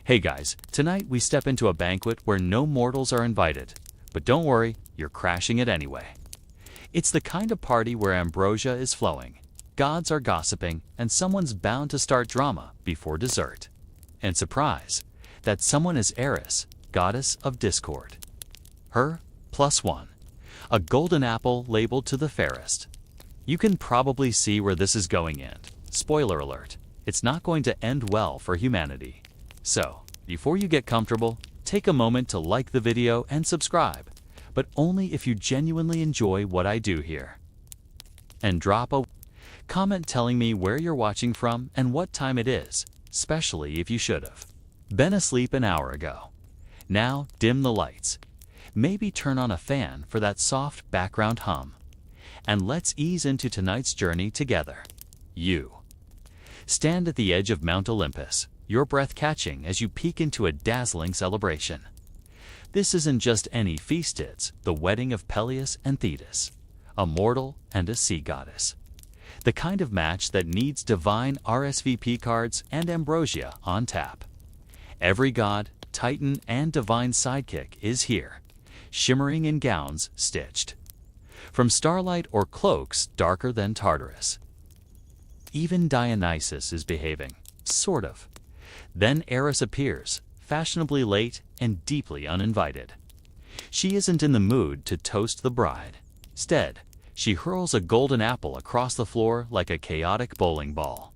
Hey guys, tonight we step into a banquet where no mortals are invited. But don't worry, you're crashing it anyway. It's the kind of party where ambrosia is flowing, gods are gossiping, and someone's bound to start drama before dessert. And surprise, that someone is Eris, goddess of discord. Her, +1. A golden apple labeled to the fairest. You can probably see where this is going and, spoiler alert, it's not going to end well for humanity. So, before you get comfortable, take a moment to like the video and subscribe, but only if you genuinely enjoy what I do here. And drop a comment telling me where you're watching from and what time it is, especially if you should have been asleep an hour ago. Now, dim the lights. Maybe turn on a fan for that soft background hum. And let's ease into tonight's journey together. You stand at the edge of Mount Olympus, your breath catching as you peek into a dazzling celebration. This isn't just any feast, it's the wedding of Peleus and Thetis, a mortal and a sea goddess. The kind of match that needs divine RSVP cards and ambrosia on tap. Every god, titan, and divine sidekick is here, shimmering in gowns stitched from starlight or cloaks darker than Tartarus. Even Dionysus is behaving, sort of. Then Eris appears, fashionably late and deeply uninvited. She isn't in the mood to toast the bride. Instead, she hurls a golden apple across the floor like a chaotic bowling ball.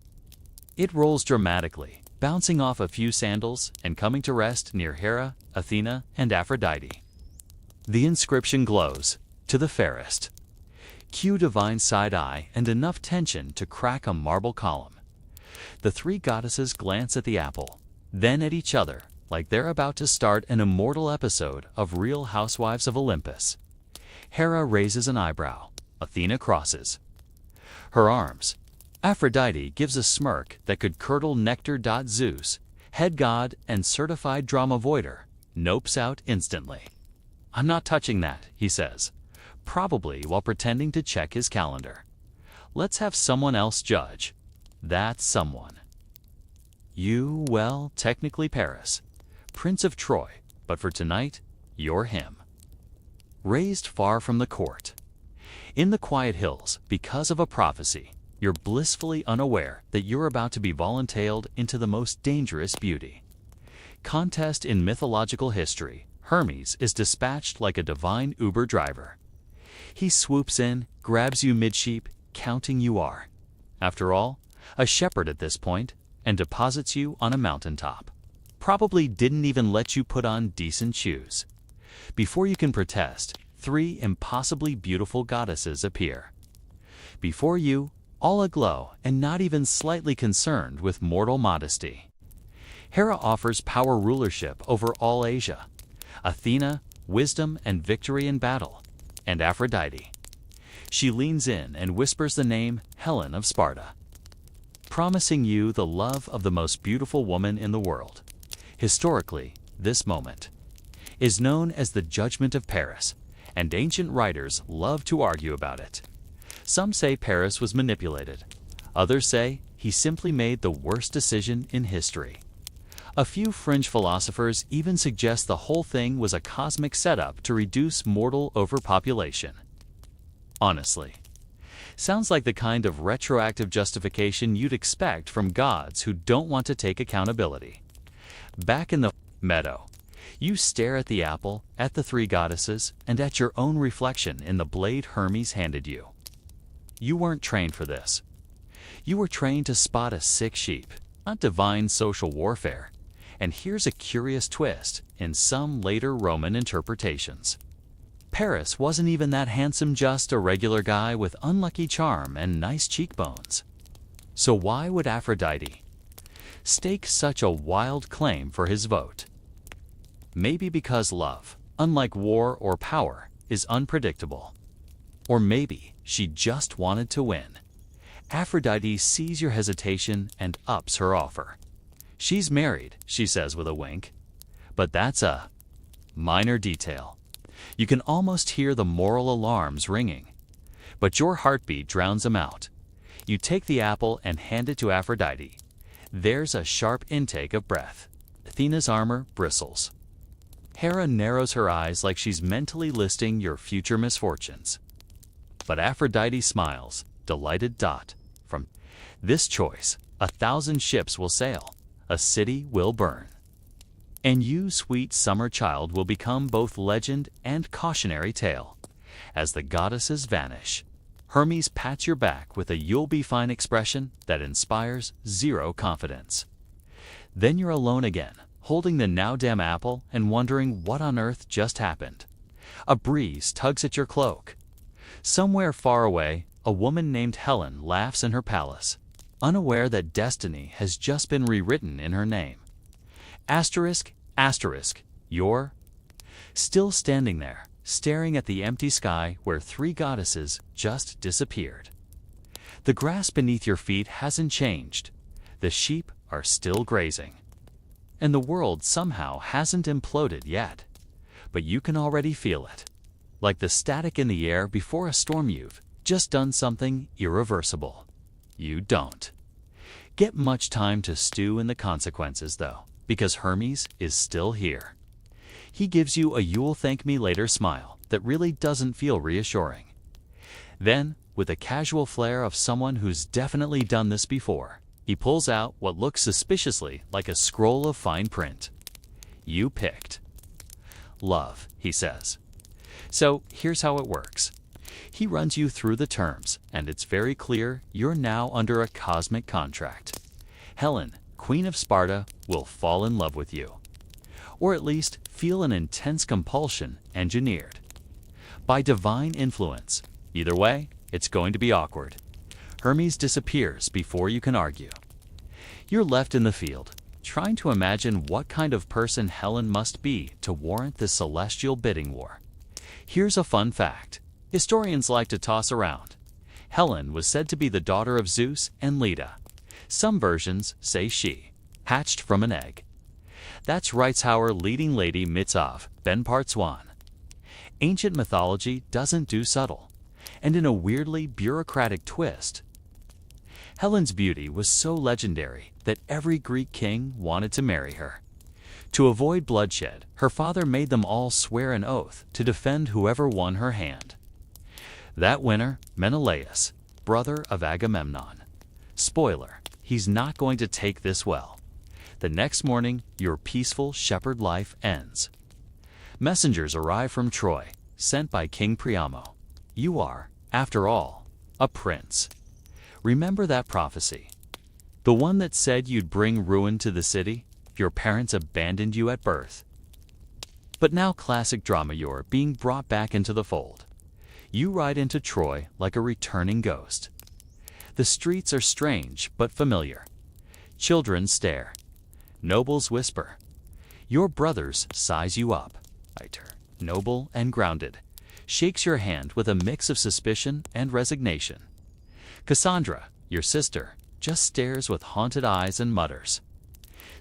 It rolls dramatically, bouncing off a few sandals and coming to rest near Hera, Athena, and Aphrodite. The inscription glows, "To the fairest." Cue divine side-eye and enough tension to crack a marble column. The three goddesses glance at the apple, then at each other, like they're about to start an immortal episode of Real Housewives of Olympus. Hera raises an eyebrow. Athena crosses her arms. Aphrodite gives a smirk that could curdle nectar. Zeus, head god and certified drama voider, nopes out instantly. "I'm not touching that," he says, probably while pretending to check his calendar. "Let's have someone else judge." That's someone. You, well, technically Paris, Prince of Troy, but for tonight, you're him. Raised far from the court. In the quiet hills, because of a prophecy, you're blissfully unaware that you're about to be volunteered into the most dangerous beauty contest in mythological history. Hermes is dispatched like a divine Uber driver. He swoops in, grabs you mid-sheep, counting you are, after all, a shepherd at this point, and deposits you on a mountaintop. Probably didn't even let you put on decent shoes. Before you can protest, three impossibly beautiful goddesses appear. Before you, all aglow and not even slightly concerned with mortal modesty. Hera offers power rulership over all Asia. Athena, wisdom and victory in battle. And Aphrodite. She leans in and whispers the name Helen of Sparta, promising you the love of the most beautiful woman in the world. Historically, this moment is known as the Judgment of Paris, and ancient writers love to argue about it. Some say Paris was manipulated. Others say he simply made the worst decision in history. A few fringe philosophers even suggest the whole thing was a cosmic setup to reduce mortal overpopulation. Honestly, sounds like the kind of retroactive justification you'd expect from gods who don't want to take accountability. Back in the meadow, you stare at the apple, at the three goddesses, and at your own reflection in the blade Hermes handed you. You weren't trained for this. You were trained to spot a sick sheep, not divine social warfare. And here's a curious twist in some later Roman interpretations. Paris wasn't even that handsome, just a regular guy with unlucky charm and nice cheekbones. So why would Aphrodite stake such a wild claim for his vote? Maybe because love, unlike war or power, is unpredictable. Or maybe she just wanted to win. Aphrodite sees your hesitation and ups her offer. She's married, she says with a wink. But that's a minor detail. You can almost hear the moral alarms ringing. But your heartbeat drowns them out. You take the apple and hand it to Aphrodite. There's a sharp intake of breath. Athena's armor bristles. Hera narrows her eyes like she's mentally listing your future misfortunes. But Aphrodite smiles, delighted. From this choice, 1,000 ships will sail, a city will burn. And you, sweet summer child, will become both legend and cautionary tale. As the goddesses vanish, Hermes pats your back with a "you'll be fine" expression that inspires zero confidence. Then you're alone again, holding the now dim apple and wondering what on earth just happened. A breeze tugs at your cloak. Somewhere far away, a woman named Helen laughs in her palace, unaware that destiny has just been rewritten in her name. Asterisk, asterisk, you're still standing there, staring at the empty sky where 3 goddesses just disappeared. The grass beneath your feet hasn't changed. The sheep are still grazing. And the world somehow hasn't imploded yet. But you can already feel it. Like the static in the air before a storm. You've just done something irreversible. You don't get much time to stew in the consequences, though, because Hermes is still here. He gives you a "you'll thank me later" smile that really doesn't feel reassuring. Then, with a casual flair of someone who's definitely done this before, he pulls out what looks suspiciously like a scroll of fine print. You picked love, he says. So here's how it works. He runs you through the terms, and it's very clear you're now under a cosmic contract. Helen, Queen of Sparta, will fall in love with you. Or at least feel an intense compulsion engineered by divine influence. Either way, it's going to be awkward. Hermes disappears before you can argue. You're left in the field, trying to imagine what kind of person Helen must be to warrant this celestial bidding war. Here's a fun fact historians like to toss around. Helen was said to be the daughter of Zeus and Leda. Some versions say she hatched from an egg. That's writes our leading lady Mitzov, Ben Parts 1. Ancient mythology doesn't do subtle, and in a weirdly bureaucratic twist, Helen's beauty was so legendary that every Greek king wanted to marry her. To avoid bloodshed, her father made them all swear an oath to defend whoever won her hand. That winner, Menelaus, brother of Agamemnon. Spoiler, he's not going to take this well. The next morning, your peaceful shepherd life ends. Messengers arrive from Troy, sent by King Priamo. You are, after all, a prince. Remember that prophecy? The one that said you'd bring ruin to the city? Your parents abandoned you at birth. But now classic drama, you're being brought back into the fold. You ride into Troy like a returning ghost. The streets are strange but familiar. Children stare. Nobles whisper. Your brothers size you up. Noble and grounded. Shakes your hand with a mix of suspicion and resignation. Cassandra, your sister, just stares with haunted eyes and mutters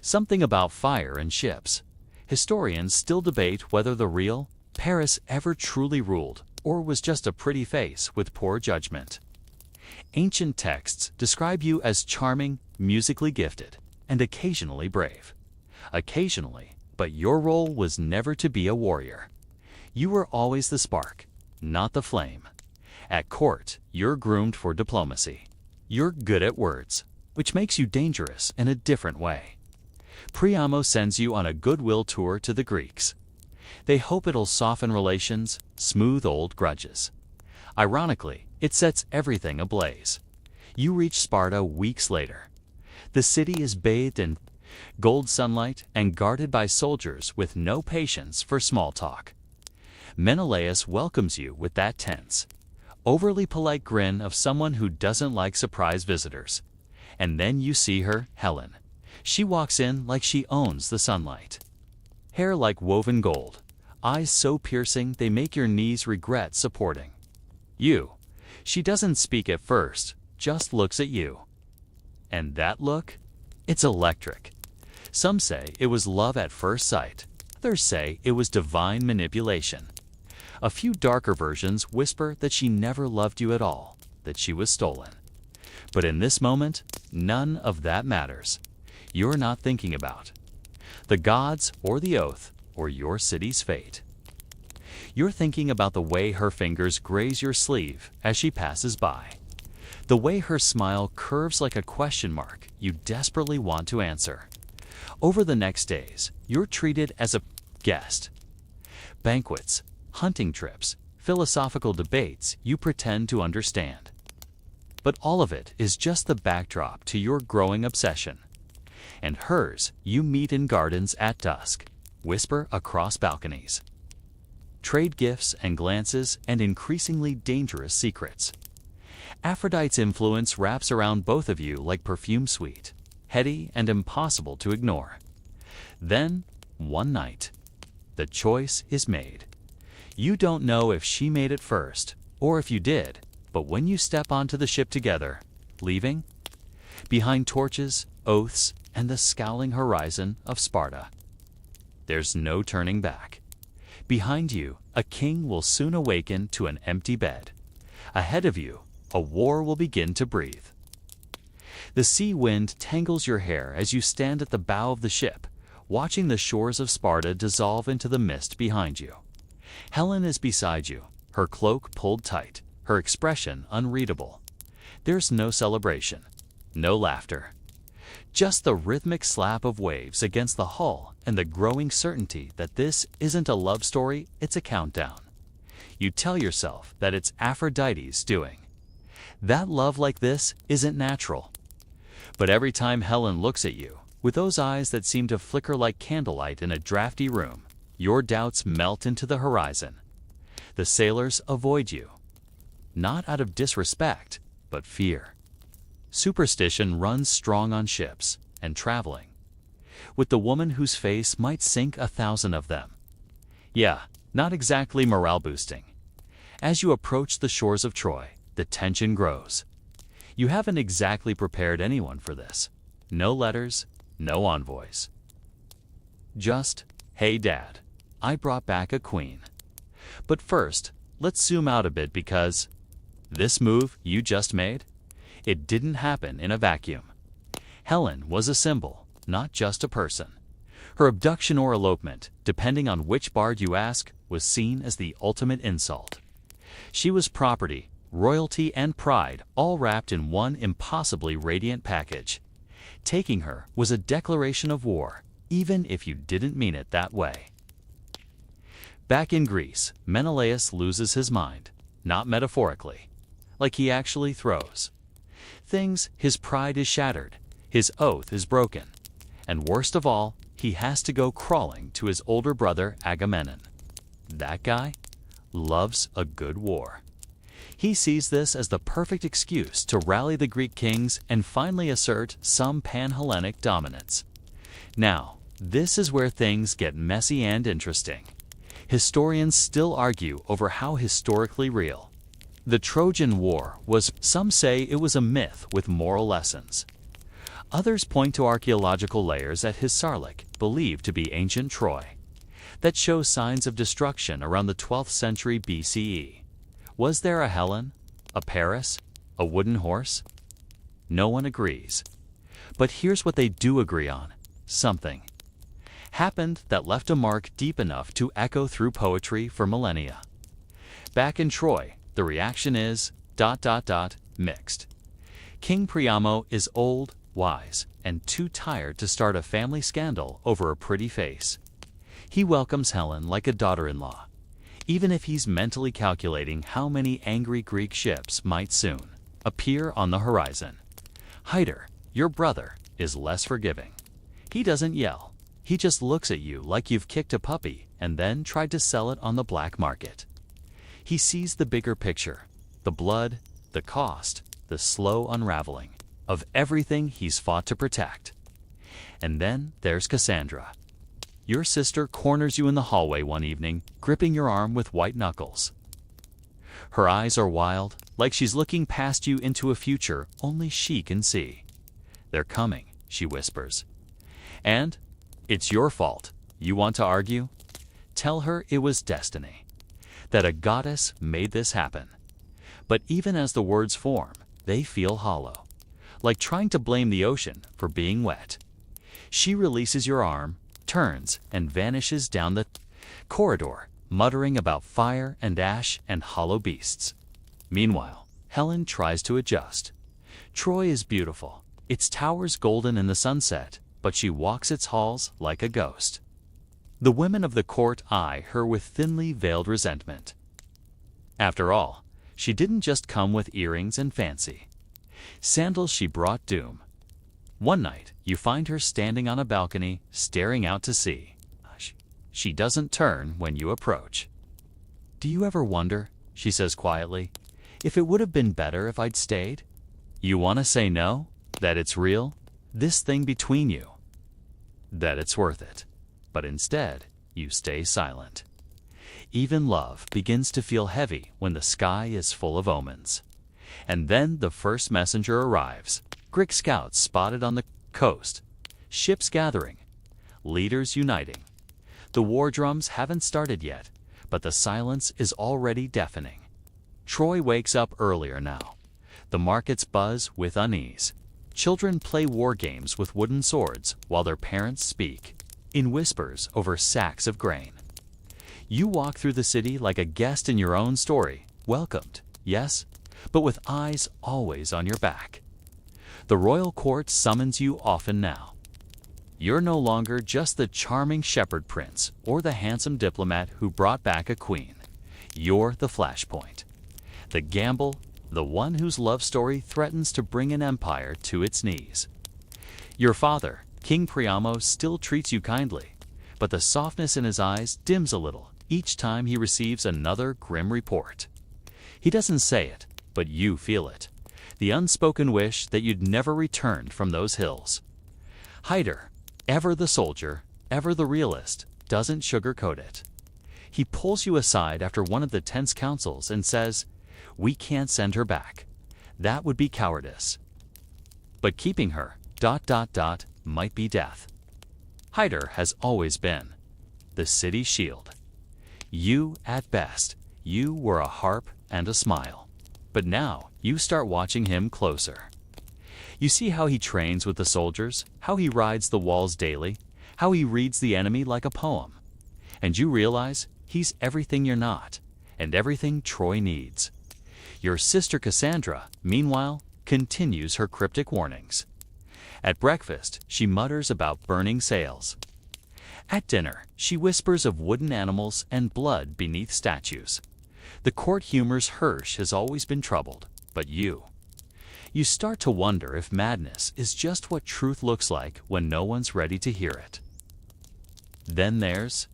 something about fire and ships. Historians still debate whether the real Paris ever truly ruled or was just a pretty face with poor judgment. Ancient texts describe you as charming, musically gifted, and occasionally brave. Occasionally, but your role was never to be a warrior. You were always the spark, not the flame. At court, you're groomed for diplomacy. You're good at words, which makes you dangerous in a different way. Priamo sends you on a goodwill tour to the Greeks. They hope it'll soften relations, smooth old grudges. Ironically, it sets everything ablaze. You reach Sparta weeks later. The city is bathed in gold sunlight and guarded by soldiers with no patience for small talk. Menelaus welcomes you with that tense, overly polite grin of someone who doesn't like surprise visitors. And then you see her, Helen. She walks in like she owns the sunlight. Hair like woven gold, eyes so piercing they make your knees regret supporting you. She doesn't speak at first, just looks at you. And that look? It's electric. Some say it was love at first sight. Others say it was divine manipulation. A few darker versions whisper that she never loved you at all, that she was stolen. But in this moment, none of that matters. You're not thinking about The gods or the oath or your city's fate. You're thinking about the way her fingers graze your sleeve as she passes by. The way her smile curves like a question mark you desperately want to answer. Over the next days, you're treated as a guest. Banquets, hunting trips, philosophical debates you pretend to understand. But all of it is just the backdrop to your growing obsession. And hers you meet in gardens at dusk, whisper across balconies. Trade gifts and glances and increasingly dangerous secrets. Aphrodite's influence wraps around both of you like perfume sweet, heady and impossible to ignore. Then, one night, the choice is made. You don't know if she made it first, or if you did, but when you step onto the ship together, leaving, behind torches, oaths, and the scowling horizon of Sparta, there's no turning back. Behind you, a king will soon awaken to an empty bed. Ahead of you, a war will begin to breathe. The sea wind tangles your hair as you stand at the bow of the ship, watching the shores of Sparta dissolve into the mist behind you. Helen is beside you, her cloak pulled tight, her expression unreadable. There's no celebration, no laughter. Just the rhythmic slap of waves against the hull and the growing certainty that this isn't a love story, it's a countdown. You tell yourself that it's Aphrodite's doing. That love like this isn't natural. But every time Helen looks at you, with those eyes that seem to flicker like candlelight in a drafty room, your doubts melt into the horizon. The sailors avoid you. Not out of disrespect, but fear. Superstition runs strong on ships and traveling, with the woman whose face might sink 1,000 of them. Yeah, not exactly morale-boosting. As you approach the shores of Troy, the tension grows. You haven't exactly prepared anyone for this. No letters, no envoys. Just, hey Dad, I brought back a queen. But first, let's zoom out a bit because this move you just made, it didn't happen in a vacuum. Helen was a symbol, not just a person. Her abduction or elopement, depending on which bard you ask, was seen as the ultimate insult. She was property, royalty, and pride, all wrapped in one impossibly radiant package. Taking her was a declaration of war, even if you didn't mean it that way. Back in Greece, Menelaus loses his mind, not metaphorically, like he actually throws. His pride is shattered, his oath is broken, and worst of all, he has to go crawling to his older brother Agamemnon. That guy loves a good war. He sees this as the perfect excuse to rally the Greek kings and finally assert some pan-Hellenic dominance. Now, this is where things get messy and interesting. Historians still argue over how historically real the Trojan War was. Some say it was a myth with moral lessons. Others point to archaeological layers at Hisarlik, believed to be ancient Troy, that show signs of destruction around the 12th century BCE. Was there a Helen, a Paris, a wooden horse? No one agrees. But here's what they do agree on. Something happened that left a mark deep enough to echo through poetry for millennia. Back in Troy, the reaction is ... mixed. King Priamo is old, wise, and too tired to start a family scandal over a pretty face. He welcomes Helen like a daughter-in-law, even if he's mentally calculating how many angry Greek ships might soon appear on the horizon. Hyder, your brother, is less forgiving. He doesn't yell. He just looks at you like you've kicked a puppy and then tried to sell it on the black market. He sees the bigger picture, the blood, the cost, the slow unraveling of everything he's fought to protect. And then there's Cassandra. Your sister corners you in the hallway one evening, gripping your arm with white knuckles. Her eyes are wild, like she's looking past you into a future only she can see. They're coming, she whispers. And it's your fault. You want to argue? Tell her it was destiny, that a goddess made this happen. But even as the words form, they feel hollow, like trying to blame the ocean for being wet. She releases your arm, turns, and vanishes down the corridor, muttering about fire and ash and hollow beasts. Meanwhile, Helen tries to adjust. Troy is beautiful, its towers golden in the sunset, but she walks its halls like a ghost. The women of the court eye her with thinly veiled resentment. After all, she didn't just come with earrings and fancy sandals, she brought doom. One night, you find her standing on a balcony, staring out to sea. She doesn't turn when you approach. "Do you ever wonder," she says quietly, "if it would have been better if I'd stayed? You want to say no? That it's real? This thing between you? That it's worth it. But instead, you stay silent." Even love begins to feel heavy when the sky is full of omens. And then the first messenger arrives. Greek scouts spotted on the coast. Ships gathering. Leaders uniting. The war drums haven't started yet, but the silence is already deafening. Troy wakes up earlier now. The markets buzz with unease. Children play war games with wooden swords while their parents speak in whispers over sacks of grain. You walk through the city like a guest in your own story, welcomed, yes, but with eyes always on your back. The royal court summons you often now. You're no longer just the charming shepherd prince or the handsome diplomat who brought back a queen. You're the flashpoint. The gamble, the one whose love story threatens to bring an empire to its knees. Your father, King Priamo, still treats you kindly, but the softness in his eyes dims a little each time he receives another grim report. He doesn't say it, but you feel it. The unspoken wish that you'd never returned from those hills. Hyder, ever the soldier, ever the realist, doesn't sugarcoat it. He pulls you aside after one of the tense councils and says, "We can't send her back. That would be cowardice. But keeping her, ... might be death." Hyder has always been the city's shield. You, at best, you were a harp and a smile. But now you start watching him closer. You see how he trains with the soldiers, how he rides the walls daily, how he reads the enemy like a poem. And you realize he's everything you're not, and everything Troy needs. Your sister Cassandra, meanwhile, continues her cryptic warnings. At breakfast, she mutters about burning sails. At dinner, she whispers of wooden animals and blood beneath statues. The court humors Hirsch has always been troubled, but you start to wonder if madness is just what truth looks like when no one's ready to hear it. Then there's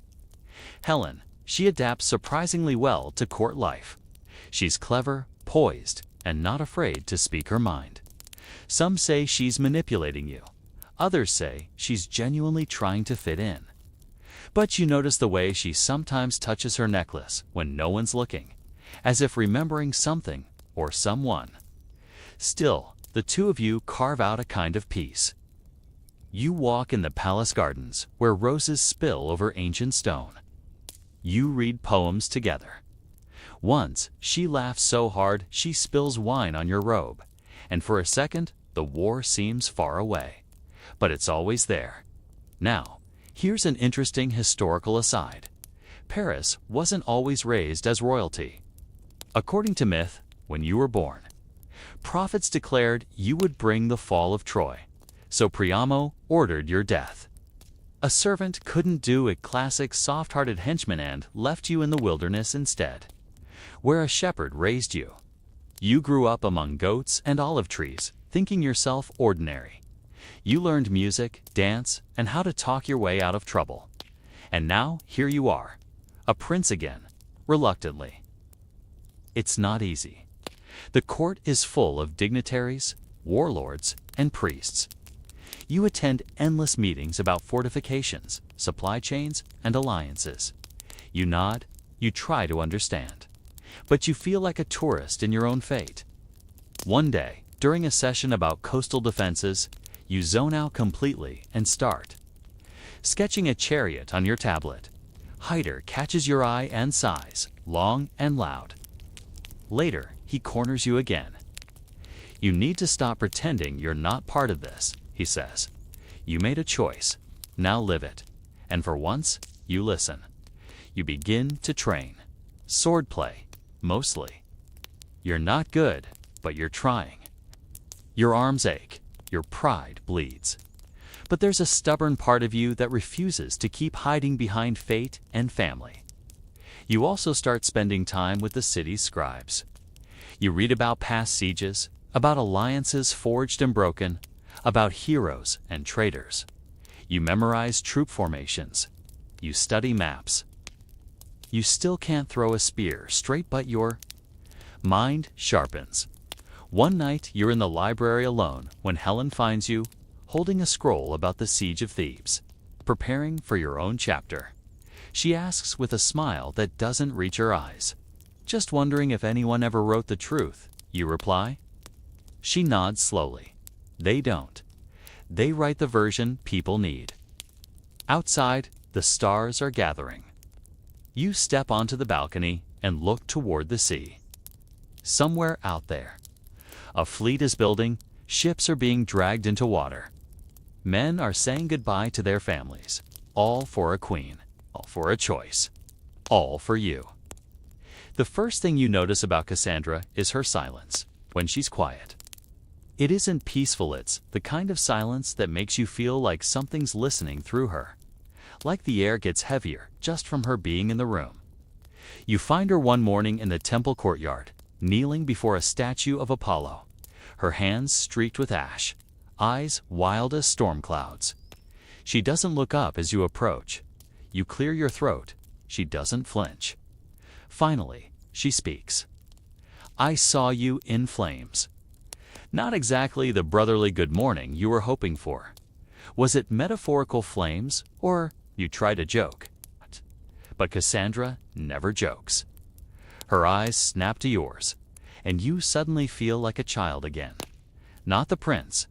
Helen. She adapts surprisingly well to court life. She's clever, poised, and not afraid to speak her mind. Some say she's manipulating you. Others say she's genuinely trying to fit in. But you notice the way she sometimes touches her necklace when no one's looking, as if remembering something or someone. Still, the two of you carve out a kind of peace. You walk in the palace gardens where roses spill over ancient stone. You read poems together. Once, she laughs so hard she spills wine on your robe, and for a second, the war seems far away. But it's always there. Now, here's an interesting historical aside. Paris wasn't always raised as royalty. According to myth, when you were born, prophets declared you would bring the fall of Troy, so Priamo ordered your death. A servant couldn't do a classic soft-hearted henchman and left you in the wilderness instead, where a shepherd raised you. You grew up among goats and olive trees, thinking yourself ordinary. You learned music, dance, and how to talk your way out of trouble. And now, here you are, a prince again, reluctantly. It's not easy. The court is full of dignitaries, warlords, and priests. You attend endless meetings about fortifications, supply chains, and alliances. You nod, you try to understand. But you feel like a tourist in your own fate. One day, during a session about coastal defenses, you zone out completely and start sketching a chariot on your tablet. Hyder catches your eye and sighs, long and loud. Later, he corners you again. "You need to stop pretending you're not part of this," he says. "You made a choice. Now live it. And for once, you listen. You begin to train. Swordplay, mostly. You're not good, but you're trying. Your arms ache. Your pride bleeds. But there's a stubborn part of you that refuses to keep hiding behind fate and family. You also start spending time with the city's scribes. You read about past sieges, about alliances forged and broken, about heroes and traitors. You memorize troop formations. You study maps. You still can't throw a spear straight, but your mind sharpens. One night, you're in the library alone when Helen finds you holding a scroll about the siege of Thebes, preparing for your own chapter. She asks with a smile that doesn't reach her eyes. "Just wondering if anyone ever wrote the truth," you reply. She nods slowly. They don't. They write the version people need. Outside, the stars are gathering. You step onto the balcony and look toward the sea. Somewhere out there, a fleet is building, ships are being dragged into water. Men are saying goodbye to their families, all for a queen, all for a choice, all for you. The first thing you notice about Cassandra is her silence, when she's quiet. It isn't peaceful, it's the kind of silence that makes you feel like something's listening through her. Like the air gets heavier just from her being in the room. You find her one morning in the temple courtyard, kneeling before a statue of Apollo, her hands streaked with ash, eyes wild as storm clouds. She doesn't look up as you approach. You clear your throat. She doesn't flinch. Finally, she speaks. "I saw you in flames." Not exactly the brotherly good morning you were hoping for. Was it metaphorical flames, or you try to joke? But Cassandra never jokes. Her eyes snap to yours, and you suddenly feel like a child again. Not the prince,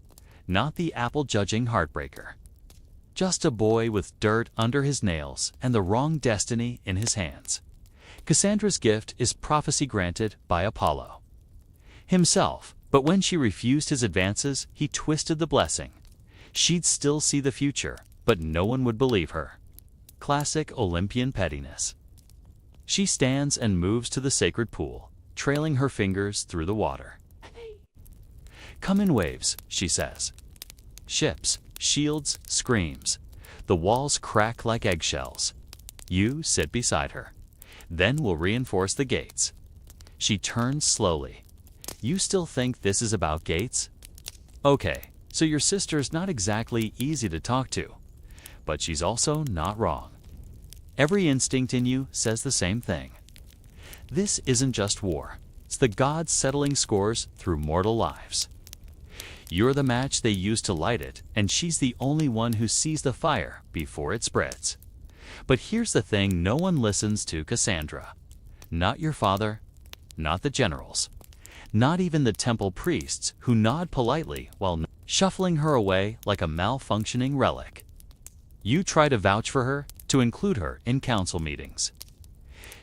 not the apple-judging heartbreaker. Just a boy with dirt under his nails and the wrong destiny in his hands. Cassandra's gift is prophecy granted by Apollo himself, but when she refused his advances, he twisted the blessing. She'd still see the future, but no one would believe her. Classic Olympian pettiness. She stands and moves to the sacred pool, trailing her fingers through the water. "Come in waves," she says. Ships, shields, screams. The walls crack like eggshells. You sit beside her. Then we'll reinforce the gates. She turns slowly. You still think this is about gates? Okay, so your sister's not exactly easy to talk to, but she's also not wrong. Every instinct in you says the same thing. This isn't just war. It's the gods settling scores through mortal lives. You're the match they use to light it, and she's the only one who sees the fire before it spreads. But here's the thing, no one listens to Cassandra. Not your father, not the generals, not even the temple priests who nod politely while shuffling her away like a malfunctioning relic. You try to vouch for her, to include her in council meetings.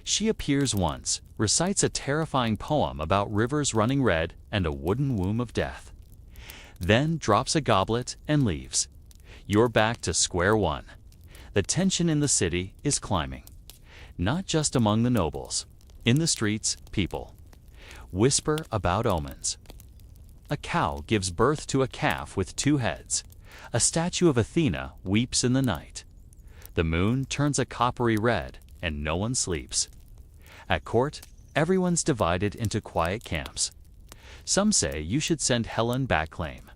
She appears once, recites a terrifying poem about rivers running red and a wooden womb of death. Then drops a goblet and leaves. You're back to square one. The tension in the city is climbing. Not just among the nobles. In the streets, people whisper about omens. A cow gives birth to a calf with two heads. A statue of Athena weeps in the night. The moon turns a coppery red, and no one sleeps. At court, everyone's divided into quiet camps. Some say you should send Helen back claim.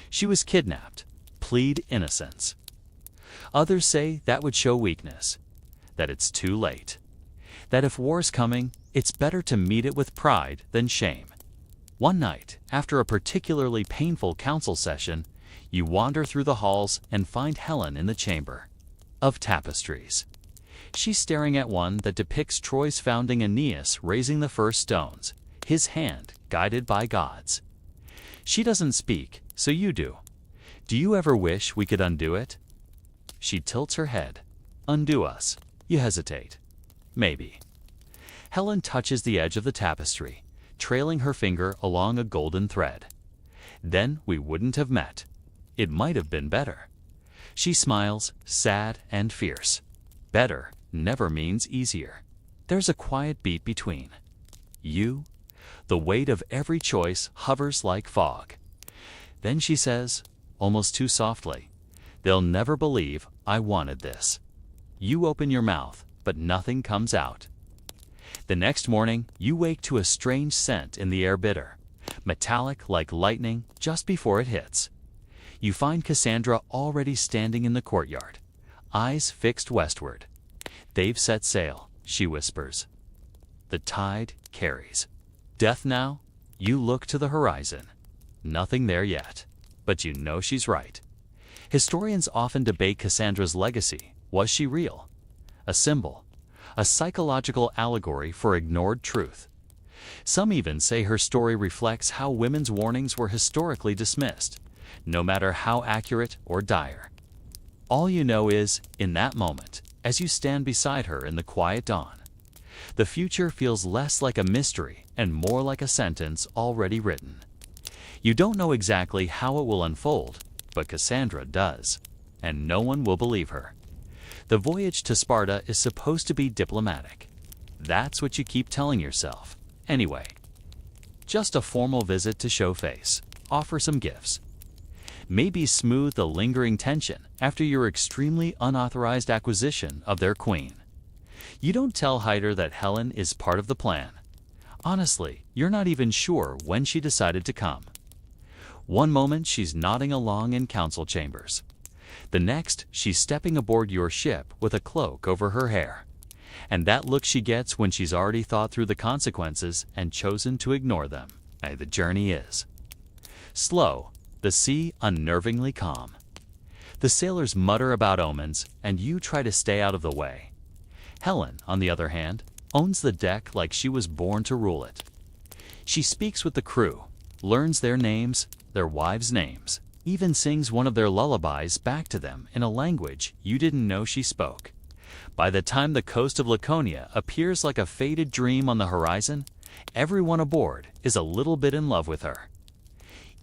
She was kidnapped. Plead innocence. Others say that would show weakness, that it's too late, that if war's coming, it's better to meet it with pride than shame. One night, after a particularly painful council session, you wander through the halls and find Helen in the chamber of tapestries. She's staring at one that depicts Troy's founding Aeneas raising the first stones, his hand guided by gods. She doesn't speak, so you do. Do you ever wish we could undo it? She tilts her head. Undo us. You hesitate. Maybe. Helen touches the edge of the tapestry, trailing her finger along a golden thread. Then we wouldn't have met. It might have been better. She smiles, sad and fierce. Better never means easier. There's a quiet beat between. You, the weight of every choice hovers like fog. Then she says, almost too softly, "They'll never believe I wanted this." You open your mouth, but nothing comes out. The next morning, you wake to a strange scent in the air, bitter, metallic like lightning just before it hits. You find Cassandra already standing in the courtyard, eyes fixed westward. "They've set sail," she whispers. The tide carries. Death now? You look to the horizon. Nothing there yet, but you know she's right. Historians often debate Cassandra's legacy. Was she real? A symbol, a psychological allegory for ignored truth. Some even say her story reflects how women's warnings were historically dismissed, no matter how accurate or dire. All you know is, in that moment, as you stand beside her in the quiet dawn, the future feels less like a mystery and more like a sentence already written. You don't know exactly how it will unfold, but Cassandra does, and no one will believe her. The voyage to Sparta is supposed to be diplomatic. That's what you keep telling yourself. Anyway, just a formal visit to show face, offer some gifts. Maybe smooth the lingering tension after your extremely unauthorized acquisition of their queen. You don't tell Hyder that Helen is part of the plan. Honestly, you're not even sure when she decided to come. One moment she's nodding along in council chambers. The next, she's stepping aboard your ship with a cloak over her hair. And that look she gets when she's already thought through the consequences and chosen to ignore them. The journey is slow, the sea unnervingly calm. The sailors mutter about omens, and you try to stay out of the way. Helen, on the other hand, owns the deck like she was born to rule it. She speaks with the crew, learns their names, their wives' names, even sings one of their lullabies back to them in a language you didn't know she spoke. By the time the coast of Laconia appears like a faded dream on the horizon, everyone aboard is a little bit in love with her.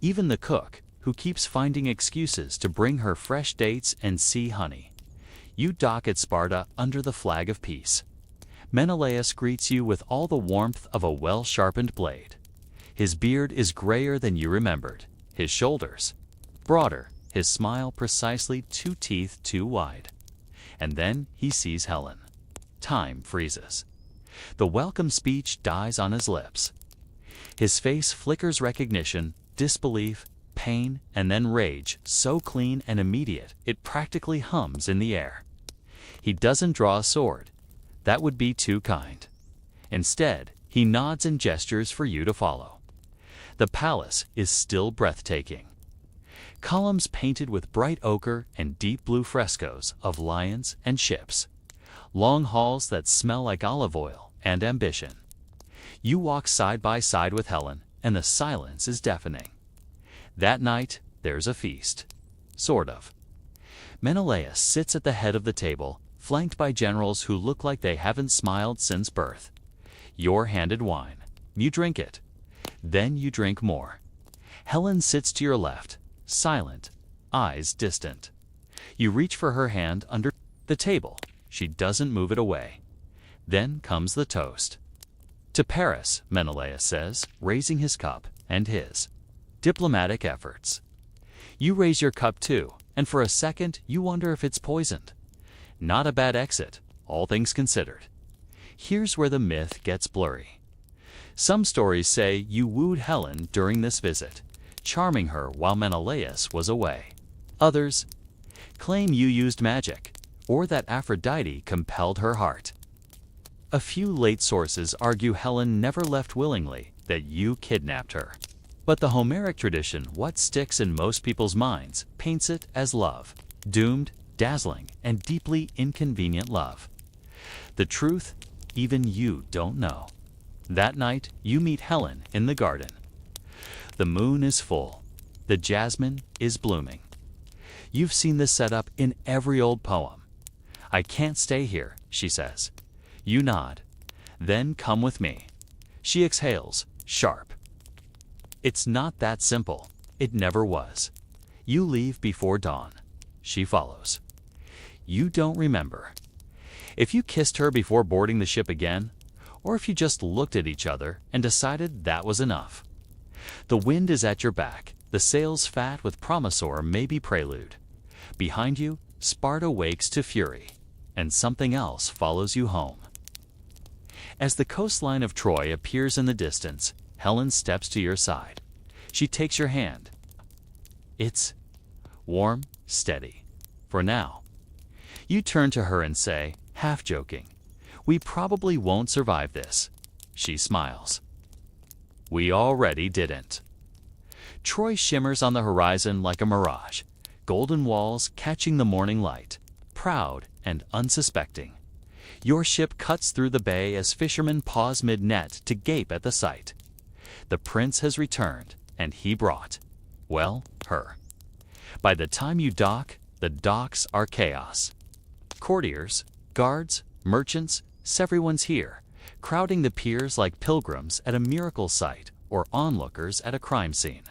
Even the cook, who keeps finding excuses to bring her fresh dates and sea honey. You dock at Sparta under the flag of peace. Menelaus greets you with all the warmth of a well-sharpened blade. His beard is grayer than you remembered, his shoulders broader, his smile precisely 2 teeth too wide. And then he sees Helen. Time freezes. The welcome speech dies on his lips. His face flickers recognition, disbelief, pain, and then rage, so clean and immediate it practically hums in the air. He doesn't draw a sword. That would be too kind. Instead, he nods and gestures for you to follow. The palace is still breathtaking. Columns painted with bright ochre and deep blue frescoes of lions and ships. Long halls that smell like olive oil and ambition. You walk side by side with Helen, and the silence is deafening. That night, there's a feast. Sort of. Menelaus sits at the head of the table, flanked by generals who look like they haven't smiled since birth. You're handed wine. You drink it. Then you drink more. Helen sits to your left, silent, eyes distant. You reach for her hand under the table. She doesn't move it away. Then comes the toast. To Paris, Menelaus says, raising his cup and his. Diplomatic efforts. You raise your cup too, and for a second you wonder if it's poisoned. Not a bad exit, all things considered. Here's where the myth gets blurry. Some stories say you wooed Helen during this visit, charming her while Menelaus was away. Others claim you used magic, or that Aphrodite compelled her heart. A few late sources argue Helen never left willingly, that you kidnapped her. But the Homeric tradition, what sticks in most people's minds, paints it as love. Doomed, dazzling, and deeply inconvenient love. The truth, even you don't know. That night, you meet Helen in the garden. The moon is full. The jasmine is blooming. You've seen this setup in every old poem. "I can't stay here," she says. You nod. "Then come with me." She exhales, sharp. It's not that simple. It never was. You leave before dawn. she follows. You don't remember. If you kissed her before boarding the ship again, or if you just looked at each other and decided that was enough. The wind is at your back, the sails fat with promisor maybe prelude. Behind you, Sparta wakes to fury, and something else follows you home. As the coastline of Troy appears in the distance, Helen steps to your side. She takes your hand. It's warm, steady. For now. You turn to her and say, half joking, "We probably won't survive this." She smiles. We already didn't. Troy shimmers on the horizon like a mirage, golden walls catching the morning light, proud and unsuspecting. Your ship cuts through the bay as fishermen pause mid-net to gape at the sight. The prince has returned, and he brought, well, her. By the time you dock, the docks are chaos. Courtiers, guards, merchants, everyone's here, crowding the piers like pilgrims at a miracle site or onlookers at a crime scene.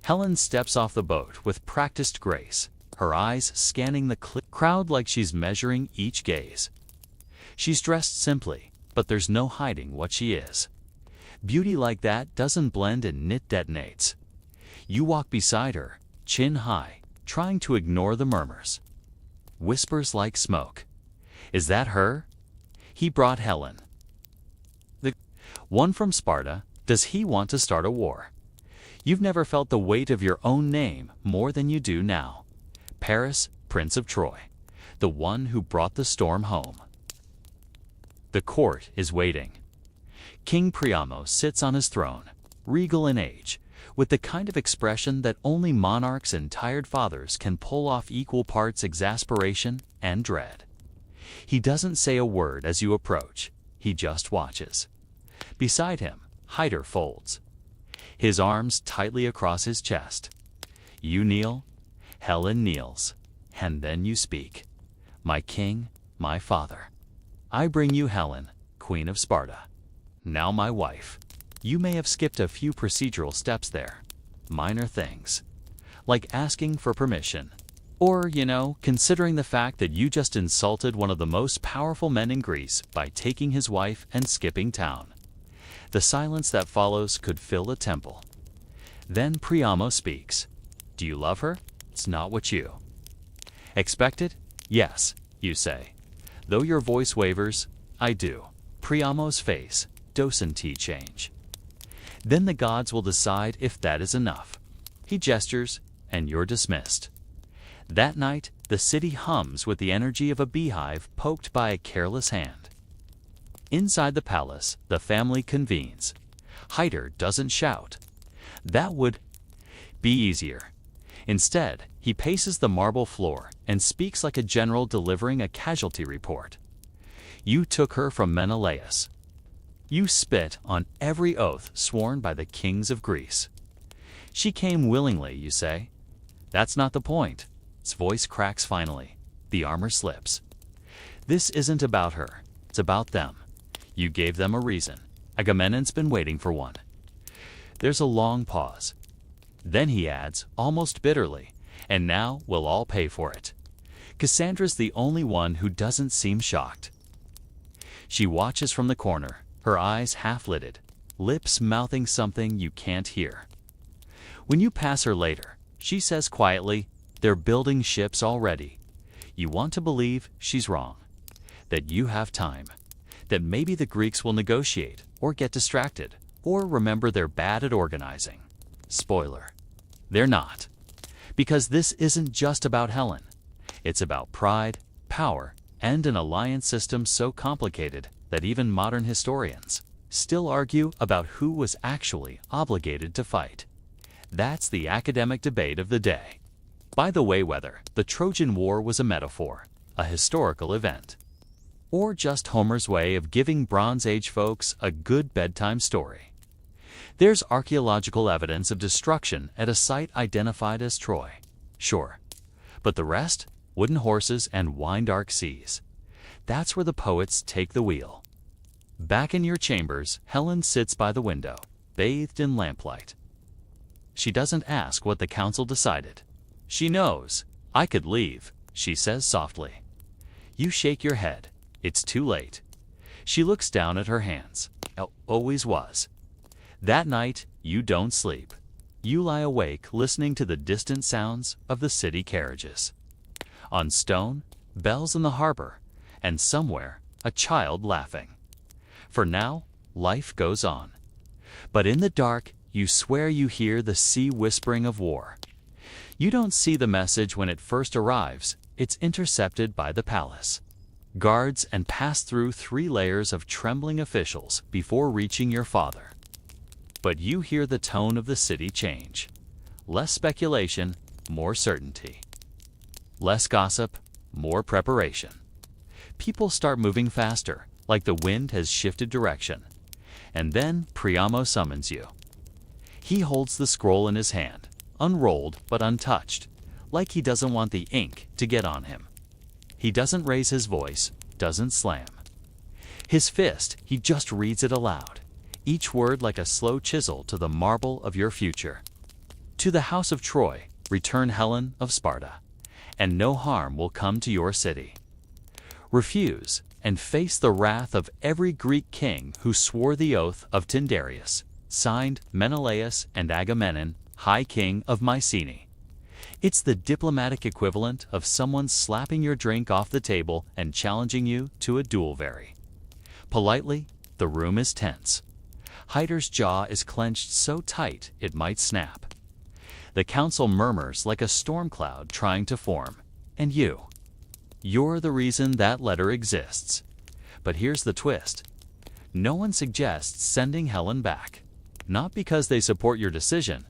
Helen steps off the boat with practiced grace, her eyes scanning the crowd like she's measuring each gaze. She's dressed simply, but there's no hiding what she is. Beauty like that doesn't blend and knit detonates. You walk beside her, chin high, trying to ignore the murmurs. Whispers like smoke. Is that her? He brought Helen. The one from Sparta, does he want to start a war? You've never felt the weight of your own name more than you do now. Paris, Prince of Troy, the one who brought the storm home. The court is waiting. King Priamo sits on his throne, regal in age, with the kind of expression that only monarchs and tired fathers can pull off equal parts exasperation and dread. He doesn't say a word as you approach, he just watches. Beside him, Hyder folds, his arms tightly across his chest. You kneel, Helen kneels, and then you speak. My king, my father. I bring you Helen, Queen of Sparta. Now my wife. You may have skipped a few procedural steps there. Minor things. Like asking for permission. Or, considering the fact that you just insulted one of the most powerful men in Greece by taking his wife and skipping town. The silence that follows could fill a temple. Then Priamo speaks. Do you love her? It's not what you expected? Yes, you say. Though your voice wavers, I do. Priamo's face, docenti change. Then the gods will decide if that is enough. He gestures, and you're dismissed. That night, the city hums with the energy of a beehive poked by a careless hand. Inside the palace, the family convenes. Hyder doesn't shout. That would be easier. Instead, he paces the marble floor and speaks like a general delivering a casualty report. You took her from Menelaus. You spit on every oath sworn by the kings of Greece. She came willingly, you say. That's not the point. Its voice cracks finally. The armor slips. This isn't about her. It's about them. You gave them a reason. Agamemnon's been waiting for one. There's a long pause. Then he adds, almost bitterly, and now we'll all pay for it. Cassandra's the only one who doesn't seem shocked. She watches from the corner, her eyes half-lidded, lips mouthing something you can't hear. When you pass her later, she says quietly, they're building ships already. You want to believe she's wrong, that you have time, that maybe the Greeks will negotiate or get distracted or remember they're bad at organizing. Spoiler, they're not. Because this isn't just about Helen. It's about pride, power, and an alliance system so complicated that even modern historians still argue about who was actually obligated to fight. That's the academic debate of the day. By the way, whether the Trojan War was a metaphor, a historical event, or just Homer's way of giving Bronze Age folks a good bedtime story. There's archaeological evidence of destruction at a site identified as Troy. Sure. But the rest? Wooden horses and wine-dark seas. That's where the poets take the wheel. Back in your chambers, Helen sits by the window, bathed in lamplight. She doesn't ask what the council decided. She knows I could leave, she says softly. You shake your head. It's too late. She looks down at her hands. Always was. That night, you don't sleep. You lie awake listening to the distant sounds of the city carriages. On stone, bells in the harbor, and somewhere, a child laughing. For now, life goes on. But in the dark, you swear you hear the sea whispering of war. You don't see the message when it first arrives. It's intercepted by the palace. Guards and pass through 3 layers of trembling officials before reaching your father. But you hear the tone of the city change. Less speculation, more certainty. Less gossip, more preparation. People start moving faster, like the wind has shifted direction. And then Priamo summons you. He holds the scroll in his hand, unrolled but untouched, like he doesn't want the ink to get on him. He doesn't raise his voice, doesn't slam. His fist, he just reads it aloud, each word like a slow chisel to the marble of your future. To the house of Troy, return Helen of Sparta, and no harm will come to your city. Refuse, and face the wrath of every Greek king who swore the oath of Tyndareus, signed Menelaus and Agamemnon, High King of Mycenae. It's the diplomatic equivalent of someone slapping your drink off the table and challenging you to a duel. Very politely, the room is tense. Hydar's jaw is clenched so tight it might snap. The council murmurs like a storm cloud trying to form. And you're the reason that letter exists. But here's the twist. No one suggests sending Helen back. Not because they support your decision.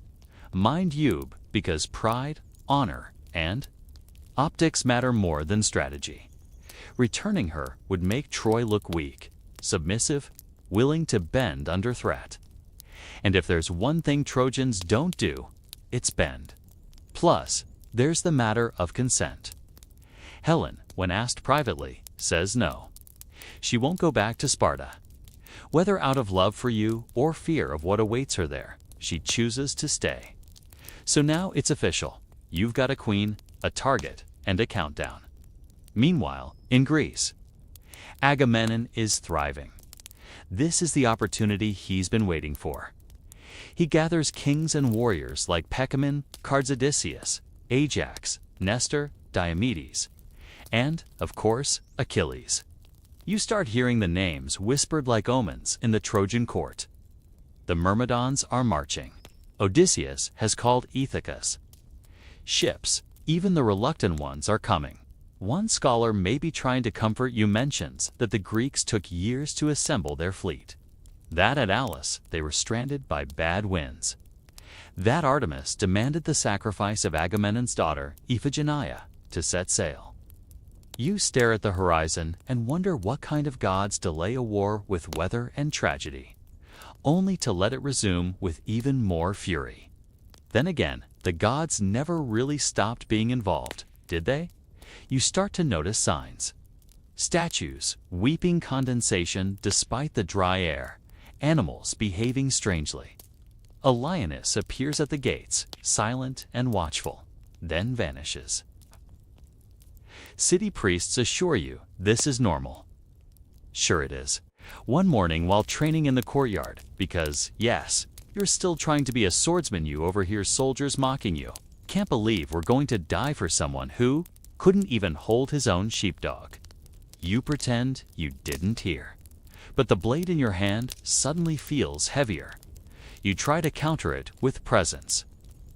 Mind you, because pride, honor, and optics matter more than strategy. Returning her would make Troy look weak, submissive, willing to bend under threat. And if there's one thing Trojans don't do, it's bend. Plus, there's the matter of consent. Helen, when asked privately, says no. She won't go back to Sparta. Whether out of love for you or fear of what awaits her there, she chooses to stay. So now it's official. You've got a queen, a target, and a countdown. Meanwhile, in Greece, Agamemnon is thriving. This is the opportunity he's been waiting for. He gathers kings and warriors like Pecamon, Odysseus, Ajax, Nestor, Diomedes, and, of course, Achilles. You start hearing the names whispered like omens in the Trojan court. The Myrmidons are marching. Odysseus has called Ithacus. Ships, even the reluctant ones, are coming. One scholar may be trying to comfort you mentions that the Greeks took years to assemble their fleet. That at Alice they were stranded by bad winds. That Artemis demanded the sacrifice of Agamemnon's daughter, Iphigenia, to set sail. You stare at the horizon and wonder what kind of gods delay a war with weather and tragedy, only to let it resume with even more fury. Then again, the gods never really stopped being involved, did they? You start to notice signs. Statues, weeping condensation despite the dry air, animals behaving strangely. A lioness appears at the gates, silent and watchful, then vanishes. City priests assure you this is normal. Sure it is. One morning while training in the courtyard, because, yes, you're still trying to be a swordsman, you overhear soldiers mocking you. Can't believe we're going to die for someone who couldn't even hold his own sheepdog. You pretend you didn't hear. But the blade in your hand suddenly feels heavier. You try to counter it with presence.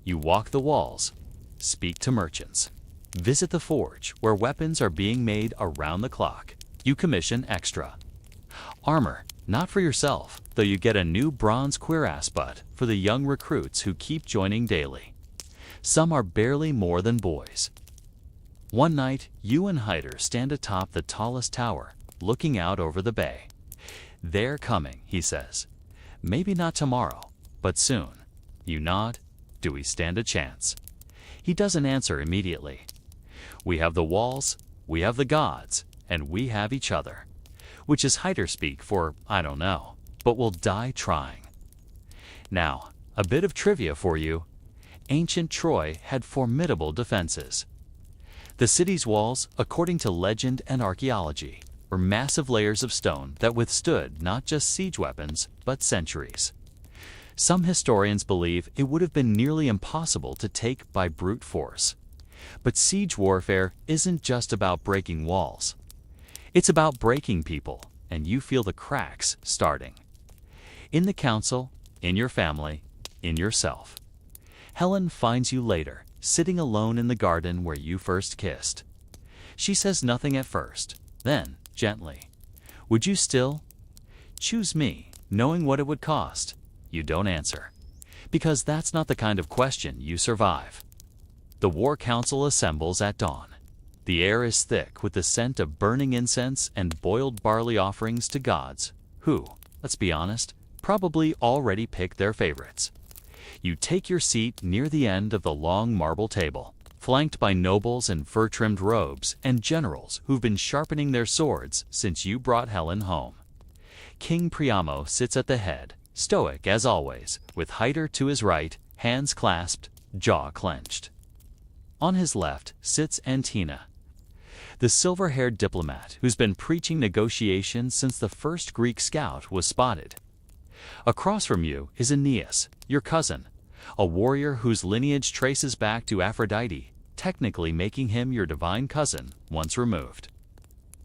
You walk the walls, speak to merchants, visit the forge where weapons are being made around the clock. You commission extra armor, not for yourself, though you get a new bronze cuirass, but for the young recruits who keep joining daily. Some are barely more than boys. One night, you and Hyder stand atop the tallest tower, looking out over the bay. They're coming, he says. Maybe not tomorrow, but soon. You nod. Do we stand a chance? He doesn't answer immediately. We have the walls, we have the gods, and we have each other. Which is Hyder speak for, I don't know, but we'll die trying. Now, a bit of trivia for you. Ancient Troy had formidable defenses. The city's walls, according to legend and archaeology, were massive layers of stone that withstood not just siege weapons, but centuries. Some historians believe it would have been nearly impossible to take by brute force. But siege warfare isn't just about breaking walls. It's about breaking people, and you feel the cracks starting. In the council, in your family, in yourself. Helen finds you later, sitting alone in the garden where you first kissed. She says nothing at first, then, gently, "Would you still choose me, knowing what it would cost?" You don't answer, because that's not the kind of question you survive. The war council assembles at dawn. The air is thick with the scent of burning incense and boiled barley offerings to gods who, let's be honest, probably already picked their favorites. You take your seat near the end of the long marble table, flanked by nobles in fur-trimmed robes and generals who've been sharpening their swords since you brought Helen home. King Priamo sits at the head, stoic as always, with Hyder to his right, hands clasped, jaw clenched. On his left sits Antina, the silver-haired diplomat who's been preaching negotiation since the first Greek scout was spotted. Across from you is Aeneas, your cousin, a warrior whose lineage traces back to Aphrodite, technically making him your divine cousin once removed.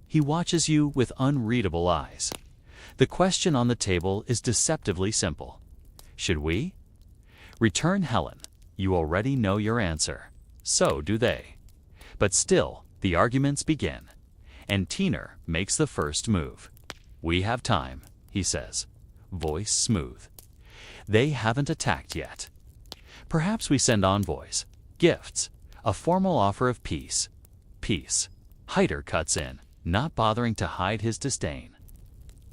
He watches you with unreadable eyes. The question on the table is deceptively simple. Should we? Return Helen. You already know your answer. So do they. But still, the arguments begin. And Tiner makes the first move. "We have time," he says, voice smooth. They haven't attacked yet. "Perhaps we send envoys, gifts, a formal offer of peace." Peace. Hyder cuts in, not bothering to hide his disdain.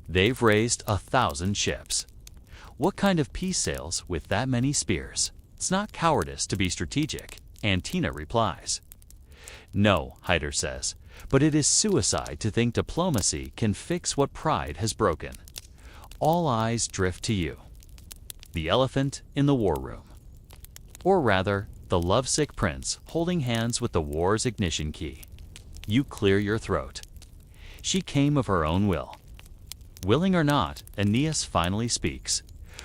"They've raised 1,000 ships. What kind of peace sails with that many spears? It's not cowardice to be strategic," Antina replies. "No," Hyder says, "but it is suicide to think diplomacy can fix what pride has broken." All eyes drift to you. The elephant in the war room. Or rather, the lovesick prince holding hands with the war's ignition key. You clear your throat. She came of her own will. Willing or not, Aeneas finally speaks.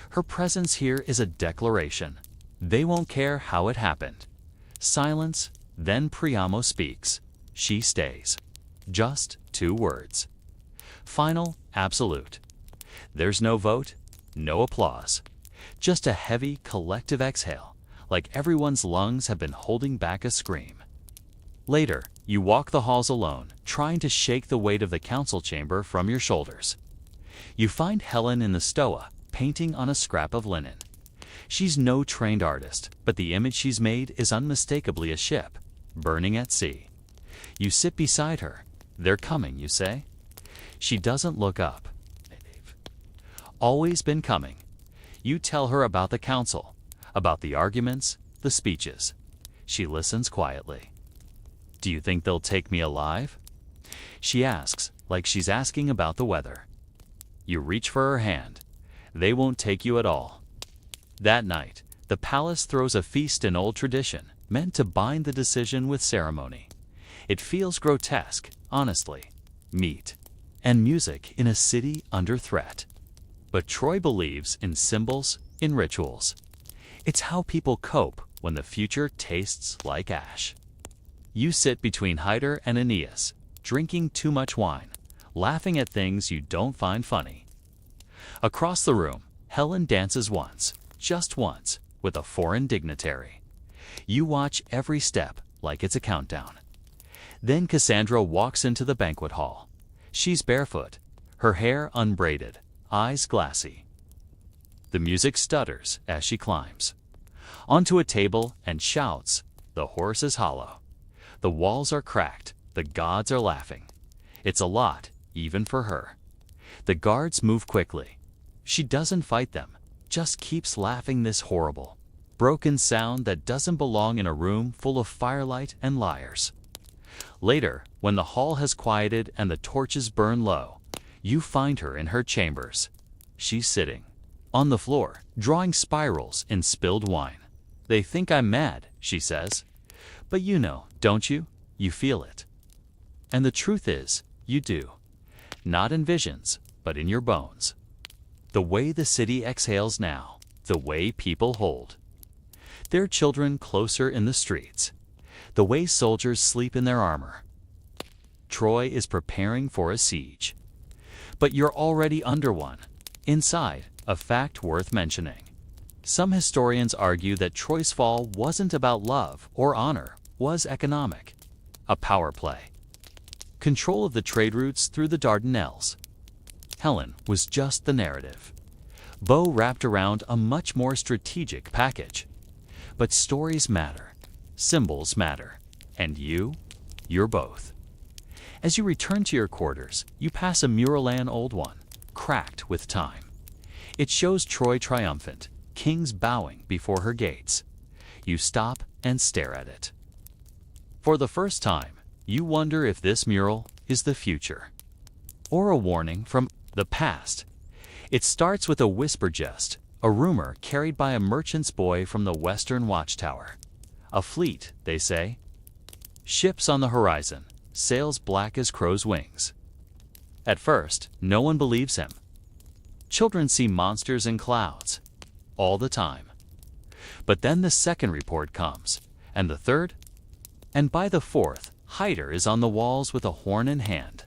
Her presence here is a declaration. They won't care how it happened. Silence, then Priamo speaks. She stays. Just 2 words. Final, absolute. There's no vote, no applause. Just a heavy, collective exhale, like everyone's lungs have been holding back a scream. Later, you walk the halls alone, trying to shake the weight of the council chamber from your shoulders. You find Helen in the stoa, painting on a scrap of linen. She's no trained artist, but the image she's made is unmistakably a ship, burning at sea. You sit beside her. "They're coming," you say. She doesn't look up. Always been coming. You tell her about the council, about the arguments, the speeches. She listens quietly. "Do you think they'll take me alive?" She asks, like she's asking about the weather. You reach for her hand. "They won't take you at all." That night, the palace throws a feast in old tradition, meant to bind the decision with ceremony. It feels grotesque, honestly. Meat and music in a city under threat. But Troy believes in symbols, in rituals. It's how people cope when the future tastes like ash. You sit between Hyder and Aeneas, drinking too much wine, laughing at things you don't find funny. Across the room, Helen dances once, just once, with a foreign dignitary. You watch every step like it's a countdown. Then Cassandra walks into the banquet hall. She's barefoot, her hair unbraided, eyes glassy. The music stutters as she climbs onto a table and shouts. The horse is hollow. The walls are cracked. The gods are laughing. It's a lot, even for her. The guards move quickly. She doesn't fight them, just keeps laughing this horrible, broken sound that doesn't belong in a room full of firelight and liars. Later, when the hall has quieted and the torches burn low, you find her in her chambers. She's sitting on the floor, drawing spirals in spilled wine. "They think I'm mad," she says. "But you know, don't you? you feel it. And the truth is, you do. Not in visions, but in your bones. The way the city exhales now, the way people hold their children closer in the streets, the way soldiers sleep in their armor. Troy is preparing for a siege. But you're already under one. Inside, a fact worth mentioning. Some historians argue that Troy's fall wasn't about love or honor, was economic. A power play. Control of the trade routes through the Dardanelles. Helen was just the narrative. Bow wrapped around a much more strategic package. But stories matter. Symbols matter. And you're both. As you return to your quarters, you pass a mural, an old one, cracked with time. It shows Troy triumphant, kings bowing before her gates. You stop and stare at it. For the first time, you wonder if this mural is the future, or a warning from the past. It starts with a whisper jest, a rumor carried by a merchant's boy from the western watchtower. A fleet, they say. Ships on the horizon, sails black as crow's wings. At first, no one believes him. Children see monsters in clouds, all the time. But then the second report comes, and the third, and by the fourth, Hyder is on the walls with a horn in hand.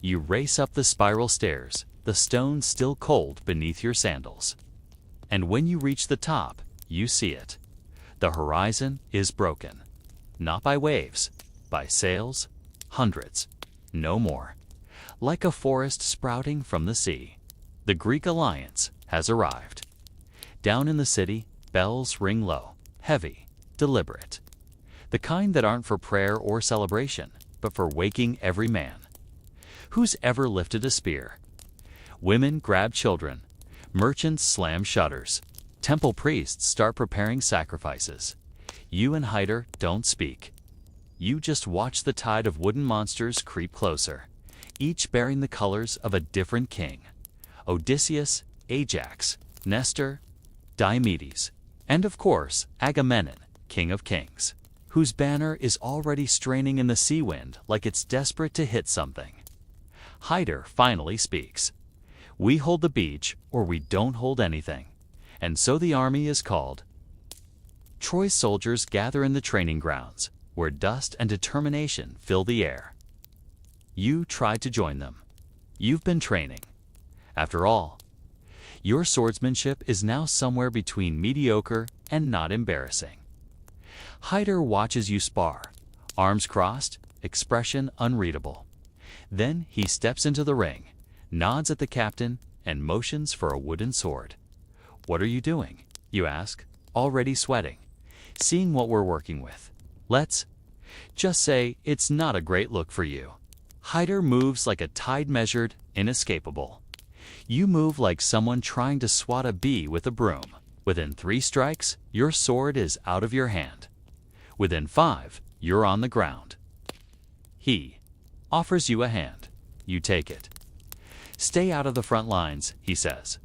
You race up the spiral stairs, the stones still cold beneath your sandals. And when you reach the top, you see it. The horizon is broken. Not by waves, by sails, hundreds, no more. Like a forest sprouting from the sea. The Greek alliance has arrived. Down in the city, bells ring low, heavy, deliberate. The kind that aren't for prayer or celebration, but for waking every man. Who's ever lifted a spear? Women grab children. Merchants slam shutters. Temple priests start preparing sacrifices. You and Hyder don't speak. You just watch the tide of wooden monsters creep closer, each bearing the colors of a different king. Odysseus, Ajax, Nestor, Diomedes, and of course, Agamemnon, king of kings, whose banner is already straining in the sea wind like it's desperate to hit something. Hyder finally speaks. We hold the beach, or we don't hold anything. And so the army is called. Troy's soldiers gather in the training grounds, where dust and determination fill the air. You try to join them. You've been training. After all, your swordsmanship is now somewhere between mediocre and not embarrassing. Hyder watches you spar, arms crossed, expression unreadable. Then he steps into the ring, nods at the captain, and motions for a wooden sword. What are you doing? You ask, already sweating, seeing what we're working with. Let's just say it's not a great look for you. Hyder moves like a tide measured, inescapable. You move like someone trying to swat a bee with a broom. Within 3 strikes, your sword is out of your hand. Within 5, you're on the ground. He offers you a hand. You take it. Stay out of the front lines, he says.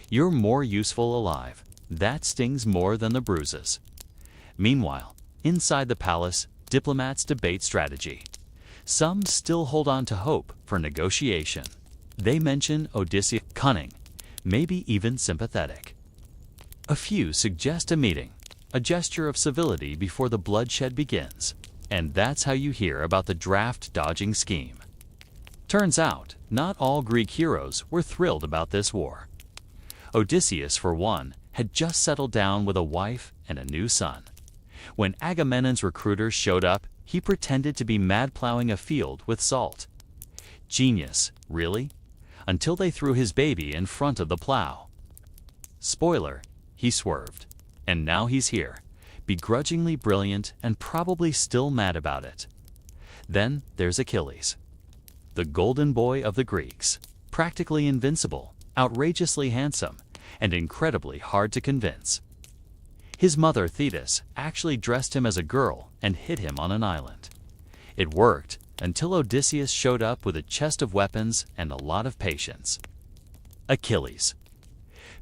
You're more useful alive. That stings more than the bruises. Meanwhile, inside the palace, diplomats debate strategy. Some still hold on to hope for negotiation. They mention Odysseus' cunning, maybe even sympathetic. A few suggest a meeting, a gesture of civility before the bloodshed begins. And that's how you hear about the draft-dodging scheme. Turns out, not all Greek heroes were thrilled about this war. Odysseus, for one, had just settled down with a wife and a new son. When Agamemnon's recruiters showed up, he pretended to be mad-plowing a field with salt. Genius, really? Until they threw his baby in front of the plow. Spoiler, he swerved. And now he's here, begrudgingly brilliant and probably still mad about it. Then there's Achilles, the golden boy of the Greeks, practically invincible, outrageously handsome, and incredibly hard to convince. His mother, Thetis, actually dressed him as a girl and hid him on an island. It worked until Odysseus showed up with a chest of weapons and a lot of patience. Achilles.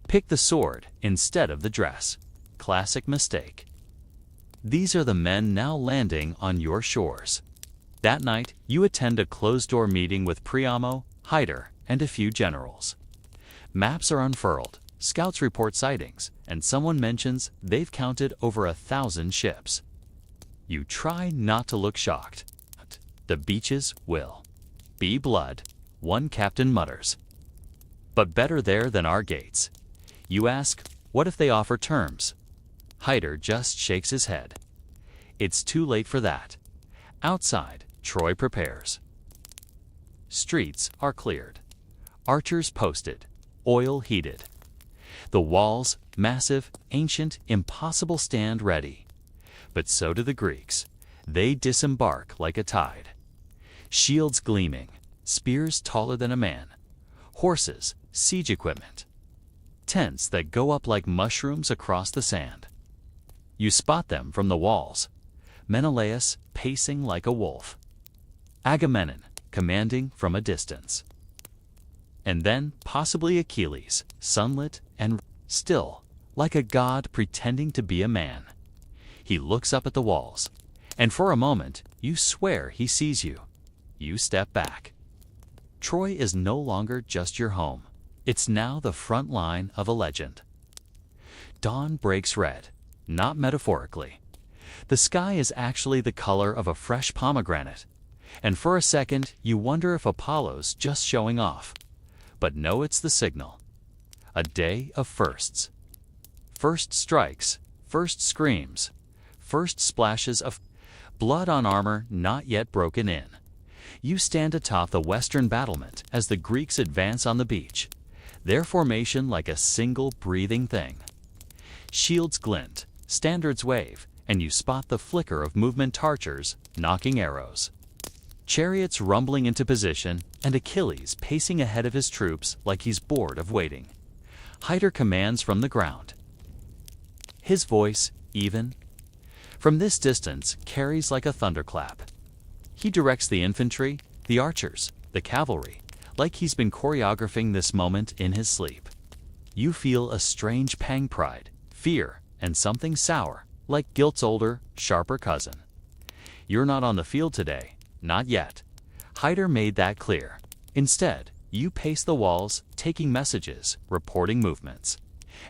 Pick the sword instead of the dress. Classic mistake. These are the men now landing on your shores. That night, you attend a closed-door meeting with Priamo, Hyder, and a few generals. Maps are unfurled, scouts report sightings, and someone mentions they've counted over 1,000 ships. You try not to look shocked. The beaches will be blood, one captain mutters. But better there than our gates. You ask, what if they offer terms? Hyder just shakes his head. It's too late for that. Outside, Troy prepares. Streets are cleared. Archers posted. Oil heated. The walls, massive, ancient, impossible, stand ready. But so do the Greeks. They disembark like a tide. Shields gleaming, spears taller than a man, horses, siege equipment, tents that go up like mushrooms across the sand. You spot them from the walls. Menelaus pacing like a wolf. Agamemnon commanding from a distance. And then possibly Achilles, sunlit and still, like a god pretending to be a man. He looks up at the walls, and for a moment you swear he sees you. You step back. Troy is no longer just your home. It's now the front line of a legend. Dawn breaks red, not metaphorically. The sky is actually the color of a fresh pomegranate, and for a second you wonder if Apollo's just showing off. But no, it's the signal. A day of firsts. First strikes, first screams, first splashes of blood on armor not yet broken in. You stand atop the western battlement as the Greeks advance on the beach, their formation like a single breathing thing. Shields glint, standards wave, and you spot the flicker of movement archers knocking arrows. Chariots rumbling into position, and Achilles pacing ahead of his troops like he's bored of waiting. Hyder commands from the ground. His voice, even from this distance, carries like a thunderclap. He directs the infantry, the archers, the cavalry, like he's been choreographing this moment in his sleep. You feel a strange pang pride, fear, and something sour, like guilt's older, sharper cousin. You're not on the field today, not yet. Hyder made that clear. Instead, you pace the walls, taking messages, reporting movements,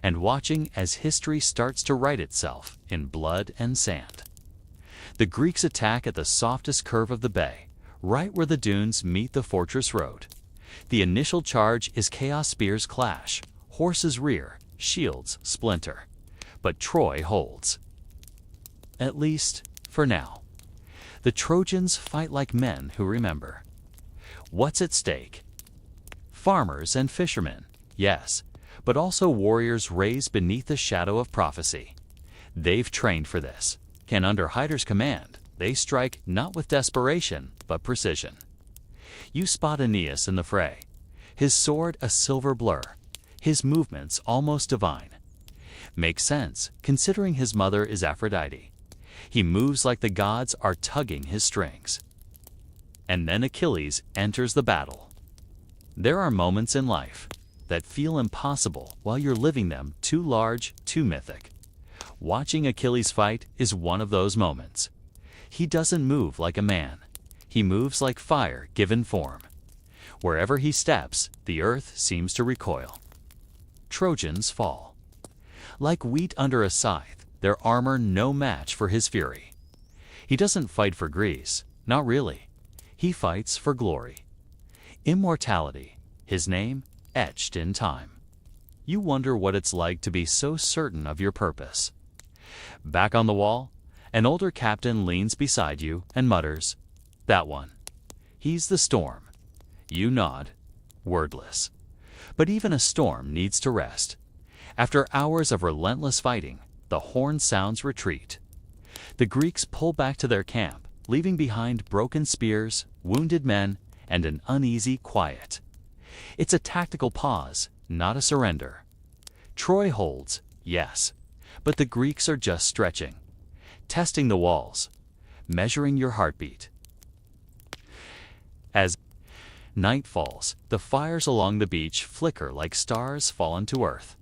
and watching as history starts to write itself in blood and sand. The Greeks attack at the softest curve of the bay, right where the dunes meet the fortress road. The initial charge is chaos, spears clash, horses rear, shields splinter. But Troy holds. At least, for now. The Trojans fight like men who remember. What's at stake? Farmers and fishermen, yes, but also warriors raised beneath the shadow of prophecy. They've trained for this. And under Hyder's command, they strike not with desperation, but precision. You spot Aeneas in the fray, his sword a silver blur, his movements almost divine. Makes sense, considering his mother is Aphrodite. He moves like the gods are tugging his strings. And then Achilles enters the battle. There are moments in life that feel impossible while you're living them, too large, too mythic. Watching Achilles fight is one of those moments. He doesn't move like a man. He moves like fire given form. Wherever he steps, the earth seems to recoil. Trojans fall. Like wheat under a scythe, their armor no match for his fury. He doesn't fight for Greece, not really. He fights for glory. Immortality, his name etched in time. You wonder what it's like to be so certain of your purpose. Back on the wall, an older captain leans beside you and mutters, "That one. He's the storm." You nod, wordless. But even a storm needs to rest. After hours of relentless fighting, the horn sounds retreat. The Greeks pull back to their camp, leaving behind broken spears, wounded men, and an uneasy quiet. It's a tactical pause, not a surrender. Troy holds, yes, but the Greeks are just stretching, testing the walls, measuring your heartbeat. As night falls, the fires along the beach flicker like stars fallen to earth.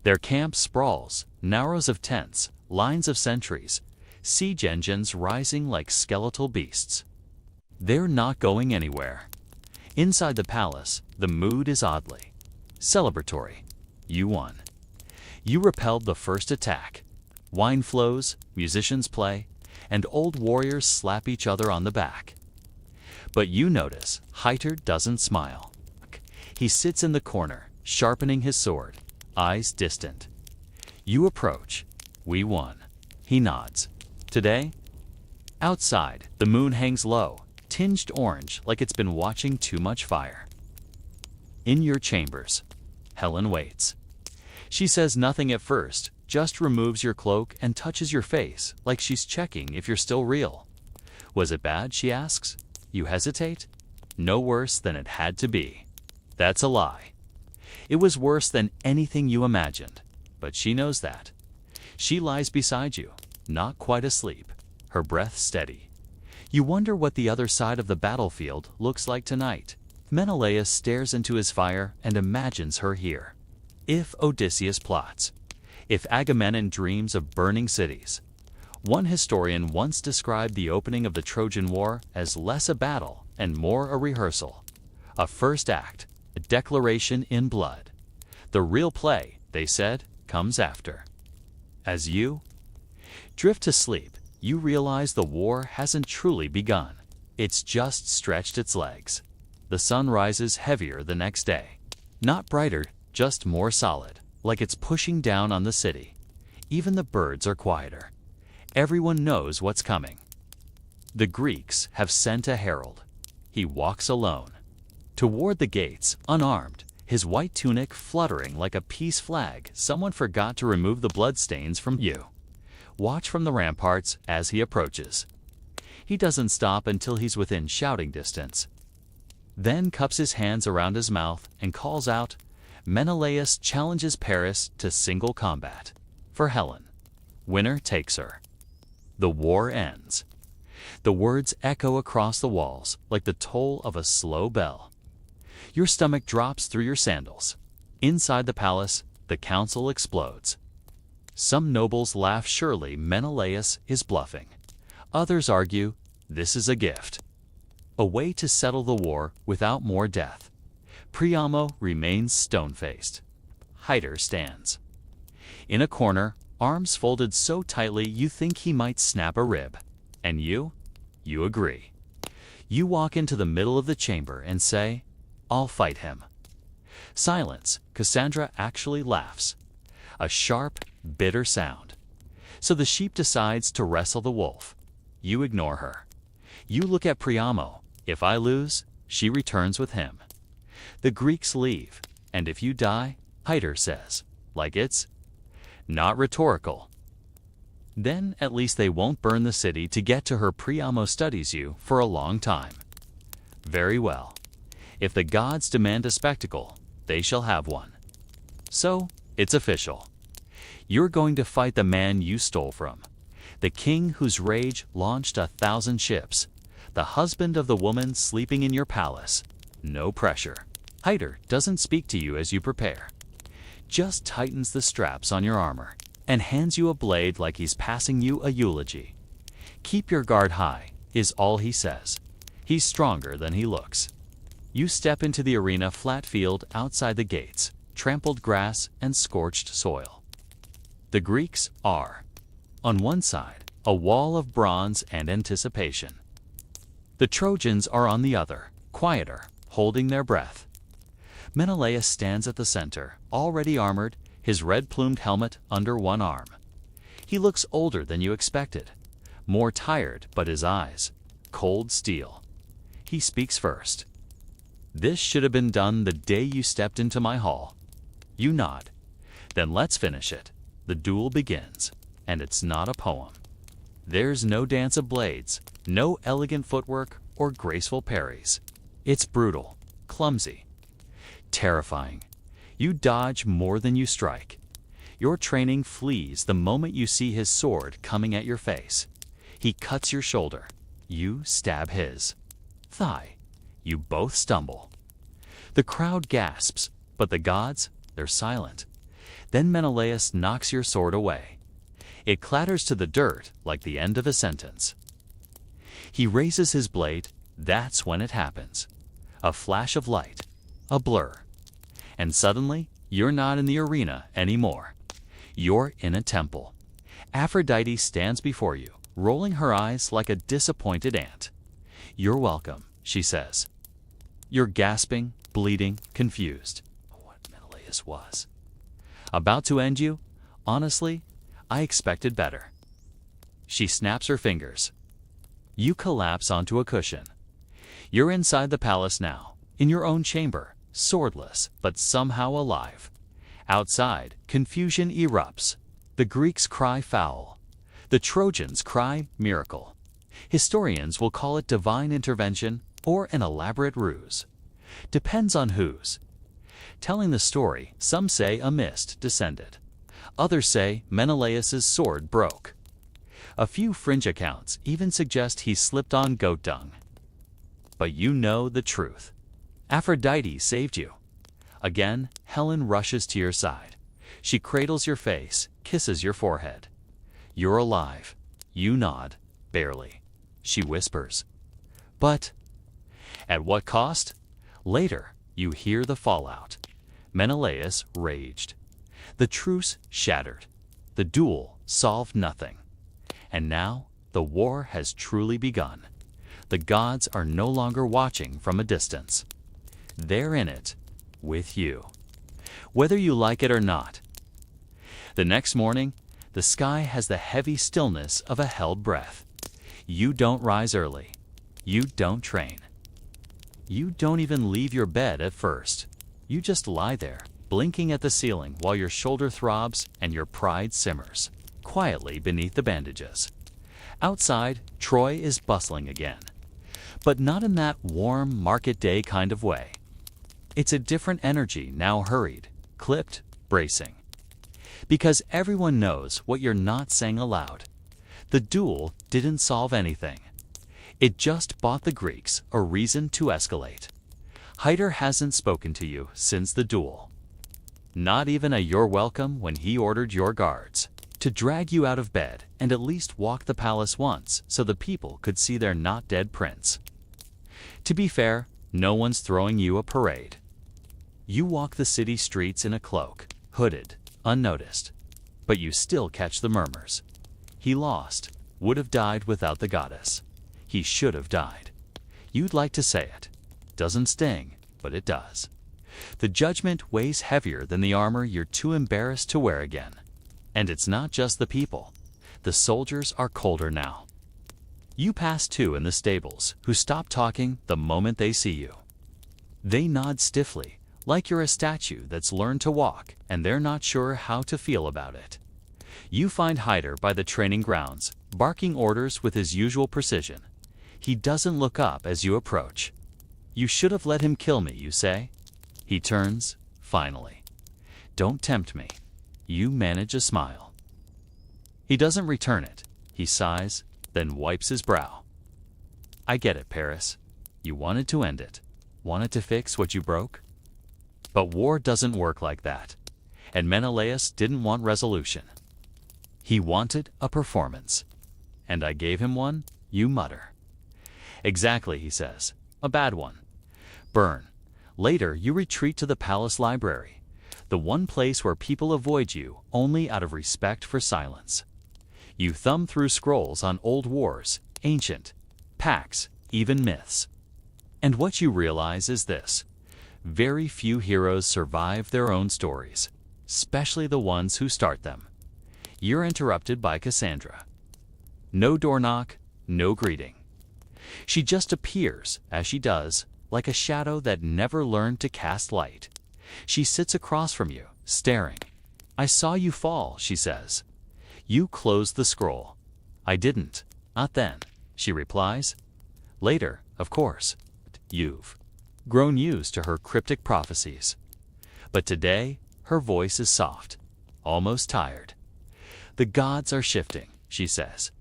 Their camp sprawls, narrows of tents, lines of sentries, siege engines rising like skeletal beasts. They're not going anywhere. Inside the palace, the mood is oddly celebratory. You won. You repelled the first attack. Wine flows, musicians play, and old warriors slap each other on the back. But you notice Hyder doesn't smile. He sits in the corner, sharpening his sword, eyes distant. You approach. We won. He nods. Today? Outside, the moon hangs low, tinged orange like it's been watching too much fire. In your chambers, Helen waits. She says nothing at first, just removes your cloak and touches your face like she's checking if you're still real. Was it bad, she asks? You hesitate? No worse than it had to be. That's a lie. It was worse than anything you imagined, but she knows that. She lies beside you, not quite asleep, her breath steady. You wonder what the other side of the battlefield looks like tonight. Menelaus stares into his fire and imagines her here. If Odysseus plots, if Agamemnon dreams of burning cities. One historian once described the opening of the Trojan War as less a battle and more a rehearsal. A first act, a declaration in blood. The real play, they said, comes after. As you drift to sleep, you realize the war hasn't truly begun. It's just stretched its legs. The sun rises heavier the next day. Not brighter, just more solid, like it's pushing down on the city. Even the birds are quieter. Everyone knows what's coming. The Greeks have sent a herald. He walks alone. Toward the gates, unarmed, his white tunic fluttering like a peace flag someone forgot to remove the bloodstains from. You watch from the ramparts as he approaches. He doesn't stop until he's within shouting distance. Then cups his hands around his mouth and calls out, Menelaus challenges Paris to single combat. For Helen. Winner takes her. The war ends. The words echo across the walls like the toll of a slow bell. Your stomach drops through your sandals. Inside the palace, the council explodes. Some nobles laugh surely Menelaus is bluffing. Others argue this is a gift. A way to settle the war without more death. Priamo remains stone-faced. Hyder stands. In a corner, arms folded so tightly you think he might snap a rib. And you? You agree. You walk into the middle of the chamber and say, I'll fight him. Silence. Cassandra actually laughs. A sharp, bitter sound. So the sheep decides to wrestle the wolf. You ignore her. You look at Priamo. If I lose, she returns with him. The Greeks leave, and if you die, Hyder says, like it's not rhetorical. Then at least they won't burn the city to get to her. Priamo studies you for a long time. Very well. If the gods demand a spectacle, they shall have one. So, it's official. You're going to fight the man you stole from, the king whose rage launched 1,000 ships, the husband of the woman sleeping in your palace. No pressure. Hyder doesn't speak to you as you prepare. Just tightens the straps on your armor and hands you a blade like he's passing you a eulogy. Keep your guard high, is all he says. He's stronger than he looks. You step into the arena, flat field outside the gates, trampled grass and scorched soil. The Greeks are. On one side, a wall of bronze and anticipation. The Trojans are on the other, quieter, holding their breath. Menelaus stands at the center, already armored, his red-plumed helmet under one arm. He looks older than you expected, more tired, but his eyes, cold steel. He speaks first. This should have been done the day you stepped into my hall. You nod. Then let's finish it. The duel begins, and it's not a poem. There's no dance of blades, no elegant footwork or graceful parries. It's brutal, clumsy, terrifying. You dodge more than you strike. Your training flees the moment you see his sword coming at your face. He cuts your shoulder. You stab his thigh. You both stumble. The crowd gasps, but the gods, they're silent. Then Menelaus knocks your sword away. It clatters to the dirt like the end of a sentence. He raises his blade. That's when it happens. A flash of light, a blur. And suddenly, you're not in the arena anymore. You're in a temple. Aphrodite stands before you, rolling her eyes like a disappointed ant. "You're welcome," she says. You're gasping, bleeding, confused. What Menelaus was. About to end you? Honestly, I expected better. She snaps her fingers. You collapse onto a cushion. You're inside the palace now, in your own chamber, swordless, but somehow alive. Outside, confusion erupts. The Greeks cry foul. The Trojans cry miracle. Historians will call it divine intervention or an elaborate ruse. Depends on whose. Telling the story, some say a mist descended. Others say Menelaus' sword broke. A few fringe accounts even suggest he slipped on goat dung. But you know the truth. Aphrodite saved you. Again, Helen rushes to your side. She cradles your face, kisses your forehead. You're alive. You nod, barely. She whispers. But at what cost? Later, you hear the fallout. Menelaus raged. The truce shattered. The duel solved nothing. And now, the war has truly begun. The gods are no longer watching from a distance. They're in it, with you. Whether you like it or not. The next morning, the sky has the heavy stillness of a held breath. You don't rise early. You don't train. You don't even leave your bed at first. You just lie there, blinking at the ceiling while your shoulder throbs and your pride simmers, quietly beneath the bandages. Outside, Troy is bustling again. But not in that warm, market day kind of way. It's a different energy, now hurried, clipped, bracing. Because everyone knows what you're not saying aloud. The duel didn't solve anything. It just bought the Greeks a reason to escalate. Hyder hasn't spoken to you since the duel. Not even a "you're welcome" when he ordered your guards to drag you out of bed and at least walk the palace once so the people could see their not dead prince. To be fair, no one's throwing you a parade. You walk the city streets in a cloak, hooded, unnoticed. But you still catch the murmurs. He lost, would have died without the goddess. He should have died. You'd like to say it. Doesn't sting, but it does. The judgment weighs heavier than the armor you're too embarrassed to wear again. And it's not just the people. The soldiers are colder now. You pass two in the stables, who stop talking the moment they see you. They nod stiffly, like you're a statue that's learned to walk, and they're not sure how to feel about it. You find Hyder by the training grounds, barking orders with his usual precision. He doesn't look up as you approach. You should have let him kill me, you say. He turns, finally. Don't tempt me. You manage a smile. He doesn't return it. He sighs, then wipes his brow. I get it, Paris. You wanted to end it. Wanted to fix what you broke? But war doesn't work like that. And Menelaus didn't want resolution. He wanted a performance. And I gave him one, you mutter. Exactly, he says. A bad one. Burn. Later, you retreat to the palace library, the one place where people avoid you only out of respect for silence. You thumb through scrolls on old wars, ancient, pacts, even myths. And what you realize is this. Very few heroes survive their own stories, especially the ones who start them. You're interrupted by Cassandra. No door knock, no greeting. She just appears, as she does, like a shadow that never learned to cast light. She sits across from you, staring. I saw you fall, she says. You close the scroll. I didn't. Not then, she replies. Later, of course. You've grown used to her cryptic prophecies. But today, her voice is soft, almost tired. The gods are shifting, she says.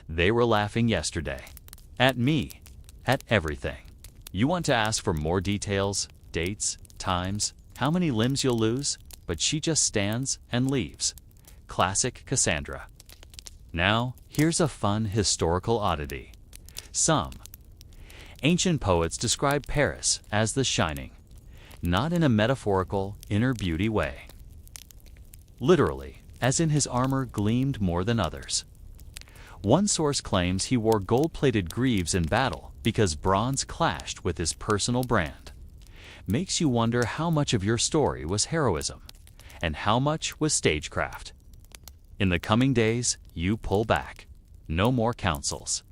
They were laughing yesterday. At me. At everything. You want to ask for more details, dates, times, how many limbs you'll lose, but she just stands and leaves. Classic Cassandra. Now, here's a fun historical oddity. Some ancient poets describe Paris as the shining, not in a metaphorical, inner beauty way. Literally, as in his armor gleamed more than others. One source claims he wore gold-plated greaves in battle because bronze clashed with his personal brand. Makes you wonder how much of your story was heroism, and how much was stagecraft. In the coming days, you pull back. No more councils.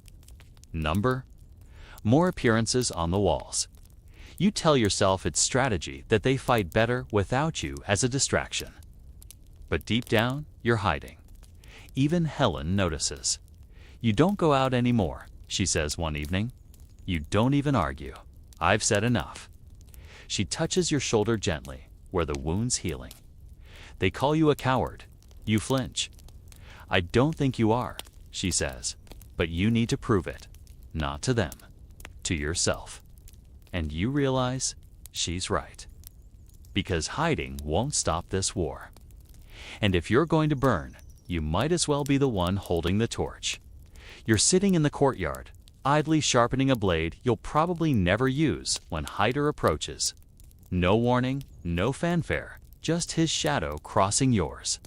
Number? More appearances on the walls. You tell yourself it's strategy that they fight better without you as a distraction. But deep down, you're hiding. Even Helen notices. You don't go out anymore, she says one evening. You don't even argue. I've said enough. She touches your shoulder gently, where the wound's healing. They call you a coward. You flinch. I don't think you are, she says, but you need to prove it. Not to them, to yourself. And you realize she's right. Because hiding won't stop this war. And if you're going to burn, you might as well be the one holding the torch. You're sitting in the courtyard, idly sharpening a blade you'll probably never use when Hyder approaches. No warning, no fanfare, just his shadow crossing yours.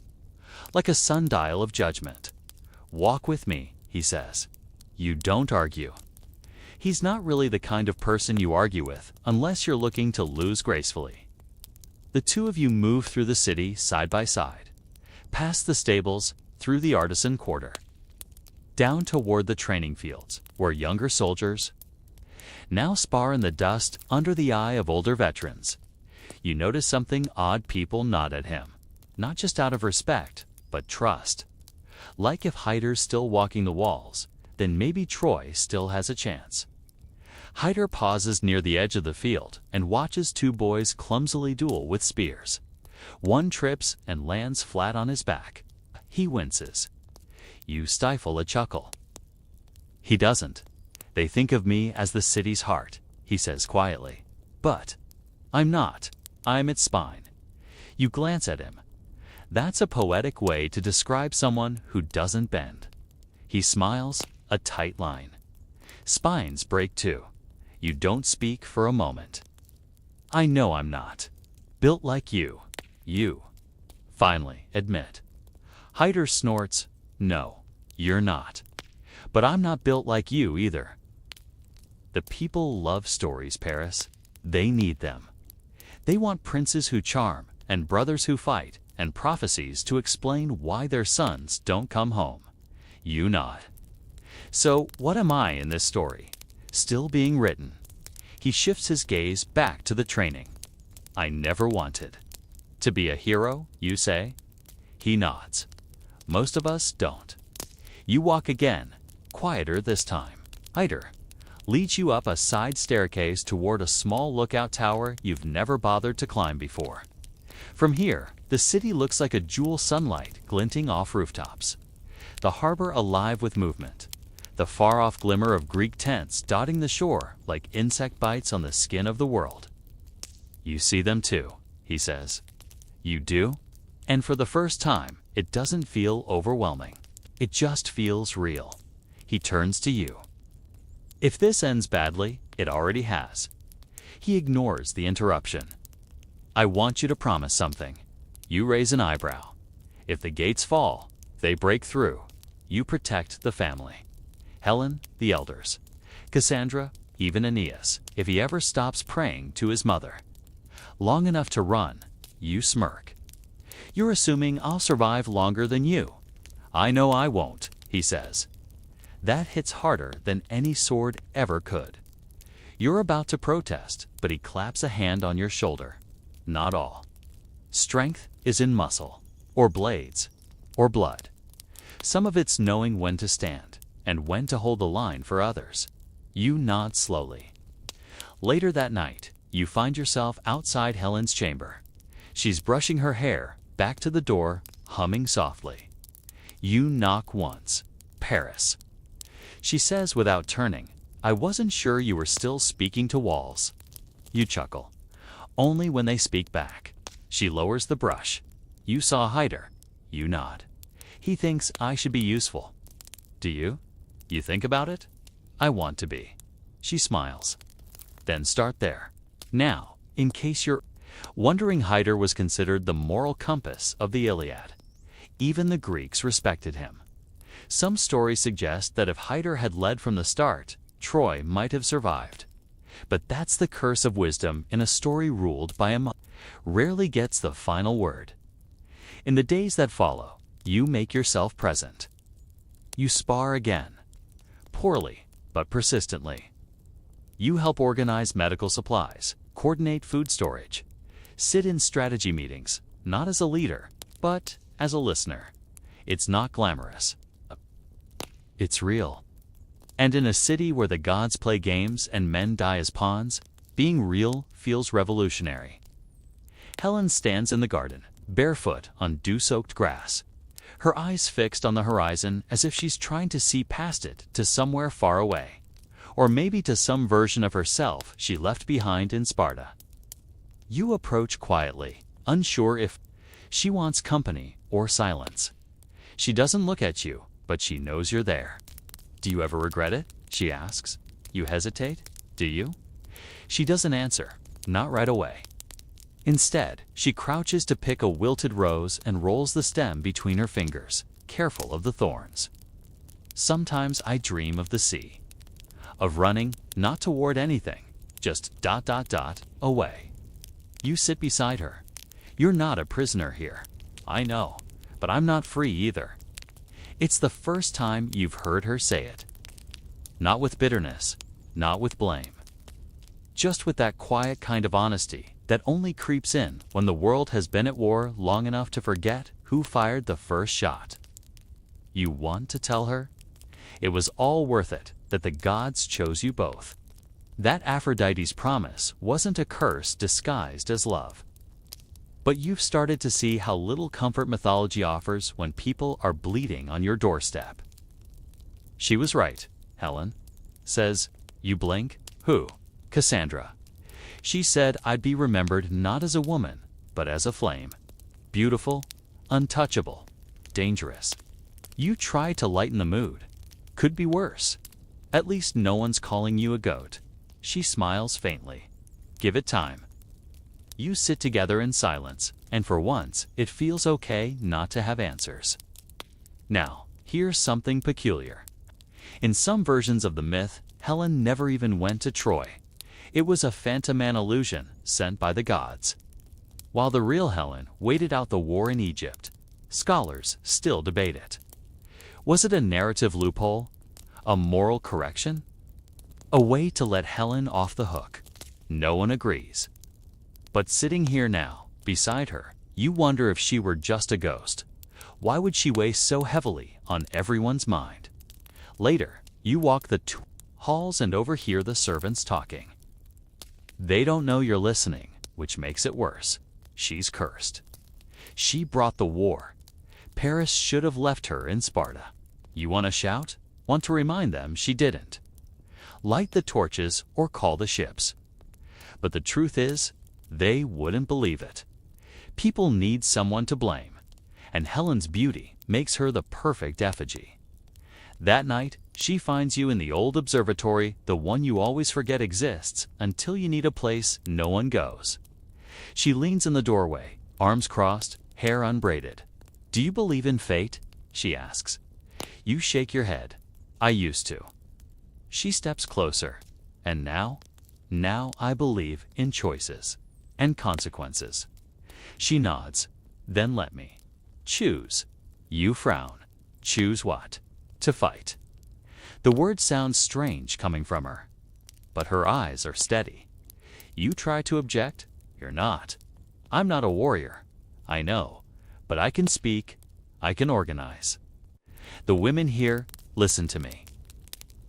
Like a sundial of judgment. Walk with me, he says. You don't argue. He's not really the kind of person you argue with unless you're looking to lose gracefully. The two of you move through the city side by side, past the stables, through the artisan quarter, down toward the training fields, where younger soldiers now spar in the dust under the eye of older veterans. You notice something odd. People nod at him, not just out of respect, but trust. Like if Hyder's still walking the walls, then maybe Troy still has a chance. Hyder pauses near the edge of the field and watches two boys clumsily duel with spears. One trips and lands flat on his back. He winces. You stifle a chuckle. He doesn't. They think of me as the city's heart, he says quietly. But I'm not. I'm its spine. You glance at him. That's a poetic way to describe someone who doesn't bend. He smiles, a tight line. Spines break too. You don't speak for a moment. I know I'm not. Built like you. You. Finally, admit. Hyder snorts. No, you're not. But I'm not built like you either. The people love stories, Paris. They need them. They want princes who charm, and brothers who fight, and prophecies to explain why their sons don't come home. You nod. So, what am I in this story? Still being written. He shifts his gaze back to the training. I never wanted. To be a hero, you say? He nods. Most of us don't. You walk again, quieter this time. Hyder leads you up a side staircase toward a small lookout tower you've never bothered to climb before. From here, the city looks like a jewel sunlight glinting off rooftops. The harbor alive with movement. The far-off glimmer of Greek tents dotting the shore like insect bites on the skin of the world. You see them too, he says. You do? And for the first time, it doesn't feel overwhelming. It just feels real. He turns to you. If this ends badly, it already has. He ignores the interruption. I want you to promise something. You raise an eyebrow. If the gates fall, they break through. You protect the family. Helen, the elders. Cassandra, even Aeneas, if he ever stops praying to his mother. Long enough to run, you smirk. You're assuming I'll survive longer than you. I know I won't, he says. That hits harder than any sword ever could. You're about to protest, but he claps a hand on your shoulder. Not all. Strength is in muscle, or blades, or blood. Some of it's knowing when to stand, and when to hold the line for others. You nod slowly. Later that night, you find yourself outside Helen's chamber. She's brushing her hair, back to the door, humming softly. You knock once. Paris. She says without turning, I wasn't sure you were still speaking to walls. You chuckle. Only when they speak back. She lowers the brush. You saw Hyder. You nod. He thinks I should be useful. Do you? You think about it? I want to be. She smiles. Then start there. Now, in case you're wondering, Hyder was considered the moral compass of the Iliad. Even the Greeks respected him. Some stories suggest that if Hyder had led from the start, Troy might have survived. But that's the curse of wisdom in a story ruled by a mother. Rarely gets the final word. In the days that follow, you make yourself present. You spar again. Poorly, but persistently. You help organize medical supplies, coordinate food storage, sit in strategy meetings, not as a leader, but as a listener. It's not glamorous. It's real. And in a city where the gods play games and men die as pawns, being real feels revolutionary. Helen stands in the garden, barefoot on dew-soaked grass, her eyes fixed on the horizon as if she's trying to see past it to somewhere far away, or maybe to some version of herself she left behind in Sparta. You approach quietly, unsure if she wants company or silence. She doesn't look at you, but she knows you're there. Do you ever regret it? She asks. You hesitate? Do you? She doesn't answer, not right away. Instead, she crouches to pick a wilted rose and rolls the stem between her fingers, careful of the thorns. Sometimes I dream of the sea, of running, not toward anything, just ... away. You sit beside her. You're not a prisoner here. I know, but I'm not free either. It's the first time you've heard her say it. Not with bitterness, not with blame. Just with that quiet kind of honesty that only creeps in when the world has been at war long enough to forget who fired the first shot. You want to tell her? It was all worth it, that the gods chose you both. That Aphrodite's promise wasn't a curse disguised as love. But you've started to see how little comfort mythology offers when people are bleeding on your doorstep. She was right, Helen says. You blink? Who? Cassandra. She said I'd be remembered not as a woman, but as a flame. Beautiful, untouchable, dangerous. You try to lighten the mood. Could be worse. At least no one's calling you a goat. She smiles faintly. Give it time. You sit together in silence, and for once, it feels okay not to have answers. Now, here's something peculiar. In some versions of the myth, Helen never even went to Troy. It was a phantom-man illusion sent by the gods. While the real Helen waited out the war in Egypt, scholars still debate it. Was it a narrative loophole? A moral correction? A way to let Helen off the hook? No one agrees. But sitting here now, beside her, you wonder if she were just a ghost. Why would she weigh so heavily on everyone's mind? Later, you walk the halls and overhear the servants talking. They don't know you're listening, which makes it worse. She's cursed. She brought the war. Paris should have left her in Sparta. You want to shout? Want to remind them she didn't. Light the torches or call the ships. But the truth is, they wouldn't believe it. People need someone to blame, and Helen's beauty makes her the perfect effigy. That night, she finds you in the old observatory, the one you always forget exists until you need a place no one goes. She leans in the doorway, arms crossed, hair unbraided. Do you believe in fate? She asks. You shake your head. I used to. She steps closer. And now I believe in choices and consequences. She nods. Then let me. Choose. You frown. Choose what? To fight. The word sounds strange coming from her, but her eyes are steady. You try to object? You're not. I'm not a warrior. I know, but I can speak. I can organize. The women here listen to me.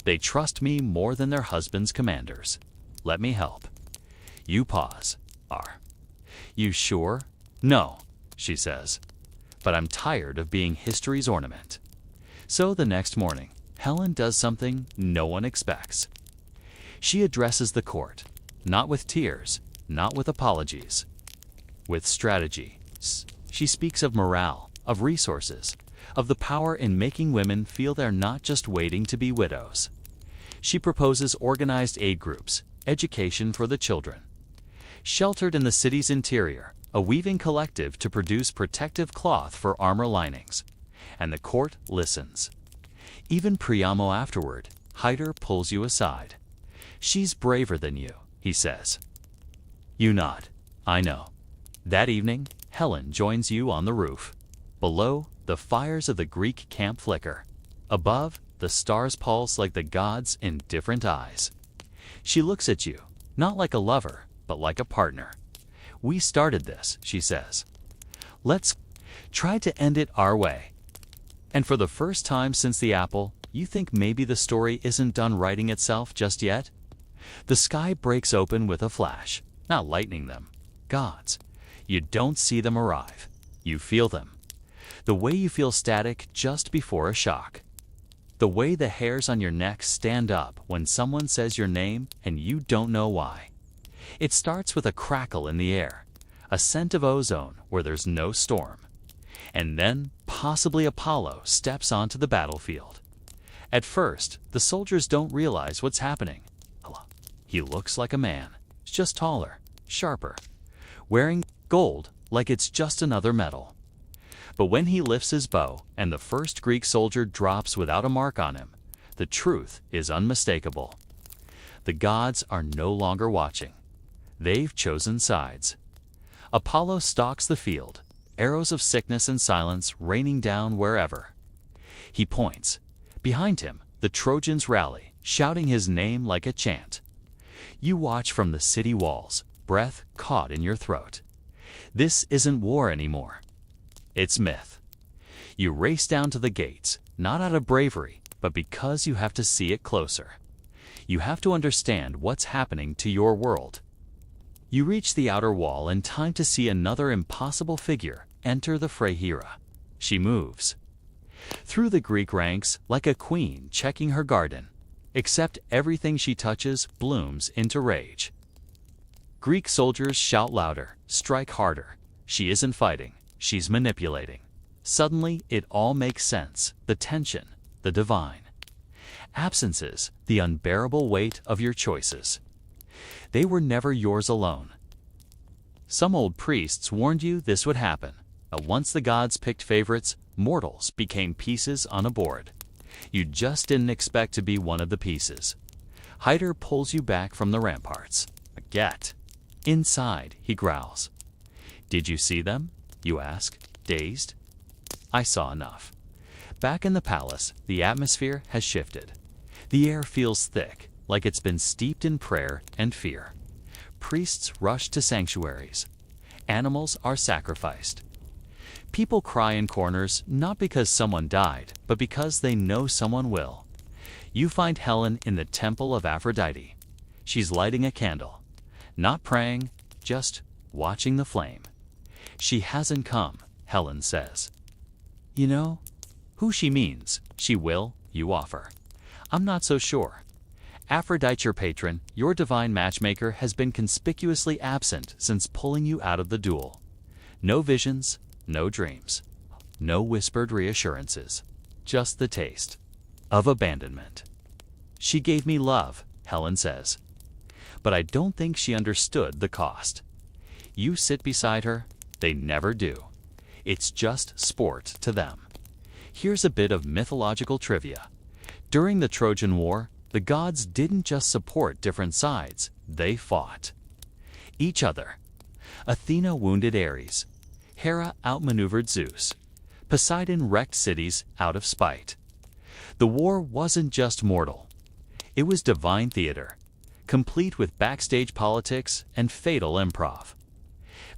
They trust me more than their husbands' commanders. Let me help. You pause. Are you sure? No, she says. But I'm tired of being history's ornament. So the next morning, Helen does something no one expects. She addresses the court, not with tears, not with apologies, with strategy. She speaks of morale, of resources, of the power in making women feel they're not just waiting to be widows. She proposes organized aid groups, education for the children. Sheltered in the city's interior, a weaving collective to produce protective cloth for armor linings. And the court listens. Even Priamo afterward, Hyder pulls you aside. "She's braver than you," he says. You nod. "I know." That evening, Helen joins you on the roof. Below, the fires of the Greek camp flicker. Above, the stars pulse like the gods in different eyes. She looks at you, not like a lover, but like a partner. "We started this," she says. "Let's try to end it our way." And for the first time since the apple, you think maybe the story isn't done writing itself just yet. The sky breaks open with a flash, not lightning them, gods. You don't see them arrive. You feel them. The way you feel static just before a shock. The way the hairs on your neck stand up when someone says your name and you don't know why. It starts with a crackle in the air, a scent of ozone where there's no storm. And then, possibly Apollo steps onto the battlefield. At first, the soldiers don't realize what's happening. He looks like a man, just taller, sharper, wearing gold like it's just another metal. But when he lifts his bow and the first Greek soldier drops without a mark on him, the truth is unmistakable. The gods are no longer watching. They've chosen sides. Apollo stalks the field, arrows of sickness and silence raining down wherever. He points. Behind him, the Trojans rally, shouting his name like a chant. You watch from the city walls, breath caught in your throat. This isn't war anymore. It's myth. You race down to the gates, not out of bravery, but because you have to see it closer. You have to understand what's happening to your world. You reach the outer wall in time to see another impossible figure enter the Phragira. She moves through the Greek ranks like a queen checking her garden, except everything she touches blooms into rage. Greek soldiers shout louder, strike harder. She isn't fighting, she's manipulating. Suddenly, it all makes sense, the tension, the divine. Absences, the unbearable weight of your choices. They were never yours alone. Some old priests warned you this would happen, but once the gods picked favorites, mortals became pieces on a board. You just didn't expect to be one of the pieces. Hyder pulls you back from the ramparts. Get. Inside, he growls. Did you see them? You ask, dazed. I saw enough. Back in the palace, the atmosphere has shifted. The air feels thick, like it's been steeped in prayer and fear. Priests rush to sanctuaries. Animals are sacrificed. People cry in corners not because someone died, but because they know someone will. You find Helen in the temple of Aphrodite. She's lighting a candle. Not praying, just watching the flame. She hasn't come, Helen says. You know who she means, she will, you offer. I'm not so sure. Aphrodite, your patron, your divine matchmaker, has been conspicuously absent since pulling you out of the duel. No visions, no dreams, no whispered reassurances, just the taste of abandonment. She gave me love, Helen says, but I don't think she understood the cost. You sit beside her, they never do. It's just sport to them. Here's a bit of mythological trivia. During the Trojan War, the gods didn't just support different sides, they fought each other. Athena wounded Ares. Hera outmaneuvered Zeus. Poseidon wrecked cities out of spite. The war wasn't just mortal. It was divine theater, complete with backstage politics and fatal improv.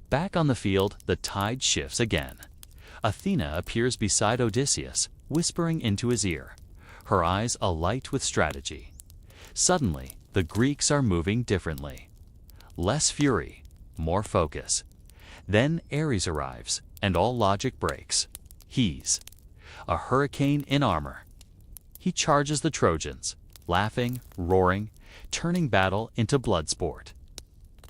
Back on the field, the tide shifts again. Athena appears beside Odysseus, whispering into his ear, her eyes alight with strategy. Suddenly, the Greeks are moving differently. Less fury, more focus. Then Ares arrives, and all logic breaks. He's a hurricane in armor. He charges the Trojans, laughing, roaring, turning battle into blood sport.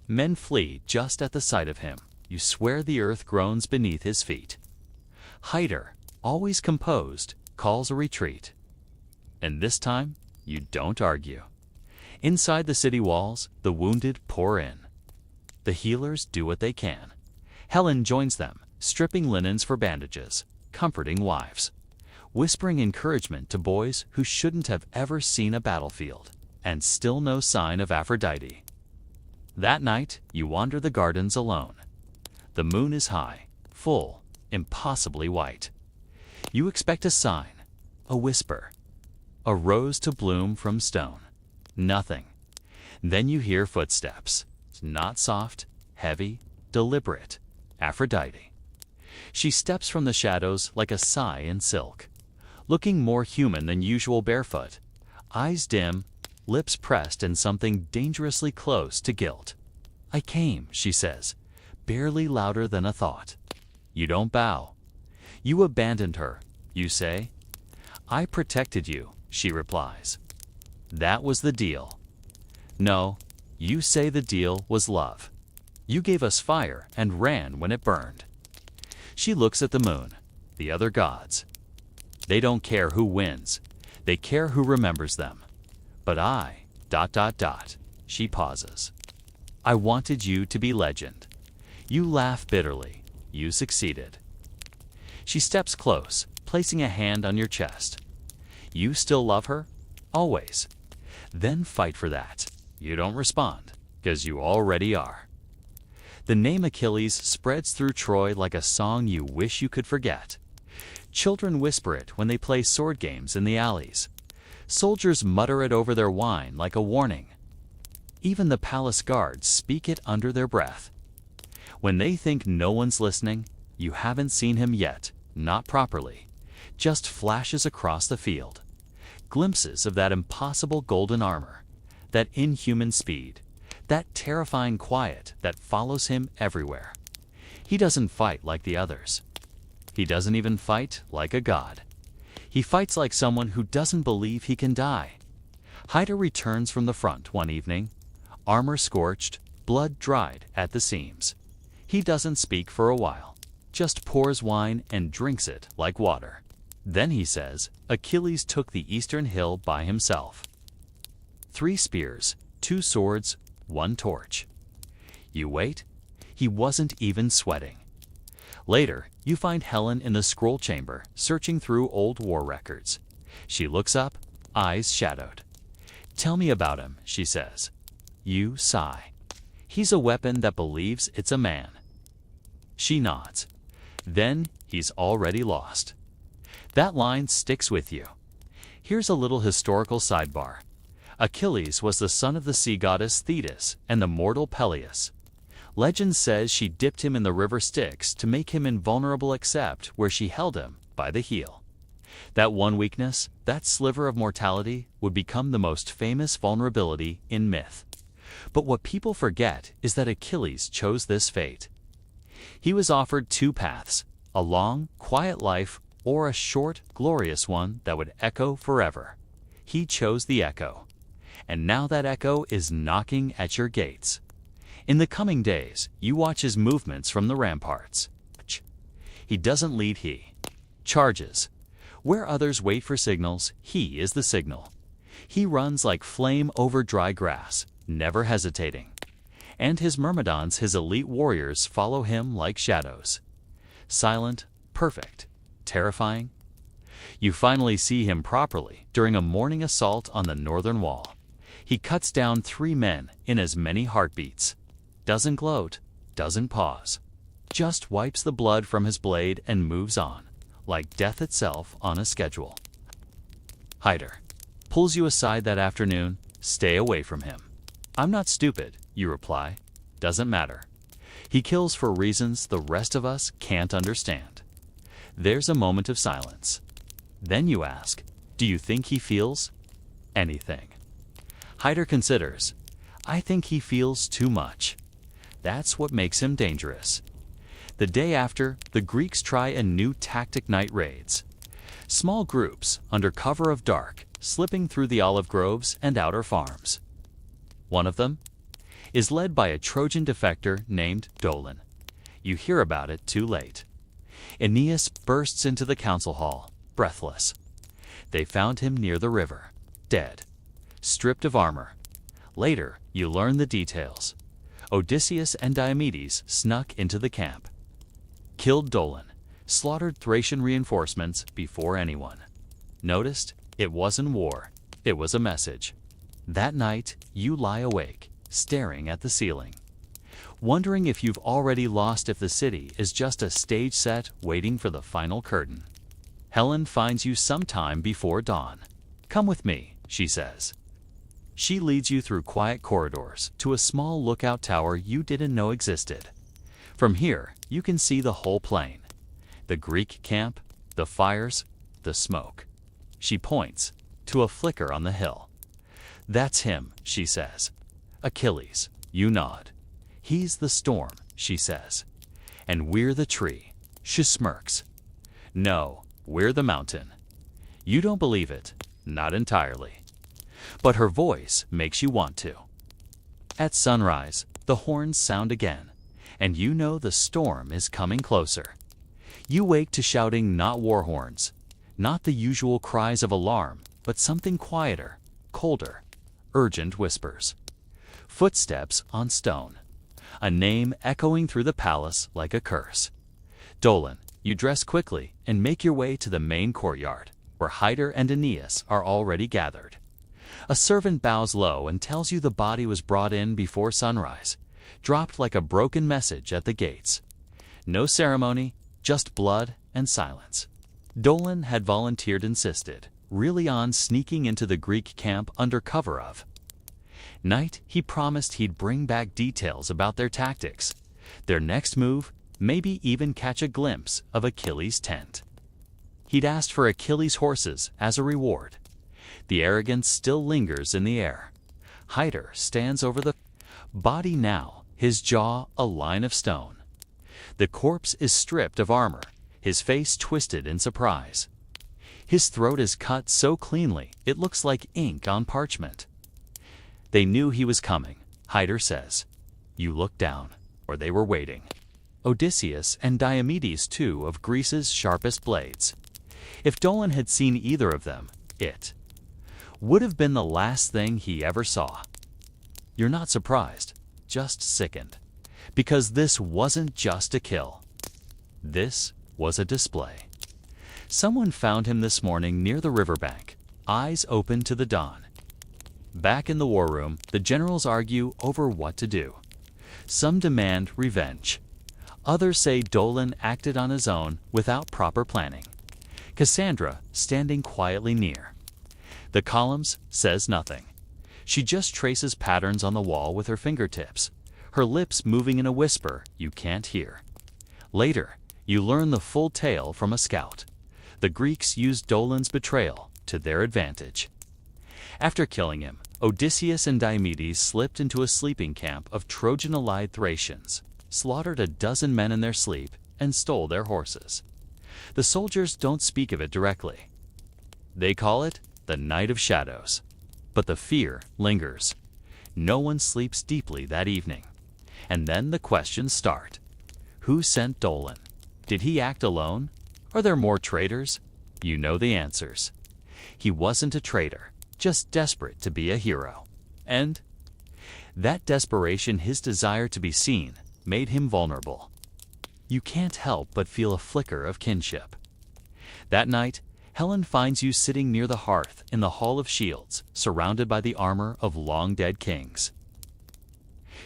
Men flee just at the sight of him. You swear the earth groans beneath his feet. Hyder, always composed, calls a retreat. And this time, you don't argue. Inside the city walls, the wounded pour in. The healers do what they can. Helen joins them, stripping linens for bandages, comforting wives, whispering encouragement to boys who shouldn't have ever seen a battlefield, and still no sign of Aphrodite. That night, you wander the gardens alone. The moon is high, full, impossibly white. You expect a sign, a whisper, a rose to bloom from stone. Nothing. Then you hear footsteps, not soft, heavy, deliberate. Aphrodite. She steps from the shadows like a sigh in silk, looking more human than usual barefoot, eyes dim, lips pressed in something dangerously close to guilt. "I came," she says, barely louder than a thought. You don't bow. "You abandoned her," you say. "I protected you," she replies. "That was the deal." No, you say the deal was love. You gave us fire and ran when it burned. She looks at the moon, the other gods. They don't care who wins. They care who remembers them. But I, ... She pauses. "I wanted you to be legend." You laugh bitterly. You succeeded. She steps close, placing a hand on your chest. You still love her? Always. Then fight for that. You don't respond, because you already are. The name Achilles spreads through Troy like a song you wish you could forget. Children whisper it when they play sword games in the alleys. Soldiers mutter it over their wine like a warning. Even the palace guards speak it under their breath. When they think no one's listening, you haven't seen him yet, not properly. Just flashes across the field. Glimpses of that impossible golden armor, that inhuman speed, that terrifying quiet that follows him everywhere. He doesn't fight like the others. He doesn't even fight like a god. He fights like someone who doesn't believe he can die. Hyder returns from the front one evening, armor scorched, blood dried at the seams. He doesn't speak for a while, just pours wine and drinks it like water. Then he says, Achilles took the eastern hill by himself. 3 spears, 2 swords, 1 torch. You wait. He wasn't even sweating. Later, you find Helen in the scroll chamber, searching through old war records. She looks up, eyes shadowed. "Tell me about him," she says. You sigh. "He's a weapon that believes it's a man." She nods. Then he's already lost. That line sticks with you. Here's a little historical sidebar. Achilles was the son of the sea goddess Thetis and the mortal Peleus. Legend says she dipped him in the river Styx to make him invulnerable except where she held him by the heel. That one weakness, that sliver of mortality, would become the most famous vulnerability in myth. But what people forget is that Achilles chose this fate. He was offered 2 paths, a long, quiet life or a short, glorious one that would echo forever. He chose the echo. And now that echo is knocking at your gates. In the coming days, you watch his movements from the ramparts. He doesn't lead, he charges. Where others wait for signals, he is the signal. He runs like flame over dry grass, never hesitating. And his myrmidons, his elite warriors, follow him like shadows. Silent, perfect, terrifying. You finally see him properly during a morning assault on the northern wall. He cuts down 3 men in as many heartbeats. Doesn't gloat, doesn't pause. Just wipes the blood from his blade and moves on, like death itself on a schedule. Hyder pulls you aside that afternoon. Stay away from him. "I'm not stupid," you reply. "Doesn't matter. He kills for reasons the rest of us can't understand." There's a moment of silence. Then you ask, "Do you think he feels anything?" Hyder considers. "I think he feels too much." That's what makes him dangerous. The day after, the Greeks try a new tactic: night raids. Small groups, under cover of dark, slipping through the olive groves and outer farms. One of them is led by a Trojan defector named Dolan. You hear about it too late. Aeneas bursts into the council hall, breathless. They found him near the river, dead, stripped of armor. Later, you learn the details. Odysseus and Diomedes snuck into the camp, killed Dolon, slaughtered Thracian reinforcements before anyone noticed. It wasn't war, it was a message. That night, you lie awake, staring at the ceiling, wondering if you've already lost, if the city is just a stage set waiting for the final curtain. Helen finds you sometime before dawn. Come with me, she says. She leads you through quiet corridors to a small lookout tower you didn't know existed. From here, you can see the whole plain. The Greek camp, the fires, the smoke. She points to a flicker on the hill. That's him, she says. Achilles, you nod. He's the storm, she says. And we're the tree. She smirks. No, we're the mountain. You don't believe it, not entirely. But her voice makes you want to. At sunrise, the horns sound again, and you know the storm is coming closer. You wake to shouting, not war horns, not the usual cries of alarm, but something quieter, colder, urgent whispers. Footsteps on stone. A name echoing through the palace like a curse. Dolon, you dress quickly and make your way to the main courtyard, where Hyder and Aeneas are already gathered. A servant bows low and tells you the body was brought in before sunrise, dropped like a broken message at the gates. No ceremony, just blood and silence. Dolon had volunteered, insisted, really on sneaking into the Greek camp under cover of night. He promised he'd bring back details about their tactics, their next move, maybe even catch a glimpse of Achilles' tent. He'd asked for Achilles' horses as a reward. The arrogance still lingers in the air. Hyder stands over the body now, his jaw a line of stone. The corpse is stripped of armor, his face twisted in surprise. His throat is cut so cleanly it looks like ink on parchment. They knew he was coming, Hyder says. You look down, or they were waiting. Odysseus and Diomedes, two of Greece's sharpest blades. If Dolon had seen either of them, it would have been the last thing he ever saw. You're not surprised, just sickened. Because this wasn't just a kill. This was a display. Someone found him this morning near the riverbank, eyes open to the dawn. Back in the war room, the generals argue over what to do. Some demand revenge. Others say Dolon acted on his own without proper planning. Cassandra, standing quietly near. The columns says nothing. She just traces patterns on the wall with her fingertips, her lips moving in a whisper you can't hear. Later, you learn the full tale from a scout. The Greeks used Dolon's betrayal to their advantage. After killing him, Odysseus and Diomedes slipped into a sleeping camp of Trojan-allied Thracians, slaughtered a dozen men in their sleep, and stole their horses. The soldiers don't speak of it directly. They call it the Night of Shadows. But the fear lingers. No one sleeps deeply that evening. And then the questions start. Who sent Dolon? Did he act alone? Are there more traitors? You know the answers. He wasn't a traitor, just desperate to be a hero. And that desperation, his desire to be seen, made him vulnerable. You can't help but feel a flicker of kinship. That night, Helen finds you sitting near the hearth in the Hall of Shields, surrounded by the armor of long-dead kings.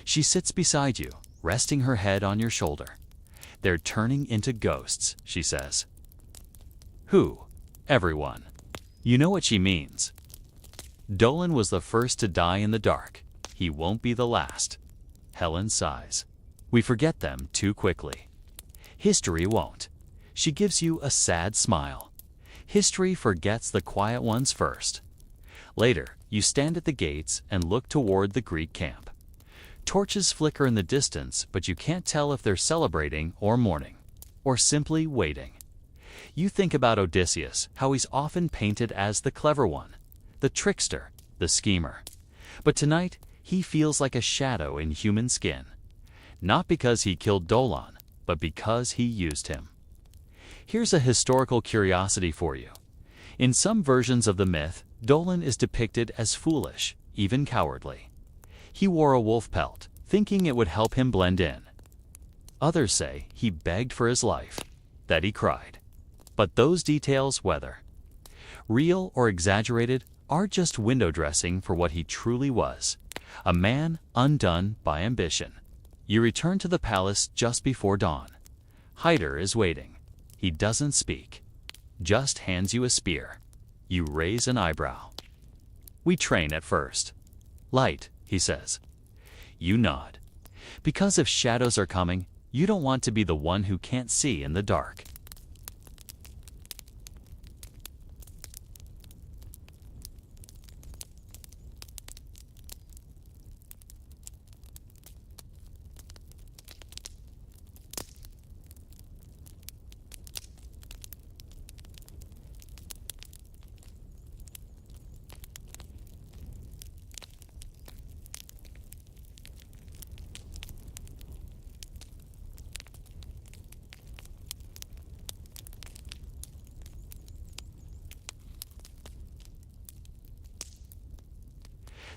She sits beside you, resting her head on your shoulder. They're turning into ghosts, she says. Who? Everyone. You know what she means. Dolon was the first to die in the dark. He won't be the last. Helen sighs. We forget them too quickly. History won't. She gives you a sad smile. History forgets the quiet ones first. Later, you stand at the gates and look toward the Greek camp. Torches flicker in the distance, but you can't tell if they're celebrating or mourning, or simply waiting. You think about Odysseus, how he's often painted as the clever one, the trickster, the schemer. But tonight, he feels like a shadow in human skin. Not because he killed Dolon, but because he used him. Here's a historical curiosity for you. In some versions of the myth, Dolan is depicted as foolish, even cowardly. He wore a wolf pelt, thinking it would help him blend in. Others say he begged for his life, that he cried. But those details, whether real or exaggerated, are just window dressing for what he truly was, a man undone by ambition. You return to the palace just before dawn. Hyder is waiting. He doesn't speak, just hands you a spear. You raise an eyebrow. "We train at first." "Light," he says. You nod. Because if shadows are coming, you don't want to be the one who can't see in the dark.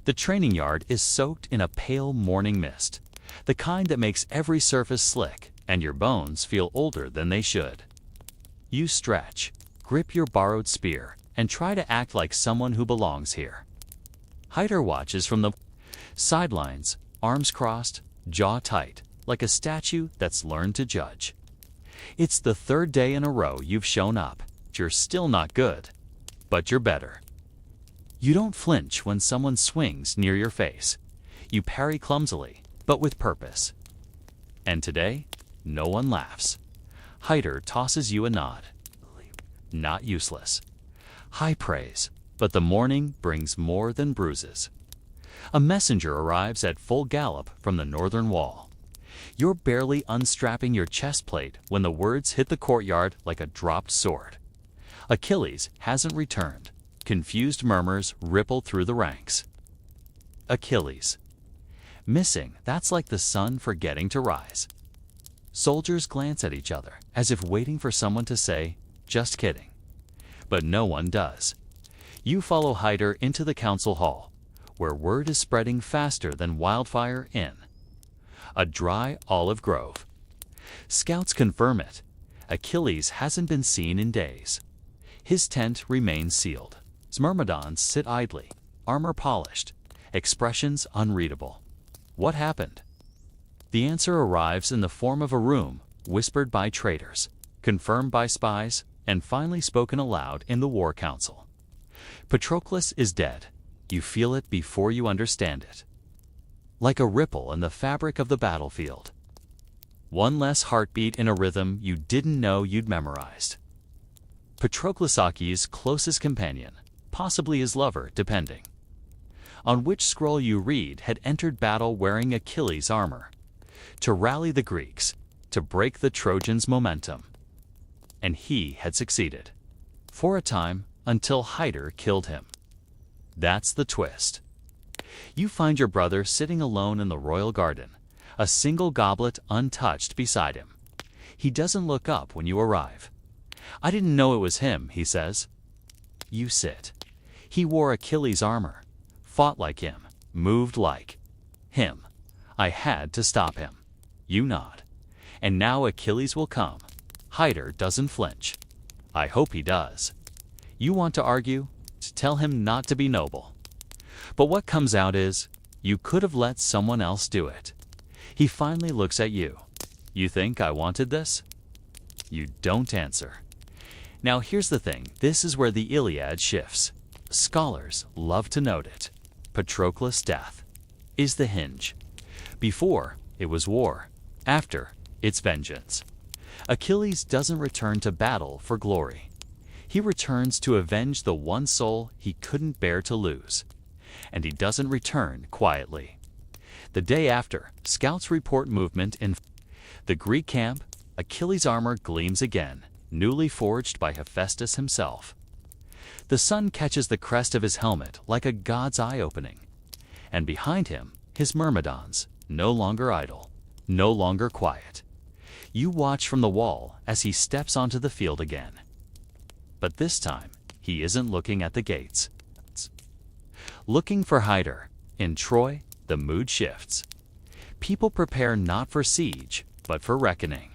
The training yard is soaked in a pale morning mist, the kind that makes every surface slick and your bones feel older than they should. You stretch, grip your borrowed spear, and try to act like someone who belongs here. Hyder watches from the sidelines, arms crossed, jaw tight, like a statue that's learned to judge. It's the third day in a row you've shown up. You're still not good, but you're better. You don't flinch when someone swings near your face. You parry clumsily, but with purpose. And today, no one laughs. Hyder tosses you a nod. Not useless. High praise, but the morning brings more than bruises. A messenger arrives at full gallop from the northern wall. You're barely unstrapping your chest plate when the words hit the courtyard like a dropped sword. Achilles hasn't returned. Confused murmurs ripple through the ranks. Achilles. Missing, that's like the sun forgetting to rise. Soldiers glance at each other, as if waiting for someone to say, "Just kidding." But no one does. You follow Hyder into the council hall, where word is spreading faster than wildfire in a dry olive grove. Scouts confirm it. Achilles hasn't been seen in days. His tent remains sealed. Myrmidons sit idly, armor polished, expressions unreadable. What happened? The answer arrives in the form of a room, whispered by traitors, confirmed by spies, and finally spoken aloud in the war council. Patroclus is dead. You feel it before you understand it. Like a ripple in the fabric of the battlefield. One less heartbeat in a rhythm you didn't know you'd memorized. Patroclus Aki's closest companion, possibly his lover, depending on which scroll you read, had entered battle wearing Achilles' armor, to rally the Greeks, to break the Trojans' momentum. And he had succeeded, for a time, until Hyder killed him. That's the twist. You find your brother sitting alone in the royal garden, a single goblet untouched beside him. He doesn't look up when you arrive. "I didn't know it was him," he says. You sit. He wore Achilles' armor, fought like him, moved like him. I had to stop him. You nod. And now Achilles will come. Hyder doesn't flinch. I hope he does. You want to argue, to tell him not to be noble. But what comes out is, you could have let someone else do it. He finally looks at you. You think I wanted this? You don't answer. Now here's the thing, this is where the Iliad shifts. Scholars love to note it. Patroclus' death is the hinge. Before, it was war. After, it's vengeance. Achilles doesn't return to battle for glory. He returns to avenge the one soul he couldn't bear to lose. And he doesn't return quietly. The day after, scouts report movement in the Greek camp. Achilles' armor gleams again, newly forged by Hephaestus himself. The sun catches the crest of his helmet like a god's eye opening. And behind him, his myrmidons, no longer idle, no longer quiet. You watch from the wall as he steps onto the field again. But this time, he isn't looking at the gates. Looking for Hyder. In Troy, the mood shifts. People prepare not for siege, but for reckoning.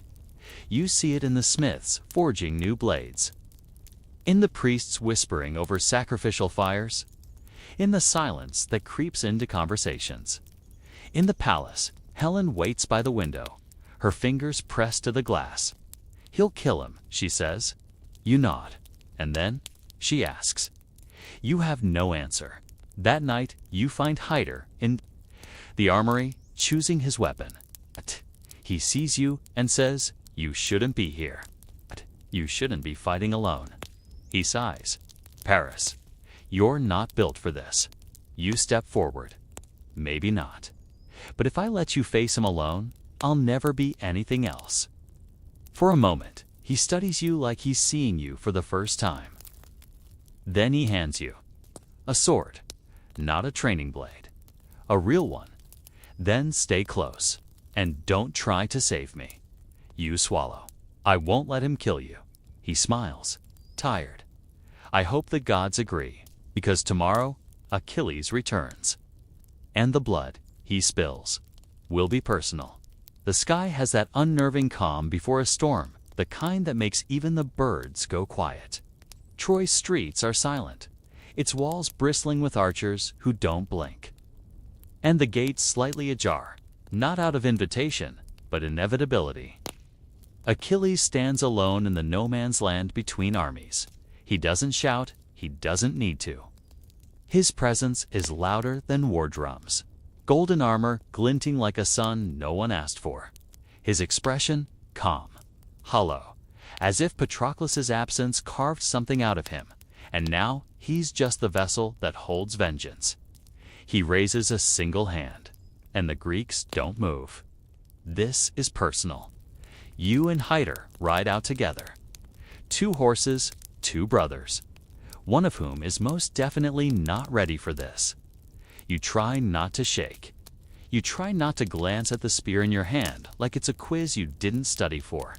You see it in the smiths forging new blades, in the priests whispering over sacrificial fires, in the silence that creeps into conversations. In the palace, Helen waits by the window, her fingers pressed to the glass. "He'll kill him," she says. You nod, and then she asks. You have no answer. That night, you find Hyder in the armory, choosing his weapon. He sees you and says, "You shouldn't be here. You shouldn't be fighting alone." He sighs. "Paris, you're not built for this." You step forward. "Maybe not. But if I let you face him alone, I'll never be anything else." For a moment, he studies you like he's seeing you for the first time. Then he hands you a sword, not a training blade, a real one. "Then stay close, and don't try to save me." You swallow. "I won't let him kill you." He smiles, tired. "I hope the gods agree, because tomorrow Achilles returns. And the blood he spills will be personal." The sky has that unnerving calm before a storm, the kind that makes even the birds go quiet. Troy's streets are silent, its walls bristling with archers who don't blink. And the gates slightly ajar, not out of invitation, but inevitability. Achilles stands alone in the no man's land between armies. He doesn't shout, he doesn't need to. His presence is louder than war drums. Golden armor glinting like a sun no one asked for. His expression, calm, hollow, as if Patroclus' absence carved something out of him, and now he's just the vessel that holds vengeance. He raises a single hand, and the Greeks don't move. This is personal. You and Hyder ride out together. 2 horses, 2 brothers, one of whom is most definitely not ready for this. You try not to shake. You try not to glance at the spear in your hand like it's a quiz you didn't study for.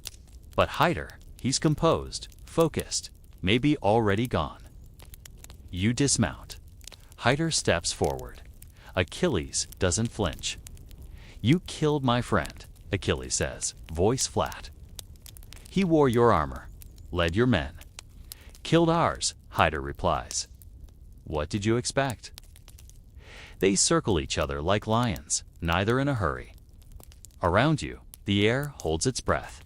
But Hyder, he's composed, focused, maybe already gone. You dismount. Hyder steps forward. Achilles doesn't flinch. "You killed my friend," Achilles says, voice flat. "He wore your armor, led your men." "Killed ours," Hyder replies. "What did you expect?" They circle each other like lions, neither in a hurry. Around you, the air holds its breath.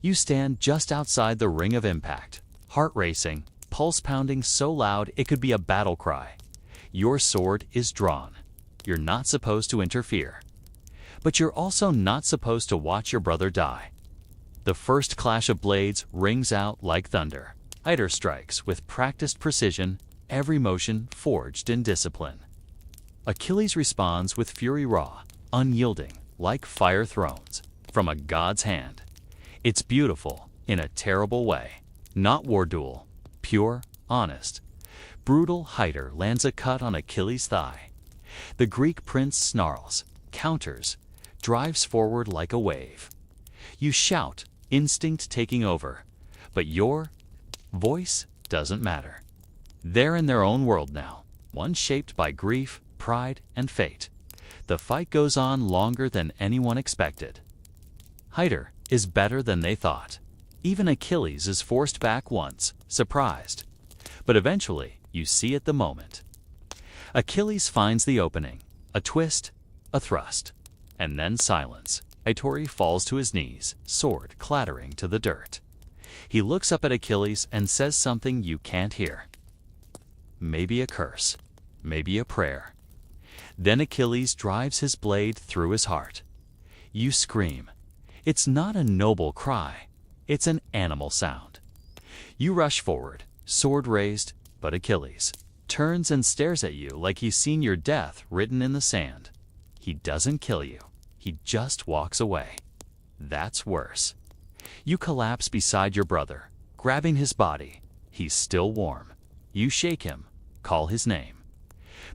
You stand just outside the ring of impact, heart racing, pulse pounding so loud it could be a battle cry. Your sword is drawn. You're not supposed to interfere. But you're also not supposed to watch your brother die. The first clash of blades rings out like thunder. Hyder strikes with practiced precision, every motion forged in discipline. Achilles responds with fury raw, unyielding, like fire thrones from a god's hand. It's beautiful in a terrible way. Not war duel, pure, honest. Brutal Hyder lands a cut on Achilles' thigh. The Greek prince snarls, counters, drives forward like a wave. You shout, instinct taking over, but your voice doesn't matter. They're in their own world now, one shaped by grief, pride, and fate. The fight goes on longer than anyone expected. Hyder is better than they thought. Even Achilles is forced back once, surprised. But eventually, you see at the moment. Achilles finds the opening, a twist, a thrust, and then silence. Aitori falls to his knees, sword clattering to the dirt. He looks up at Achilles and says something you can't hear. Maybe a curse, maybe a prayer. Then Achilles drives his blade through his heart. You scream. It's not a noble cry, it's an animal sound. You rush forward, sword raised, but Achilles turns and stares at you like he's seen your death written in the sand. He doesn't kill you, he just walks away. That's worse. You collapse beside your brother, grabbing his body. He's still warm. You shake him, call his name.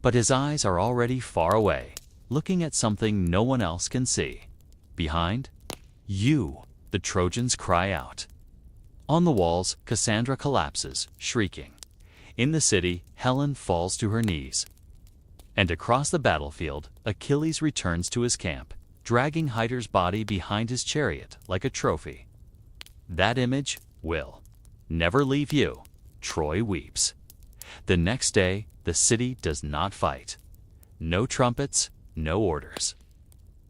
But his eyes are already far away, looking at something no one else can see. Behind, you The Trojans cry out. On the walls, Cassandra collapses, shrieking. In the city, Helen falls to her knees. And across the battlefield, Achilles returns to his camp, dragging Hydar's body behind his chariot like a trophy. That image will never leave you. Troy weeps. The next day, the city does not fight. No trumpets, no orders.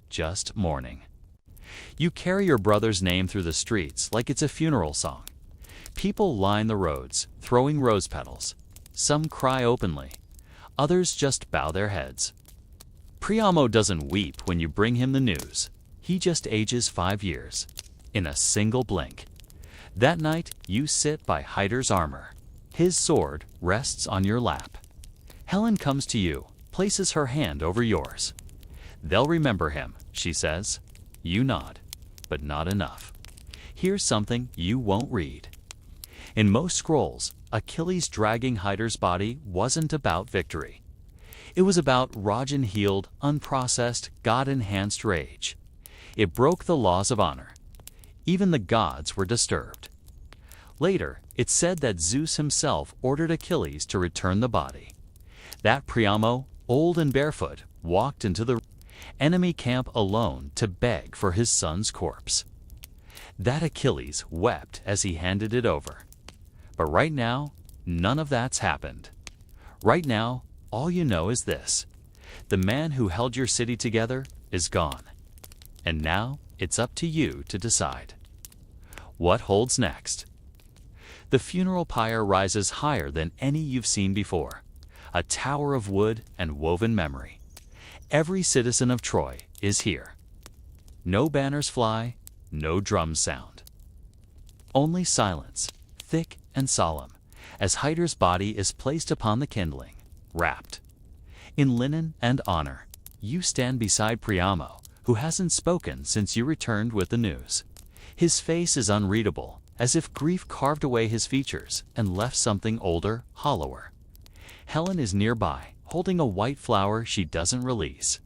Just mourning. You carry your brother's name through the streets like it's a funeral song. People line the roads, throwing rose petals. Some cry openly. Others just bow their heads. Priamo doesn't weep when you bring him the news. He just ages 5 years. In a single blink. That night, you sit by Hydar's armor. His sword rests on your lap. Helen comes to you, places her hand over yours. They'll remember him, she says. You nod, but not enough. Here's something you won't read. In most scrolls, Achilles dragging Hydar's body wasn't about victory. It was about Rajan-healed, unprocessed, God-enhanced rage. It broke the laws of honor. Even the gods were disturbed. Later, it said that Zeus himself ordered Achilles to return the body. That Priamo, old and barefoot, walked into the enemy camp alone to beg for his son's corpse. That Achilles wept as he handed it over. But right now, none of that's happened. Right now, all you know is this. The man who held your city together is gone. And now, it's up to you to decide. What holds next? The funeral pyre rises higher than any you've seen before. A tower of wood and woven memory. Every citizen of Troy is here. No banners fly, no drums sound. Only silence, thick and solemn, as Hydar's body is placed upon the kindling, wrapped. In linen and honor, you stand beside Priamo, who hasn't spoken since you returned with the news. His face is unreadable, as if grief carved away his features and left something older, hollower. Helen is nearby, holding a white flower she doesn't release.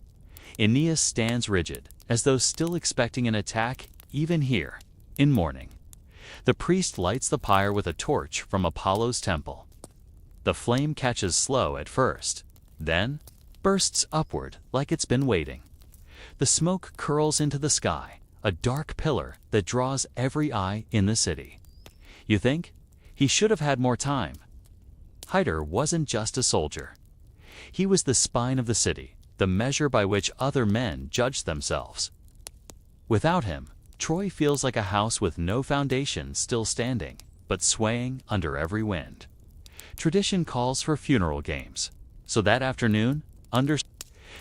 Aeneas stands rigid, as though still expecting an attack, even here, in mourning. The priest lights the pyre with a torch from Apollo's temple. The flame catches slow at first, then bursts upward like it's been waiting. The smoke curls into the sky, a dark pillar that draws every eye in the city. You think, he should have had more time. Hydar wasn't just a soldier. He was the spine of the city, the measure by which other men judged themselves. Without him, Troy feels like a house with no foundation still standing, but swaying under every wind. Tradition calls for funeral games. So that afternoon, under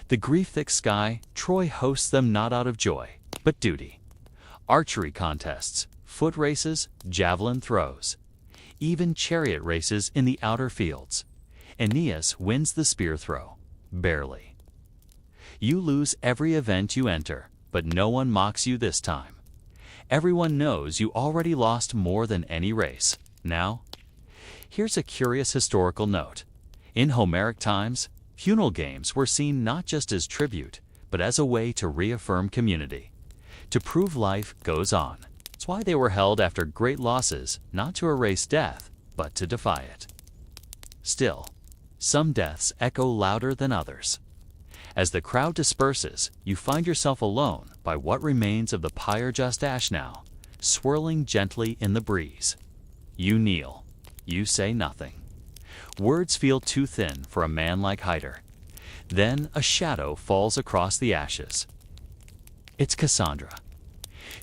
the grief-thick sky, Troy hosts them not out of joy, but duty. Archery contests, foot races, javelin throws. Even chariot races in the outer fields. Aeneas wins the spear throw, barely. You lose every event you enter, but no one mocks you this time. Everyone knows you already lost more than any race. Now, here's a curious historical note. In Homeric times, funeral games were seen not just as tribute, but as a way to reaffirm community. To prove life goes on. That's why they were held after great losses, not to erase death, but to defy it. Still, some deaths echo louder than others. As the crowd disperses, you find yourself alone by what remains of the pyre just ash now, swirling gently in the breeze. You kneel. You say nothing. Words feel too thin for a man like Hydar. Then a shadow falls across the ashes. It's Cassandra.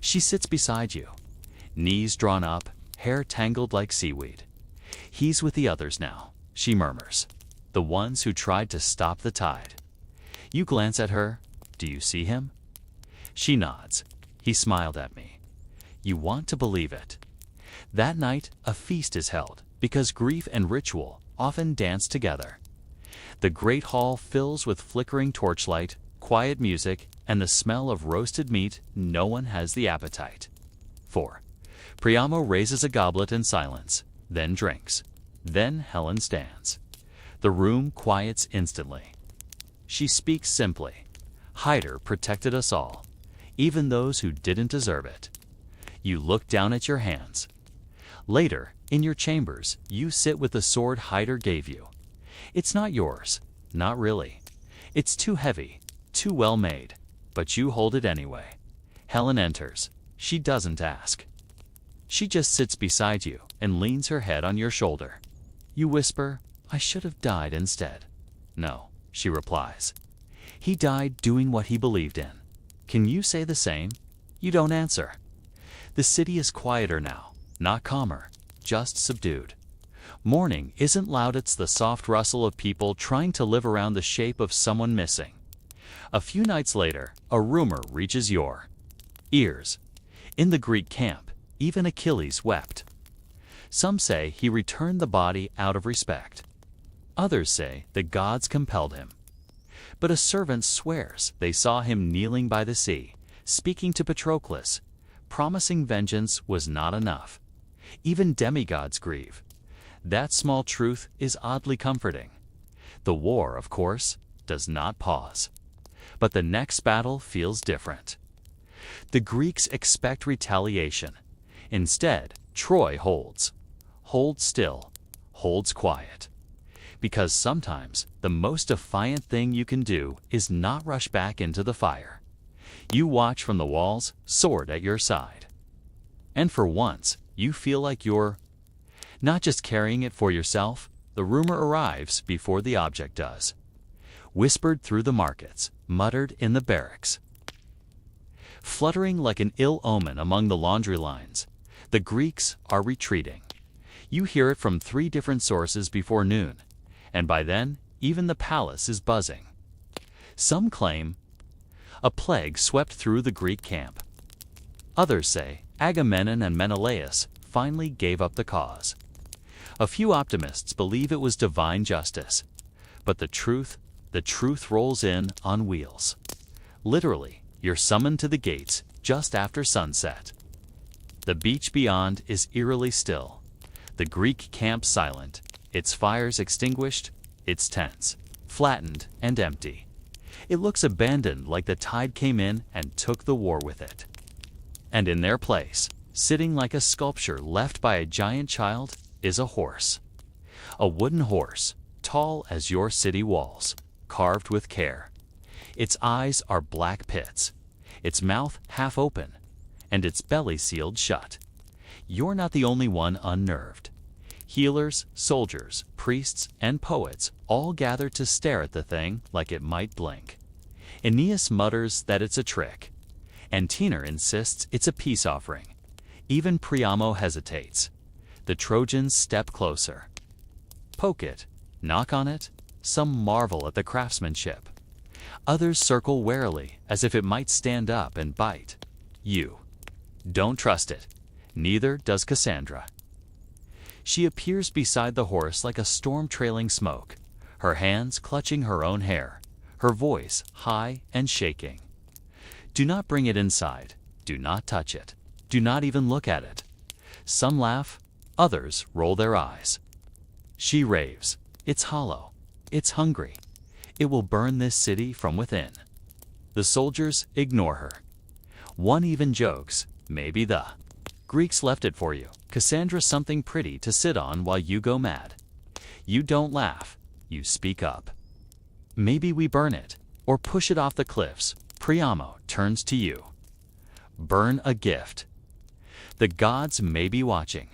She sits beside you, knees drawn up, hair tangled like seaweed. He's with the others now, she murmurs, the ones who tried to stop the tide. You glance at her. Do you see him? She nods. He smiled at me. You want to believe it. That night, a feast is held, because grief and ritual often dance together. The great hall fills with flickering torchlight, quiet music, and the smell of roasted meat. No one has the appetite. 4. Priamo raises a goblet in silence, then drinks. Then Helen stands. The room quiets instantly. She speaks simply. Hydar protected us all, even those who didn't deserve it. You look down at your hands. Later, in your chambers, you sit with the sword Hyder gave you. It's not yours, not really. It's too heavy, too well made, but you hold it anyway. Helen enters. She doesn't ask. She just sits beside you and leans her head on your shoulder. You whisper, "I should have died instead." "No," she replies. "He died doing what he believed in." Can you say the same? You don't answer. The city is quieter now, not calmer, just subdued. Morning isn't loud, it's the soft rustle of people trying to live around the shape of someone missing. A few nights later, a rumor reaches your ears. In the Greek camp, even Achilles wept. Some say he returned the body out of respect. Others say the gods compelled him. But a servant swears they saw him kneeling by the sea, speaking to Patroclus, promising vengeance was not enough. Even demigods grieve. That small truth is oddly comforting. The war, of course, does not pause. But the next battle feels different. The Greeks expect retaliation. Instead, Troy holds still, holds quiet. Because sometimes the most defiant thing you can do is not rush back into the fire. You watch from the walls, sword at your side. And for once, you feel like you're not just carrying it for yourself. The rumor arrives before the object does. Whispered through the markets, muttered in the barracks. Fluttering like an ill omen among the laundry lines, the Greeks are retreating. You hear it from 3 different sources before noon, and by then, even the palace is buzzing. Some claim a plague swept through the Greek camp. Others say Agamemnon and Menelaus finally gave up the cause. A few optimists believe it was divine justice, but the truth rolls in on wheels. Literally, you're summoned to the gates just after sunset. The beach beyond is eerily still. The Greek camp silent, its fires extinguished, its tents flattened and empty. It looks abandoned, like the tide came in and took the war with it. And in their place, sitting like a sculpture left by a giant child, is a horse. A wooden horse, tall as your city walls, carved with care. Its eyes are black pits, its mouth half open, and its belly sealed shut. You're not the only one unnerved. Healers, soldiers, priests, and poets all gather to stare at the thing like it might blink. Aeneas mutters that it's a trick. Antenor insists it's a peace offering. Even Priamo hesitates. The Trojans step closer. Poke it, knock on it. Some marvel at the craftsmanship. Others circle warily, as if it might stand up and bite. You don't trust it. Neither does Cassandra. She appears beside the horse like a storm trailing smoke, her hands clutching her own hair, her voice high and shaking. Do not bring it inside. Do not touch it. Do not even look at it. Some laugh, others roll their eyes. She raves. It's hollow. It's hungry. It will burn this city from within. The soldiers ignore her. One even jokes, maybe the Greeks left it for you, Cassandra, something pretty to sit on while you go mad. You don't laugh. You speak up. Maybe we burn it, or push it off the cliffs. Priamo turns to you. Burn a gift. The gods may be watching.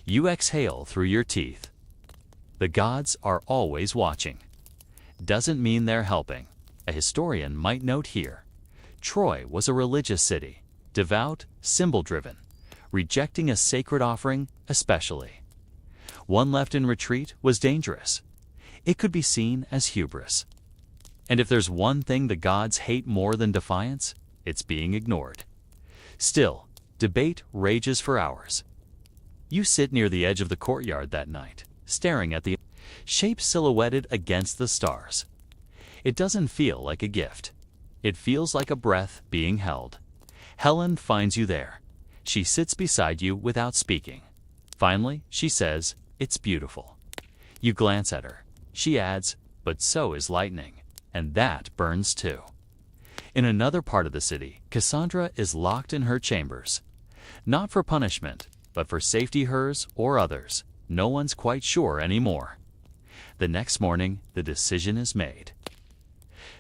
You exhale through your teeth. The gods are always watching. Doesn't mean they're helping. A historian might note here. Troy was a religious city, devout, symbol-driven, rejecting a sacred offering especially. One left in retreat was dangerous. It could be seen as hubris. And if there's one thing the gods hate more than defiance, it's being ignored. Still, debate rages for hours. You sit near the edge of the courtyard that night, staring at the shape silhouetted against the stars. It doesn't feel like a gift. It feels like a breath being held. Helen finds you there. She sits beside you without speaking. Finally, she says, "It's beautiful." You glance at her. She adds, "But so is lightning, and that burns too." In another part of the city, Cassandra is locked in her chambers. Not for punishment, but for safety hers or others. No one's quite sure anymore. The next morning, the decision is made.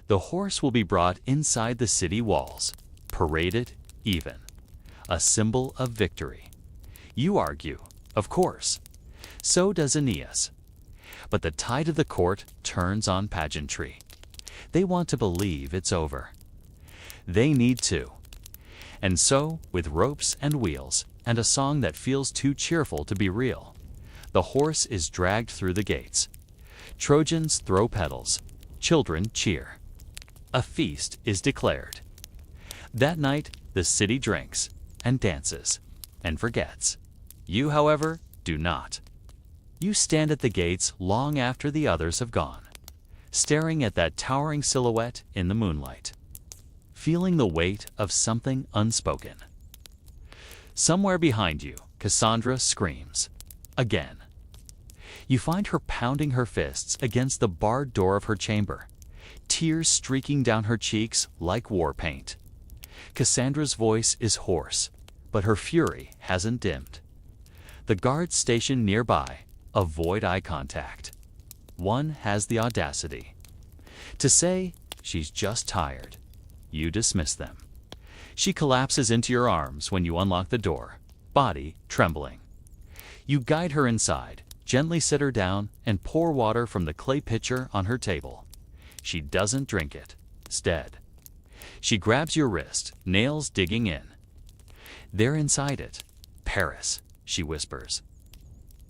The horse will be brought inside the city walls, paraded even, a symbol of victory. You argue, of course. So does Aeneas. But the tide of the court turns on pageantry. They want to believe it's over. They need to. And so, with ropes and wheels, and a song that feels too cheerful to be real, the horse is dragged through the gates. Trojans throw petals. Children cheer. A feast is declared. That night, the city drinks and dances and forgets. You, however, do not. You stand at the gates long after the others have gone, staring at that towering silhouette in the moonlight, feeling the weight of something unspoken. Somewhere behind you, Cassandra screams. Again. You find her pounding her fists against the barred door of her chamber, tears streaking down her cheeks like war paint. Cassandra's voice is hoarse, but her fury hasn't dimmed. The guards stationed nearby avoid eye contact. One has the audacity to say she's just tired. You dismiss them. She collapses into your arms when you unlock the door, body trembling. You guide her inside, gently sit her down, and pour water from the clay pitcher on her table. She doesn't drink it. Instead, she grabs your wrist, nails digging in. They're inside it. Paris, she whispers.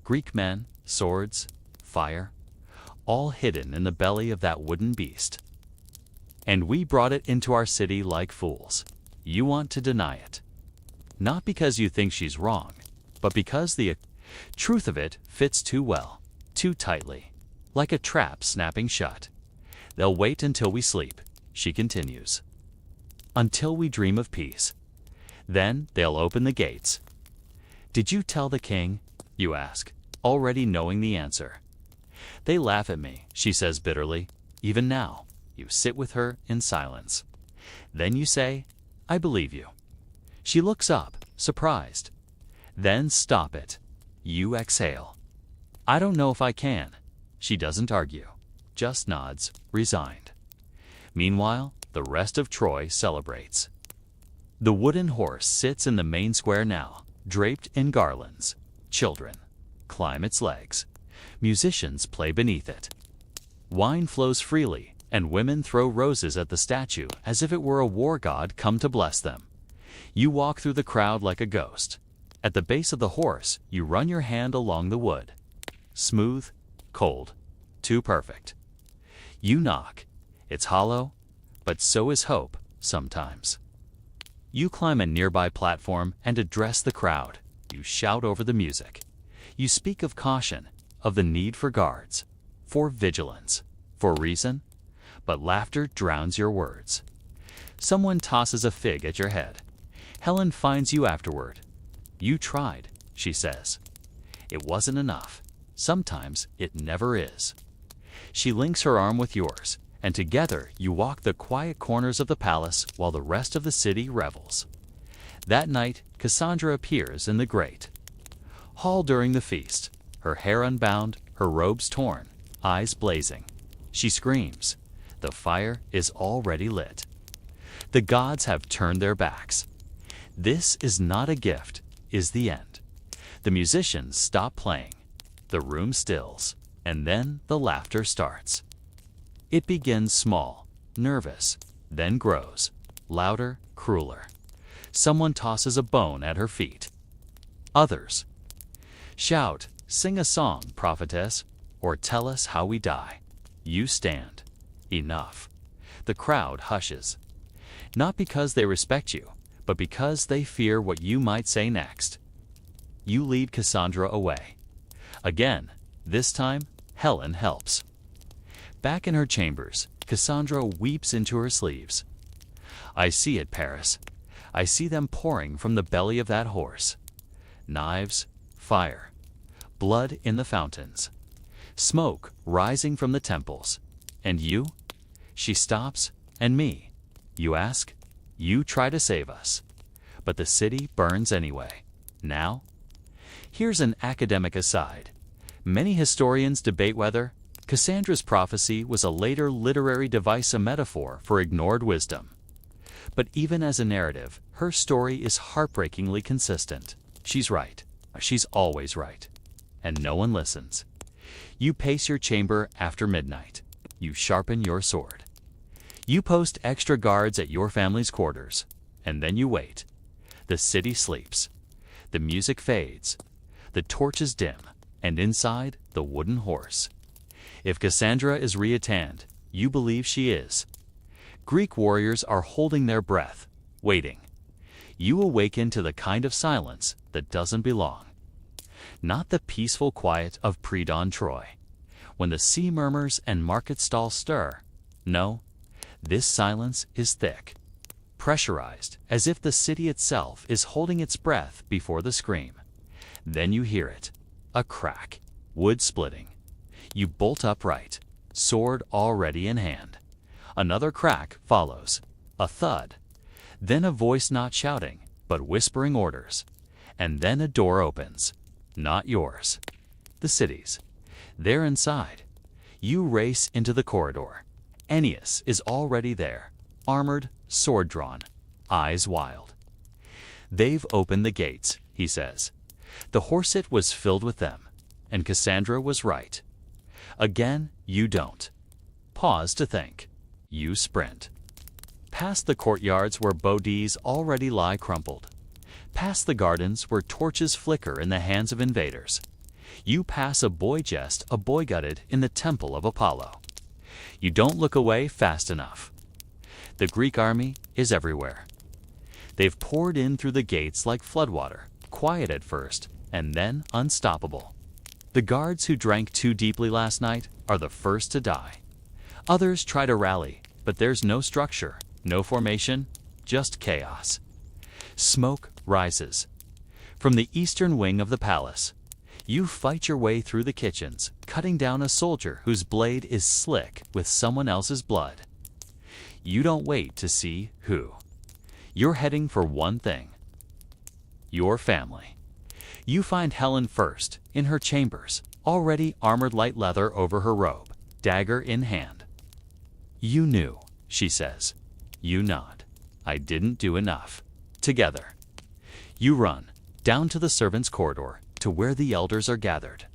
Greek men, swords, fire, all hidden in the belly of that wooden beast. And we brought it into our city like fools. You want to deny it. Not because you think she's wrong, but because the truth of it fits too well, too tightly, like a trap snapping shut. They'll wait until we sleep, she continues. Until we dream of peace. Then they'll open the gates. Did you tell the king? You ask, already knowing the answer. They laugh at me, she says bitterly. Even now, you sit with her in silence. Then you say, I believe you. She looks up, surprised. Then stop it. You exhale. I don't know if I can. She doesn't argue, just nods, resigned. Meanwhile, the rest of Troy celebrates. The wooden horse sits in the main square now, draped in garlands. Children climb its legs. Musicians play beneath it. Wine flows freely, and women throw roses at the statue as if it were a war god come to bless them. You walk through the crowd like a ghost. At the base of the horse, you run your hand along the wood. Smooth, cold, too perfect. You knock. It's hollow, but so is hope sometimes. You climb a nearby platform and address the crowd. You shout over the music. You speak of caution, of the need for guards, for vigilance, for reason, but laughter drowns your words. Someone tosses a fig at your head. Helen finds you afterward. You tried, she says. It wasn't enough. Sometimes it never is. She links her arm with yours, and together you walk the quiet corners of the palace while the rest of the city revels. That night, Cassandra appears in the great hall during the feast, her hair unbound, her robes torn, eyes blazing. She screams. The fire is already lit. The gods have turned their backs. This is not a gift, is the end. The musicians stop playing. The room stills, and then the laughter starts. It begins small, nervous, then grows, louder, crueler. Someone tosses a bone at her feet. Others shout, sing a song, prophetess, or tell us how we die. You stand. Enough. The crowd hushes. Not because they respect you, but because they fear what you might say next. You lead Cassandra away. Again, this time, Helen helps. Back in her chambers, Cassandra weeps into her sleeves. I see it, Paris. I see them pouring from the belly of that horse. Knives, fire, blood in the fountains, smoke rising from the temples. And you? She stops. And me? You ask. You try to save us. but the city burns anyway. Now, here's an academic aside. Many historians debate whether Cassandra's prophecy was a later literary device, a metaphor for ignored wisdom. But even as a narrative, her story is heartbreakingly consistent. She's right. She's always right. And no one listens. You pace your chamber after midnight. You sharpen your sword. You post extra guards at your family's quarters. And then you wait. The city sleeps. The music fades. The torches dim. And inside, the wooden horse. If Cassandra is Rhea, you believe she is. Greek warriors are holding their breath, waiting. You awaken to the kind of silence that doesn't belong. Not the peaceful quiet of pre-dawn Troy, when the sea murmurs and market stalls stir. No, this silence is thick, pressurized, as if the city itself is holding its breath before the scream. Then you hear it, a crack, wood splitting. You bolt upright, sword already in hand. Another crack follows, a thud. Then a voice not shouting, but whispering orders. And then a door opens. Not yours. The city's. They're inside. You race into the corridor. Aeneas is already there, armored, sword drawn, eyes wild. They've opened the gates, he says. The horset was filled with them, and Cassandra was right. Again, you don't. Pause to think. You sprint. Past the courtyards where bodies already lie crumpled. Past the gardens where torches flicker in the hands of invaders. You pass a boy gutted in the temple of Apollo. You don't look away fast enough. The Greek army is everywhere. They've poured in through the gates like floodwater, quiet at first, and then unstoppable. The guards who drank too deeply last night are the first to die. Others try to rally, but there's no structure, no formation, just chaos. Smoke rises. From the eastern wing of the palace, you fight your way through the kitchens, cutting down a soldier whose blade is slick with someone else's blood. You don't wait to see who. You're heading for one thing. Your family. You find Helen first, in her chambers, already armored light leather over her robe, dagger in hand. You knew, she says. You nod. I didn't do enough. Together. You run, down to the servants' corridor, to where the elders are gathered.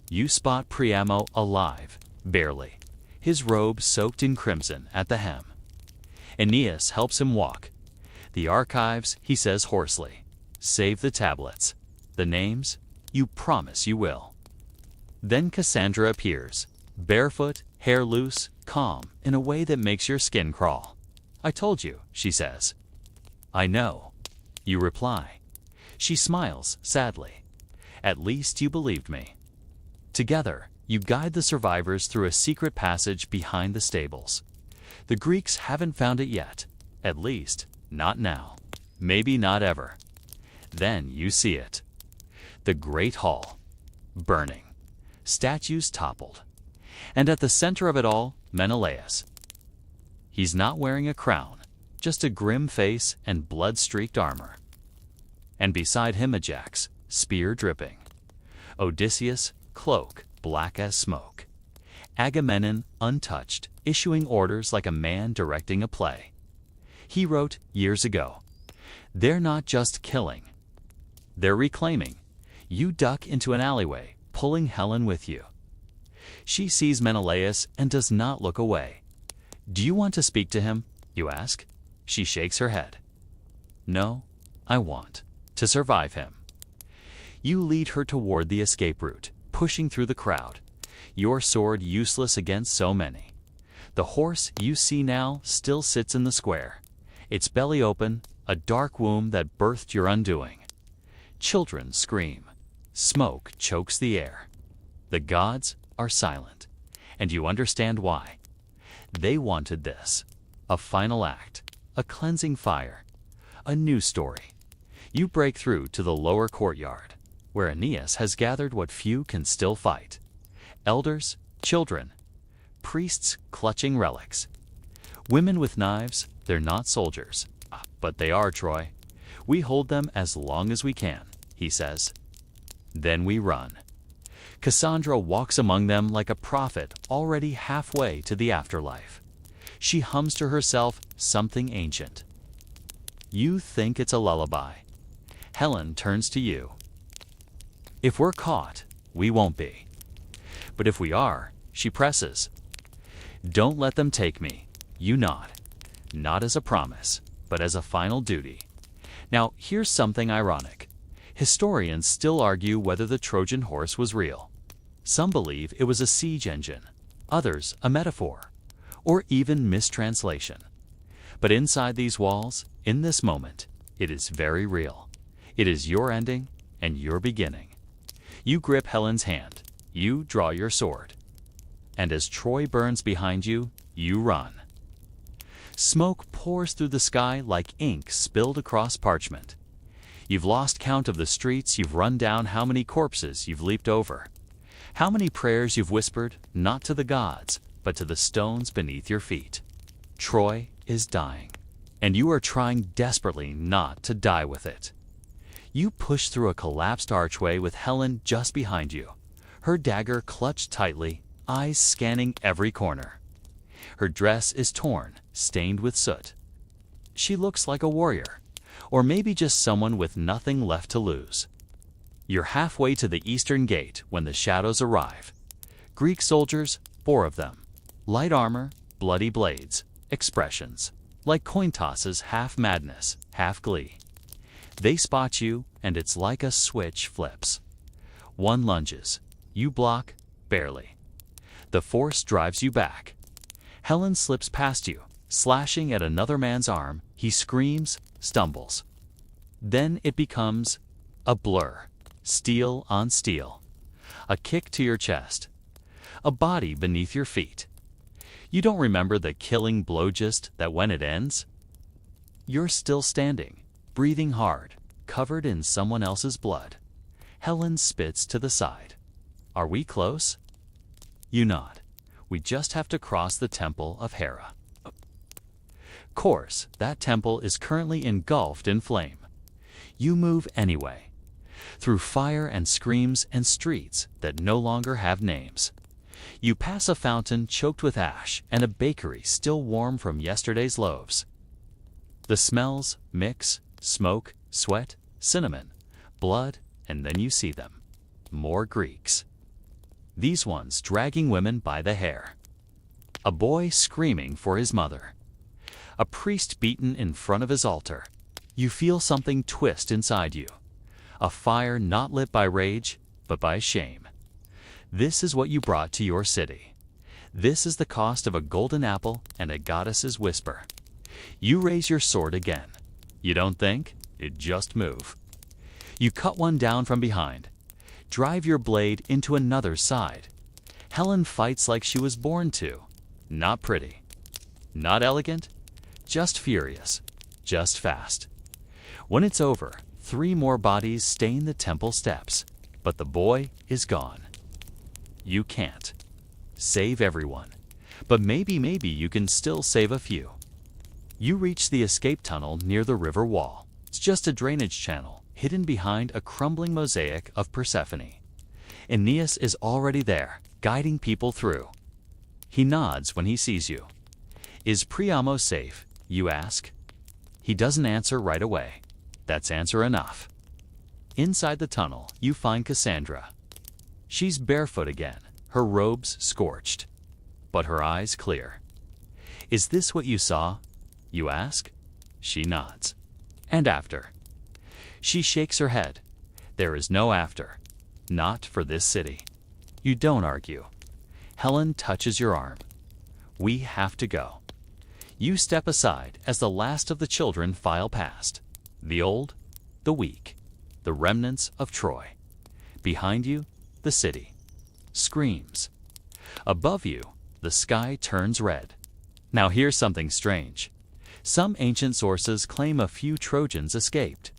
You spot Priamo alive, barely, his robe soaked in crimson at the hem. Aeneas helps him walk. The archives, he says hoarsely. Save the tablets. The names, you promise you will. Then Cassandra appears, barefoot, hair loose, calm, in a way that makes your skin crawl. I told you, she says. I know. You reply. She smiles, sadly. At least you believed me. Together, you guide the survivors through a secret passage behind the stables. The Greeks haven't found it yet. At least, not now. Maybe not ever. Then you see it. The great hall. Burning. Statues toppled. And at the center of it all, Menelaus. He's not wearing a crown, just a grim face and blood-streaked armor. And beside him Ajax, spear dripping. Odysseus, cloak black as smoke. Agamemnon, untouched, issuing orders like a man directing a play. He wrote years ago, "They're not just killing. They're reclaiming." You duck into an alleyway, pulling Helen with you. She sees Menelaus and does not look away. Do you want to speak to him? You ask. She shakes her head. No, I want to survive him. You lead her toward the escape route, pushing through the crowd, your sword useless against so many. The horse you see now still sits in the square, its belly open, a dark womb that birthed your undoing. Children scream. Smoke chokes the air. The gods are silent, and you understand why. They wanted this, a final act, a cleansing fire, a new story. You break through to the lower courtyard, where Aeneas has gathered what few can still fight. Elders, children, priests clutching relics. Women with knives, they're not soldiers, but they are, Troy. We hold them as long as we can, he says. Then we run. Cassandra walks among them like a prophet already halfway to the afterlife. She hums to herself something ancient. You think it's a lullaby. Helen turns to you. If we're caught, we won't be. But if we are, she presses. Don't let them take me. You nod. Not as a promise, but as a final duty. Now, here's something ironic. Historians still argue whether the Trojan horse was real. Some believe it was a siege engine, others a metaphor, or even mistranslation. But inside these walls, in this moment, it is very real. It is your ending and your beginning. You grip Helen's hand. You draw your sword. And as Troy burns behind you, you run. Smoke pours through the sky like ink spilled across parchment. You've lost count of the streets you've run down, how many corpses you've leaped over, how many prayers you've whispered, not to the gods, but to the stones beneath your feet. Troy is dying, and you are trying desperately not to die with it. You push through a collapsed archway with Helen just behind you, her dagger clutched tightly, eyes scanning every corner. Her dress is torn, stained with soot. She looks like a warrior, or maybe just someone with nothing left to lose. You're halfway to the eastern gate when the shadows arrive. Greek soldiers, 4 of them. Light armor, bloody blades, expressions, like coin tosses, half madness, half glee. They spot you, and it's like a switch flips. One lunges. You block, barely. The force drives you back. Helen slips past you, slashing at another man's arm. He screams, stumbles. Then it becomes a blur, steel on steel. A kick to your chest. A body beneath your feet. You don't remember the killing blow, just that when it ends, you're still standing, breathing hard, covered in someone else's blood. Helen spits to the side. Are we close? You nod. We just have to cross the temple of Hera. Course, that temple is currently engulfed in flame. You move anyway, through fire and screams and streets that no longer have names. You pass a fountain choked with ash and a bakery still warm from yesterday's loaves. The smells mix, smoke, sweat, cinnamon, blood, and then you see them. More Greeks. These ones dragging women by the hair. A boy screaming for his mother. A priest beaten in front of his altar. You feel something twist inside you. A fire not lit by rage, but by shame. This is what you brought to your city. This is the cost of a golden apple and a goddess's whisper. You raise your sword again. You don't think, you just move. You cut one down from behind. Drive your blade into another's side. Helen fights like she was born to. Not pretty. Not elegant. Just furious. Just fast. When it's over, 3 more bodies stain the temple steps. But the boy is gone. You can't save everyone. But maybe you can still save a few. You reach the escape tunnel near the river wall. It's just a drainage channel, hidden behind a crumbling mosaic of Persephone. Aeneas is already there, guiding people through. He nods when he sees you. Is Priamo safe, you ask? He doesn't answer right away. That's answer enough. Inside the tunnel, you find Cassandra. She's barefoot again, her robes scorched, but her eyes clear. Is this what you saw? You ask. She nods. And after? She shakes her head. There is no after. Not for this city. You don't argue. Helen touches your arm. We have to go. You step aside as the last of the children file past. The old, the weak, the remnants of Troy. Behind you, the city. Screams. Above you, the sky turns red. Now here's something strange. Some ancient sources claim a few Trojans escaped.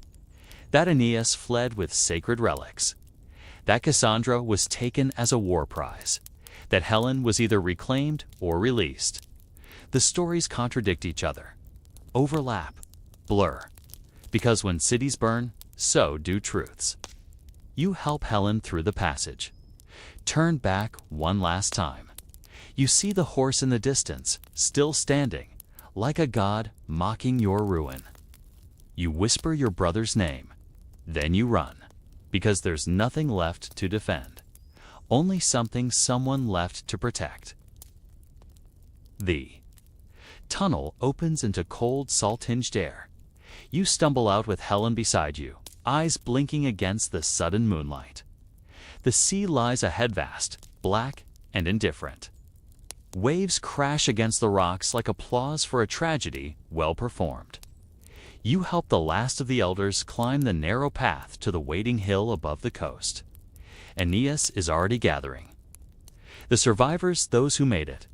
That Aeneas fled with sacred relics. That Cassandra was taken as a war prize. That Helen was either reclaimed or released. The stories contradict each other. Overlap. Blur. Because when cities burn, so do truths. You help Helen through the passage. Turn back one last time. You see the horse in the distance, still standing, like a god mocking your ruin. You whisper your brother's name. Then you run, because there's nothing left to defend. Only someone left to protect. The tunnel opens into cold, salt-tinged air. You stumble out with Helen beside you, eyes blinking against the sudden moonlight. The sea lies ahead vast, black and indifferent. Waves crash against the rocks like applause for a tragedy well performed. You help the last of the elders climb the narrow path to the waiting hill above the coast. Aeneas is already gathering. The survivors, those who made it.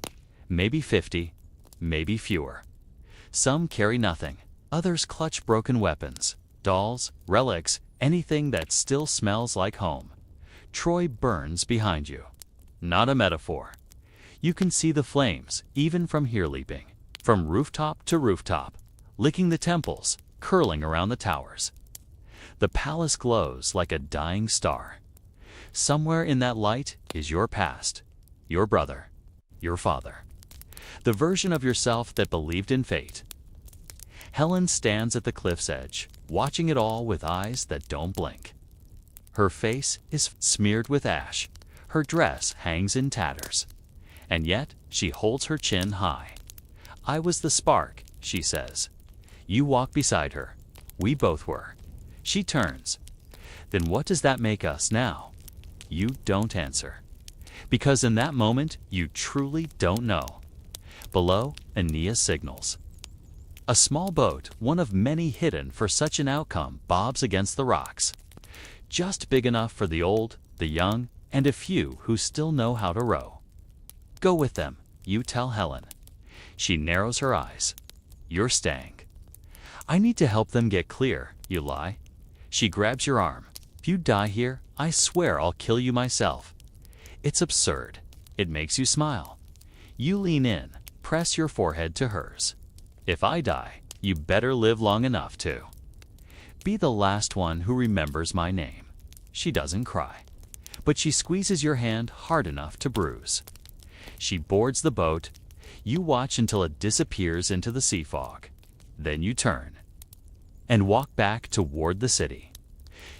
Maybe 50, maybe fewer. Some carry nothing. Others clutch broken weapons, dolls, relics, anything that still smells like home. Troy burns behind you. Not a metaphor. You can see the flames, even from here leaping, from rooftop to rooftop, licking the temples, curling around the towers. The palace glows like a dying star. Somewhere in that light is your past, your brother, your father. The version of yourself that believed in fate. Helen stands at the cliff's edge, watching it all with eyes that don't blink. Her face is smeared with ash. Her dress hangs in tatters. And yet she holds her chin high. I was the spark, she says. You walk beside her. We both were. She turns. Then what does that make us now? You don't answer. Because in that moment, you truly don't know. Below, Aeneas signals. A small boat, one of many hidden for such an outcome, bobs against the rocks. Just big enough for the old, the young, and a few who still know how to row. Go with them, you tell Helen. She narrows her eyes. You're staying. I need to help them get clear, you lie. She grabs your arm. If you die here, I swear I'll kill you myself. It's absurd. It makes you smile. You lean in, press your forehead to hers. If I die, you better live long enough to. Be the last one who remembers my name. She doesn't cry, but she squeezes your hand hard enough to bruise. She boards the boat. You watch until it disappears into the sea fog. Then you turn and walk back toward the city.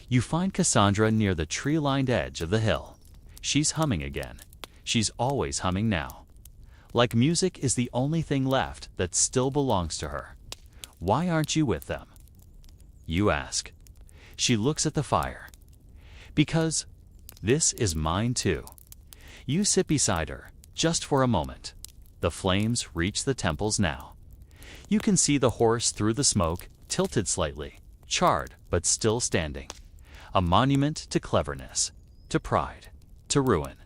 You find Cassandra near the tree-lined edge of the hill. She's humming again. She's always humming now. Like music is the only thing left that still belongs to her. Why aren't you with them? You ask. She looks at the fire. Because this is mine too. You sit beside her, just for a moment. The flames reach the temples now. You can see the horse through the smoke, tilted slightly, charred but still standing. A monument to cleverness, to pride, to ruin.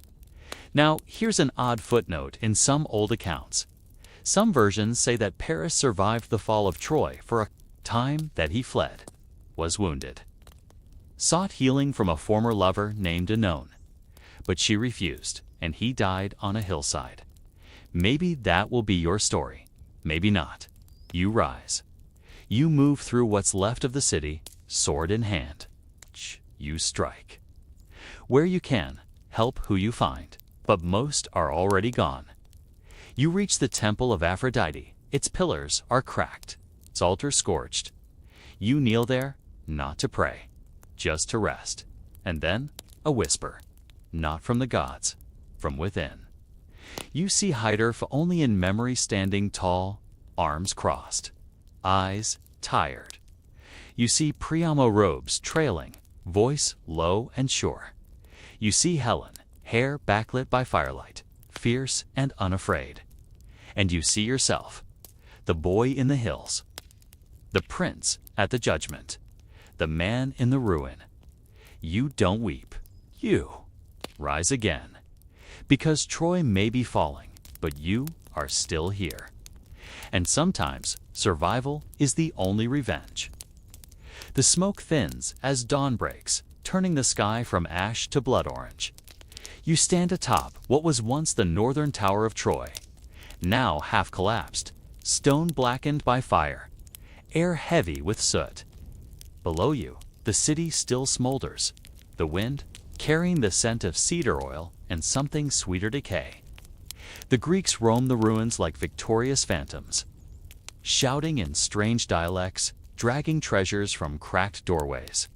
Now, here's an odd footnote in some old accounts. Some versions say that Paris survived the fall of Troy for a time that he fled, was wounded. Sought healing from a former lover named Oenone. But she refused, and he died on a hillside. Maybe that will be your story. Maybe not. You rise. You move through what's left of the city, sword in hand. You strike. Where you can, help who you find, but most are already gone. You reach the temple of Aphrodite. Its pillars are cracked, its altar scorched. You kneel there, not to pray, just to rest. And then, a whisper, not from the gods, from within. You see Hyder only in memory standing tall, arms crossed, eyes tired. You see Priamo robes trailing, voice low and sure. You see Helen, hair backlit by firelight, fierce and unafraid. And you see yourself, the boy in the hills, the prince at the judgment, the man in the ruin. You don't weep. You rise again. Because Troy may be falling, but you are still here. And sometimes survival is the only revenge. The smoke thins as dawn breaks, turning the sky from ash to blood orange. You stand atop what was once the northern tower of Troy, now half collapsed, stone blackened by fire, air heavy with soot. Below you, the city still smolders, the wind carrying the scent of cedar oil and something sweeter decay. The Greeks roam the ruins like victorious phantoms, shouting in strange dialects, dragging treasures from cracked doorways,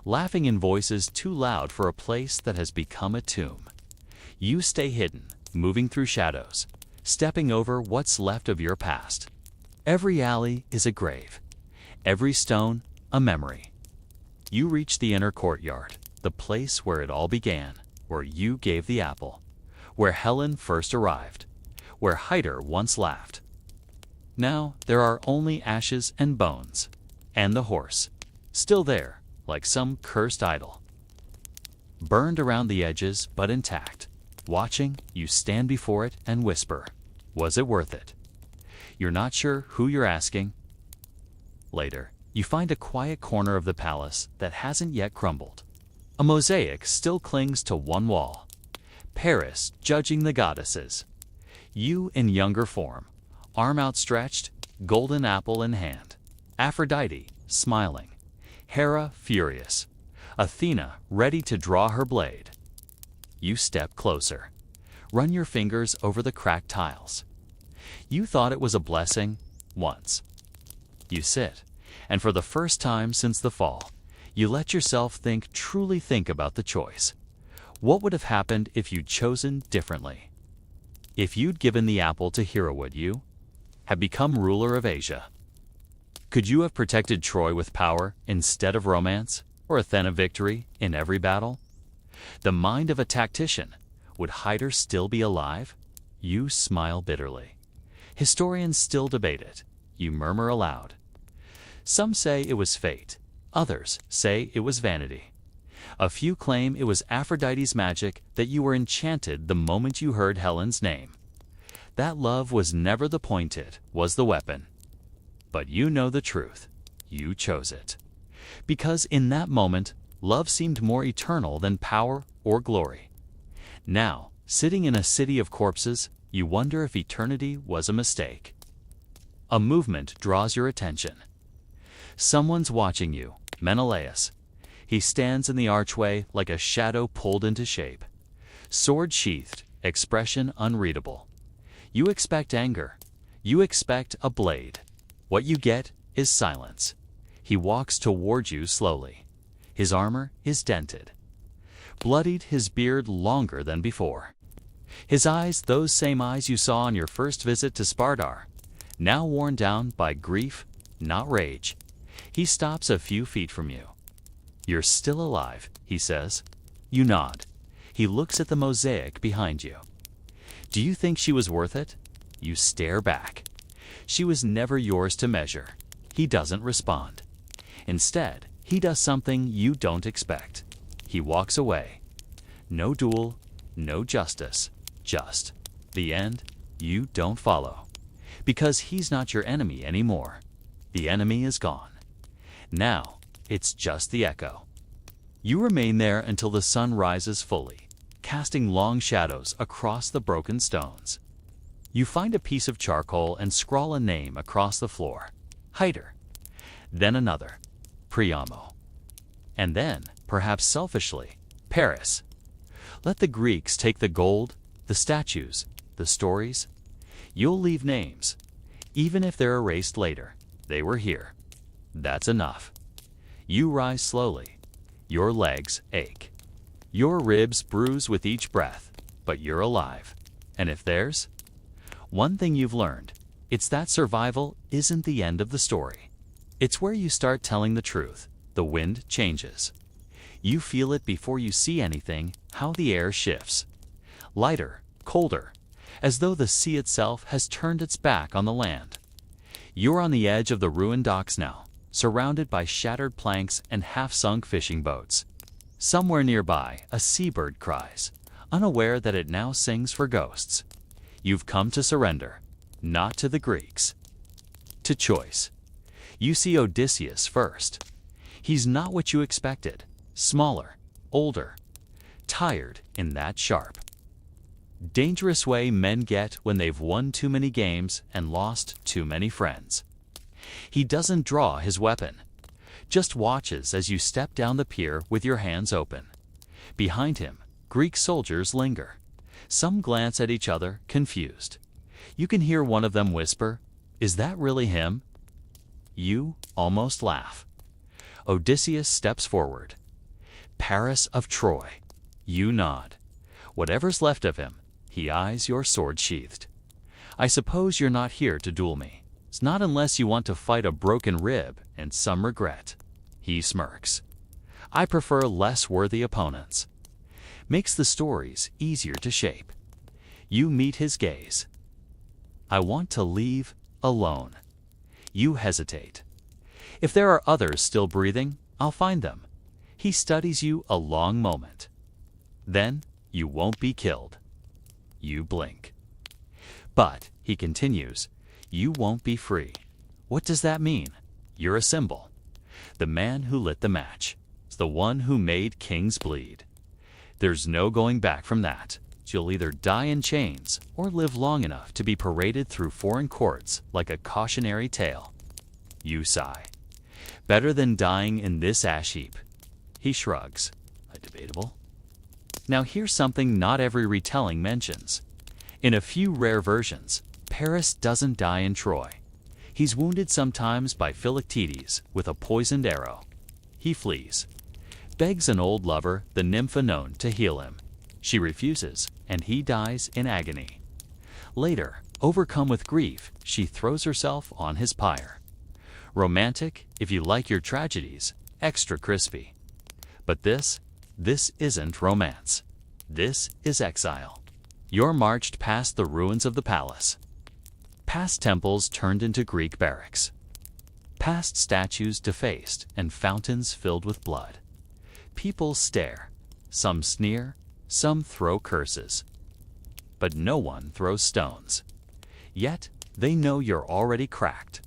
laughing in voices too loud for a place that has become a tomb. You stay hidden, moving through shadows, stepping over what's left of your past. Every alley is a grave, every stone a memory. You reach the inner courtyard, the place where it all began, where you gave the apple, where Helen first arrived, where Hyder once laughed. Now there are only ashes and bones, and the horse, still there, like some cursed idol. Burned around the edges but intact. Watching, you stand before it and whisper, "Was it worth it?" You're not sure who you're asking. Later, you find a quiet corner of the palace that hasn't yet crumbled. A mosaic still clings to one wall. Paris judging the goddesses. You in younger form, arm outstretched, golden apple in hand. Aphrodite smiling. Hera furious. Athena ready to draw her blade. You step closer. Run your fingers over the cracked tiles. You thought it was a blessing once. You sit, and for the first time since the fall, you let yourself truly think about the choice. What would have happened if you'd chosen differently? If you'd given the apple to Hera, would you have become ruler of Asia? Could you have protected Troy with power instead of romance, or Athena victory in every battle? The mind of a tactician, would Hyder still be alive? You smile bitterly. Historians still debate it. You murmur aloud. Some say it was fate. Others say it was vanity. A few claim it was Aphrodite's magic that you were enchanted the moment you heard Helen's name. That love was never the point, it was the weapon. But you know the truth. You chose it. Because in that moment, love seemed more eternal than power or glory. Now, sitting in a city of corpses, you wonder if eternity was a mistake. A movement draws your attention. Someone's watching you, Menelaus. He stands in the archway like a shadow pulled into shape. Sword sheathed, expression unreadable. You expect anger. You expect a blade. What you get is silence. He walks toward you slowly. His armor is dented. Bloodied, his beard longer than before. His eyes, those same eyes you saw on your first visit to Spardar, now worn down by grief, not rage. He stops a few feet from you. "You're still alive," he says. You nod. He looks at the mosaic behind you. "Do you think she was worth it?" You stare back. She was never yours to measure. He doesn't respond. Instead, he does something you don't expect. He walks away. No duel, no justice, just the end you don't follow. Because he's not your enemy anymore. The enemy is gone. Now, it's just the echo. You remain there until the sun rises fully, casting long shadows across the broken stones. You find a piece of charcoal and scrawl a name across the floor. Hyder. Then another. Priamo. And then, perhaps selfishly, Paris. Let the Greeks take the gold, the statues, the stories. You'll leave names. Even if they're erased later, they were here. That's enough. You rise slowly. Your legs ache. Your ribs bruise with each breath, but you're alive. And if there's one thing you've learned, it's that survival isn't the end of the story. It's where you start telling the truth. The wind changes. You feel it before you see anything, how the air shifts. Lighter, colder, as though the sea itself has turned its back on the land. You're on the edge of the ruined docks now, surrounded by shattered planks and half-sunk fishing boats. Somewhere nearby, a seabird cries, unaware that it now sings for ghosts. You've come to surrender, not to the Greeks. To choice. You see Odysseus first. He's not what you expected. Smaller, older, tired in that sharp, dangerous way men get when they've won too many games and lost too many friends. He doesn't draw his weapon. just watches as you step down the pier with your hands open. Behind him, Greek soldiers linger. Some glance at each other, confused. You can hear one of them whisper, "Is that really him?" You almost laugh. Odysseus steps forward. "Paris of Troy." You nod. Whatever's left of him, he eyes your sword sheathed. "I suppose you're not here to duel me. It's not unless you want to fight a broken rib and some regret." He smirks. "I prefer less worthy opponents." Makes the stories easier to shape. You meet his gaze. "I want to leave alone." You hesitate. "If there are others still breathing, I'll find them." He studies you a long moment. "Then you won't be killed." You blink. "But," he continues, "you won't be free." What does that mean? You're a symbol. The man who lit the match. It's the one who made kings bleed. There's no going back from that. You'll either die in chains or live long enough to be paraded through foreign courts like a cautionary tale. You sigh. "Better than dying in this ash heap." He shrugs. Debatable. Now here's something not every retelling mentions. In a few rare versions, Paris doesn't die in Troy. He's wounded sometimes by Philoctetes with a poisoned arrow. He flees. Begs an old lover, the nymph known, to heal him. She refuses, and he dies in agony. Later, overcome with grief, she throws herself on his pyre. Romantic, if you like your tragedies, extra crispy. But this isn't romance. This is exile. You're marched past the ruins of the palace. Past temples turned into Greek barracks. Past statues defaced and fountains filled with blood. People stare. Some sneer, some throw curses. But no one throws stones. Yet they know you're already cracked.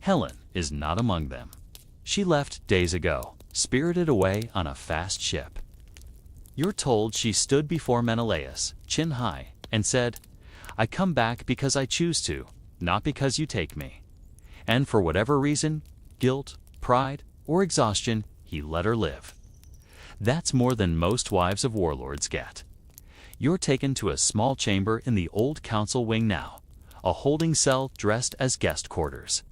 Helen is not among them. She left days ago, spirited away on a fast ship. You're told she stood before Menelaus, chin high, and said, "I come back because I choose to, not because you take me." And for whatever reason, guilt, pride, or exhaustion, he let her live. That's more than most wives of warlords get. You're taken to a small chamber in the old council wing now, a holding cell dressed as guest quarters.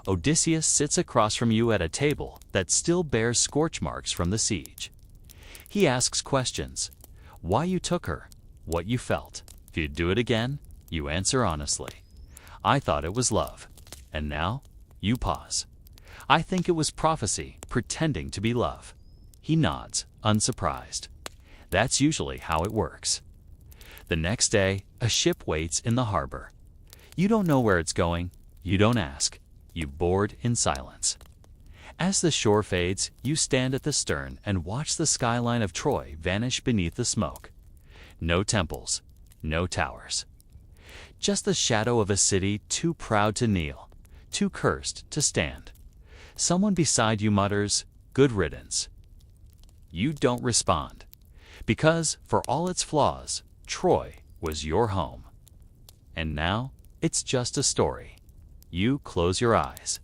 Odysseus sits across from you at a table that still bears scorch marks from the siege. He asks questions. Why you took her, what you felt. If you'd do it again, you answer honestly. "I thought it was love." And now, you pause. "I think it was prophecy pretending to be love." He nods, unsurprised. That's usually how it works. The next day, a ship waits in the harbor. You don't know where it's going. You don't ask. You board in silence. As the shore fades, you stand at the stern and watch the skyline of Troy vanish beneath the smoke. No temples, no towers. Just the shadow of a city too proud to kneel, too cursed to stand. Someone beside you mutters, "Good riddance." You don't respond, because, for all its flaws, Troy was your home. And now, it's just a story. You close your eyes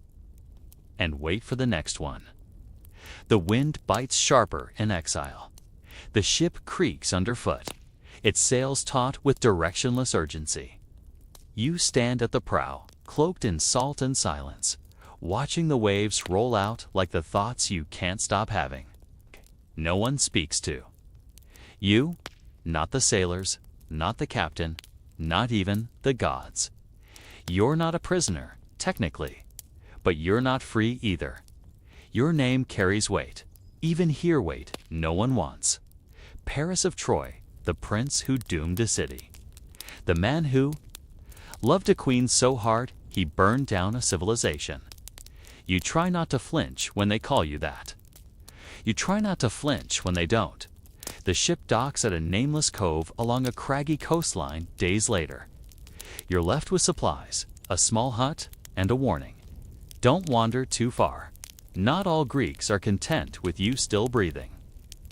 and wait for the next one. The wind bites sharper in exile. The ship creaks underfoot, its sails taut with directionless urgency. You stand at the prow, cloaked in salt and silence, watching the waves roll out like the thoughts you can't stop having. No one speaks to. You, not the sailors, not the captain, not even the gods. You're not a prisoner, technically, but you're not free either. Your name carries weight, even here weight no one wants. Paris of Troy, the prince who doomed a city. The man who loved a queen so hard he burned down a civilization. You try not to flinch when they call you that. You try not to flinch when they don't. The ship docks at a nameless cove along a craggy coastline days later. You're left with supplies, a small hut, and a warning. Don't wander too far. Not all Greeks are content with you still breathing.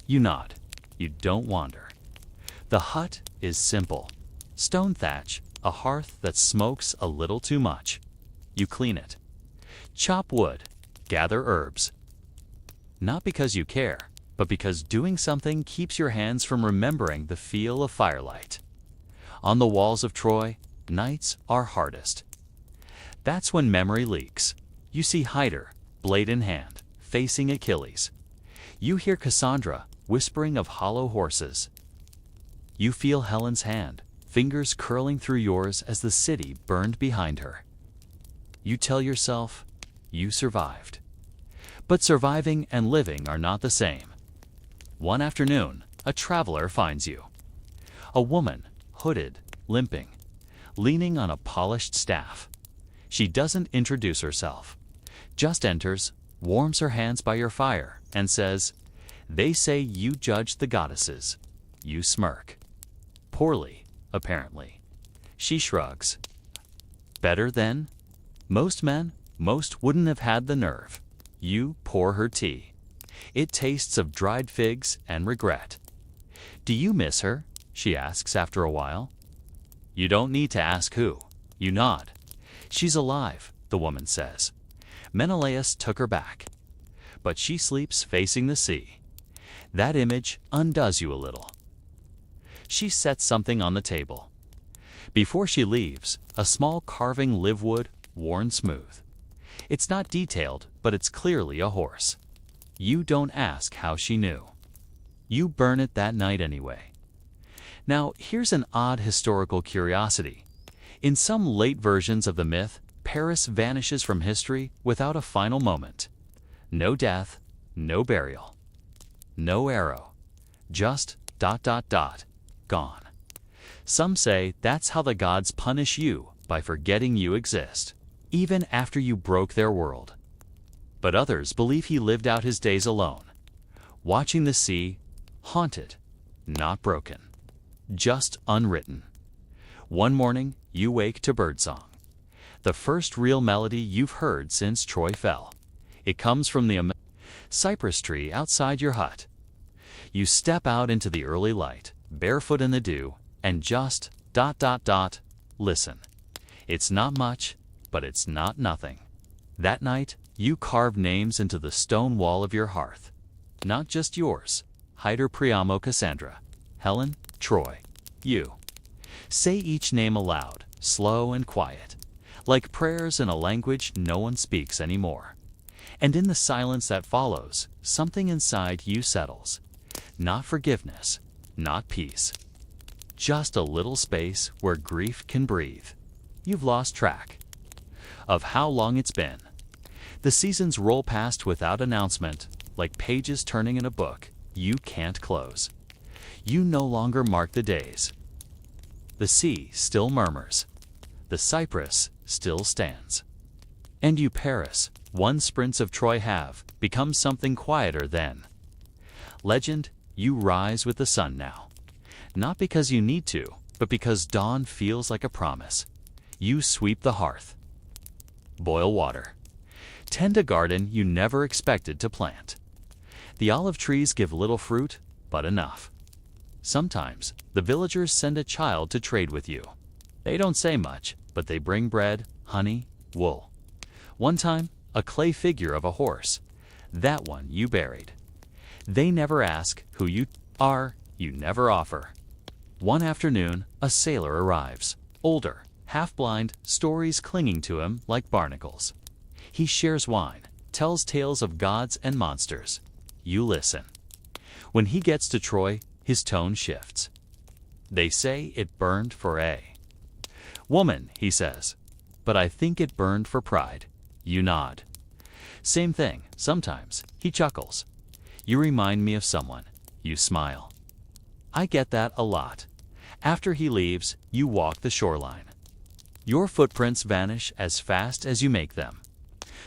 You nod. You don't wander. The hut is simple. Stone thatch, a hearth that smokes a little too much. You clean it. Chop wood, gather herbs. not because you care, but because doing something keeps your hands from remembering the feel of firelight. On the walls of Troy, nights are hardest. That's when memory leaks. You see Hyder, blade in hand, facing Achilles. You hear Cassandra whispering of hollow horses. You feel Helen's hand, fingers curling through yours as the city burned behind her. You tell yourself, you survived. But surviving and living are not the same. One afternoon, a traveler finds you. A woman, hooded, limping, leaning on a polished staff. She doesn't introduce herself, just enters, warms her hands by your fire, and says, "They say you judge the goddesses." You smirk. Poorly, apparently. She shrugs. Better then? Most wouldn't have had the nerve. You pour her tea. It tastes of dried figs and regret. "Do you miss her?" she asks after a while. You don't need to ask who. You nod. "She's alive," the woman says. "Menelaus took her back. But she sleeps facing the sea." That image undoes you a little. She sets something on the table. Before she leaves, a small carving live wood, worn smooth. It's not detailed, but it's clearly a horse. You don't ask how she knew. You burn it that night anyway. Now, here's an odd historical curiosity. In some late versions of the myth, Paris vanishes from history without a final moment. No death, no burial, no arrow, just ... gone. Some say that's how the gods punish you by forgetting you exist, even after you broke their world. But others believe he lived out his days alone, watching the sea, haunted, not broken, just unwritten. One morning, you wake to birdsong, the first real melody you've heard since Troy fell. It comes from the cypress tree outside your hut. You step out into the early light, barefoot in the dew, and just ... listen. It's not much, but it's not nothing. That night, you carve names into the stone wall of your hearth. Not just yours, Hyder Priamo Cassandra, Helen, Troy, you. Say each name aloud, slow and quiet, like prayers in a language no one speaks anymore. And in the silence that follows, something inside you settles. Not forgiveness, not peace. Just a little space where grief can breathe. You've lost track of how long it's been. The seasons roll past without announcement, like pages turning in a book you can't close. You no longer mark the days. The sea still murmurs. The cypress still stands. And you, Paris, one sprints of Troy have become something quieter then. Legend, you rise with the sun now. Not because you need to, but because dawn feels like a promise. You sweep the hearth. Boil water. Tend a garden you never expected to plant. The olive trees give little fruit, but enough. Sometimes, the villagers send a child to trade with you. They don't say much, but they bring bread, honey, wool. One time, a clay figure of a horse. That one you buried. They never ask who you are, you never offer. One afternoon, a sailor arrives. Older, half-blind, stories clinging to him like barnacles. He shares wine, tells tales of gods and monsters. You listen. When he gets to Troy, his tone shifts. They say it burned for a woman, he says. But I think it burned for pride. You nod. Same thing, sometimes. He chuckles. You remind me of someone. You smile. I get that a lot. After he leaves, you walk the shoreline. Your footprints vanish as fast as you make them.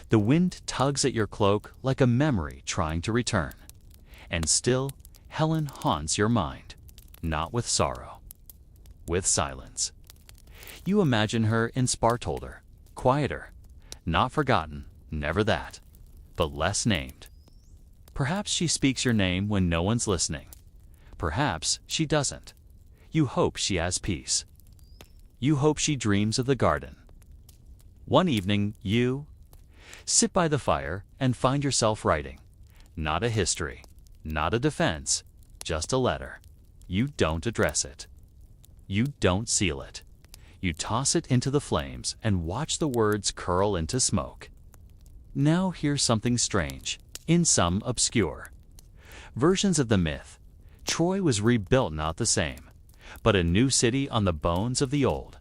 The wind tugs at your cloak like a memory trying to return. And still, Helen haunts your mind. Not with sorrow. With silence. You imagine her in Spartolder. Quieter. Not forgotten. Never that. But less named. Perhaps she speaks your name when no one's listening. Perhaps she doesn't. You hope she has peace. You hope she dreams of the garden. One evening, you sit by the fire and find yourself writing. Not a history, not a defense, just a letter. You don't address it. You don't seal it. You toss it into the flames and watch the words curl into smoke. Now here's something strange, in some obscure versions of the myth. Troy was rebuilt not the same, but a new city on the bones of the old.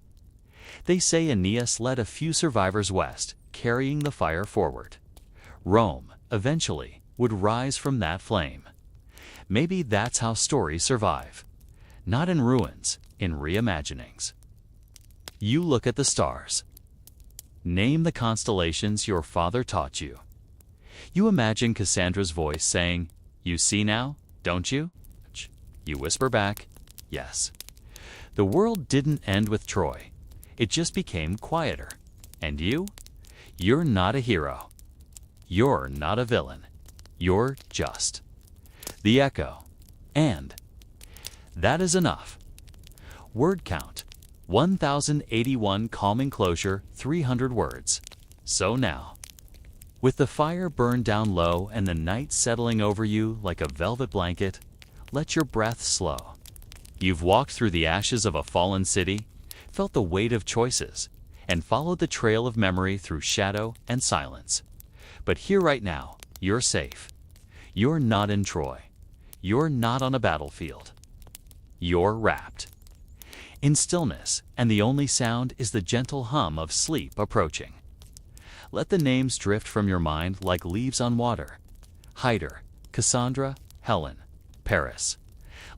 They say Aeneas led a few survivors west, carrying the fire forward. Rome, eventually, would rise from that flame. Maybe that's how stories survive. Not in ruins, in reimaginings. You look at the stars. Name the constellations your father taught you. You imagine Cassandra's voice saying, "You see now, don't you?" You whisper back, "Yes." The world didn't end with Troy. It just became quieter. And you? You're not a hero. You're not a villain. You're just the echo. And that is enough. Word count, 1081, calming closure, 300 words. So now, with the fire burned down low and the night settling over you like a velvet blanket, let your breath slow. You've walked through the ashes of a fallen city, felt the weight of choices, and followed the trail of memory through shadow and silence. But here right now, you're safe. You're not in Troy. You're not on a battlefield. You're wrapped in stillness, and the only sound is the gentle hum of sleep approaching. Let the names drift from your mind like leaves on water. Hyder, Cassandra, Helen, Paris.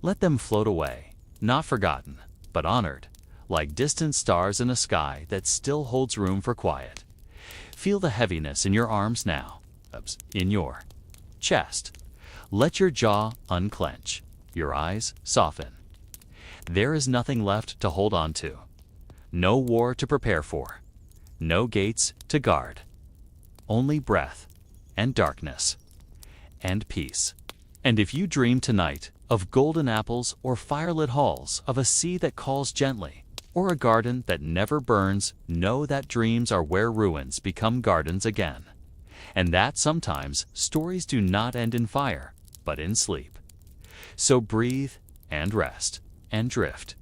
Let them float away, not forgotten, but honored, like distant stars in a sky that still holds room for quiet. Feel the heaviness in your arms now, in your chest. Let your jaw unclench, your eyes soften. There is nothing left to hold on to. No war to prepare for. No gates to guard. Only breath and darkness and peace. And if you dream tonight of golden apples or firelit halls, of a sea that calls gently, or a garden that never burns, know that dreams are where ruins become gardens again. And that sometimes stories do not end in fire, but in sleep. So breathe and rest and drift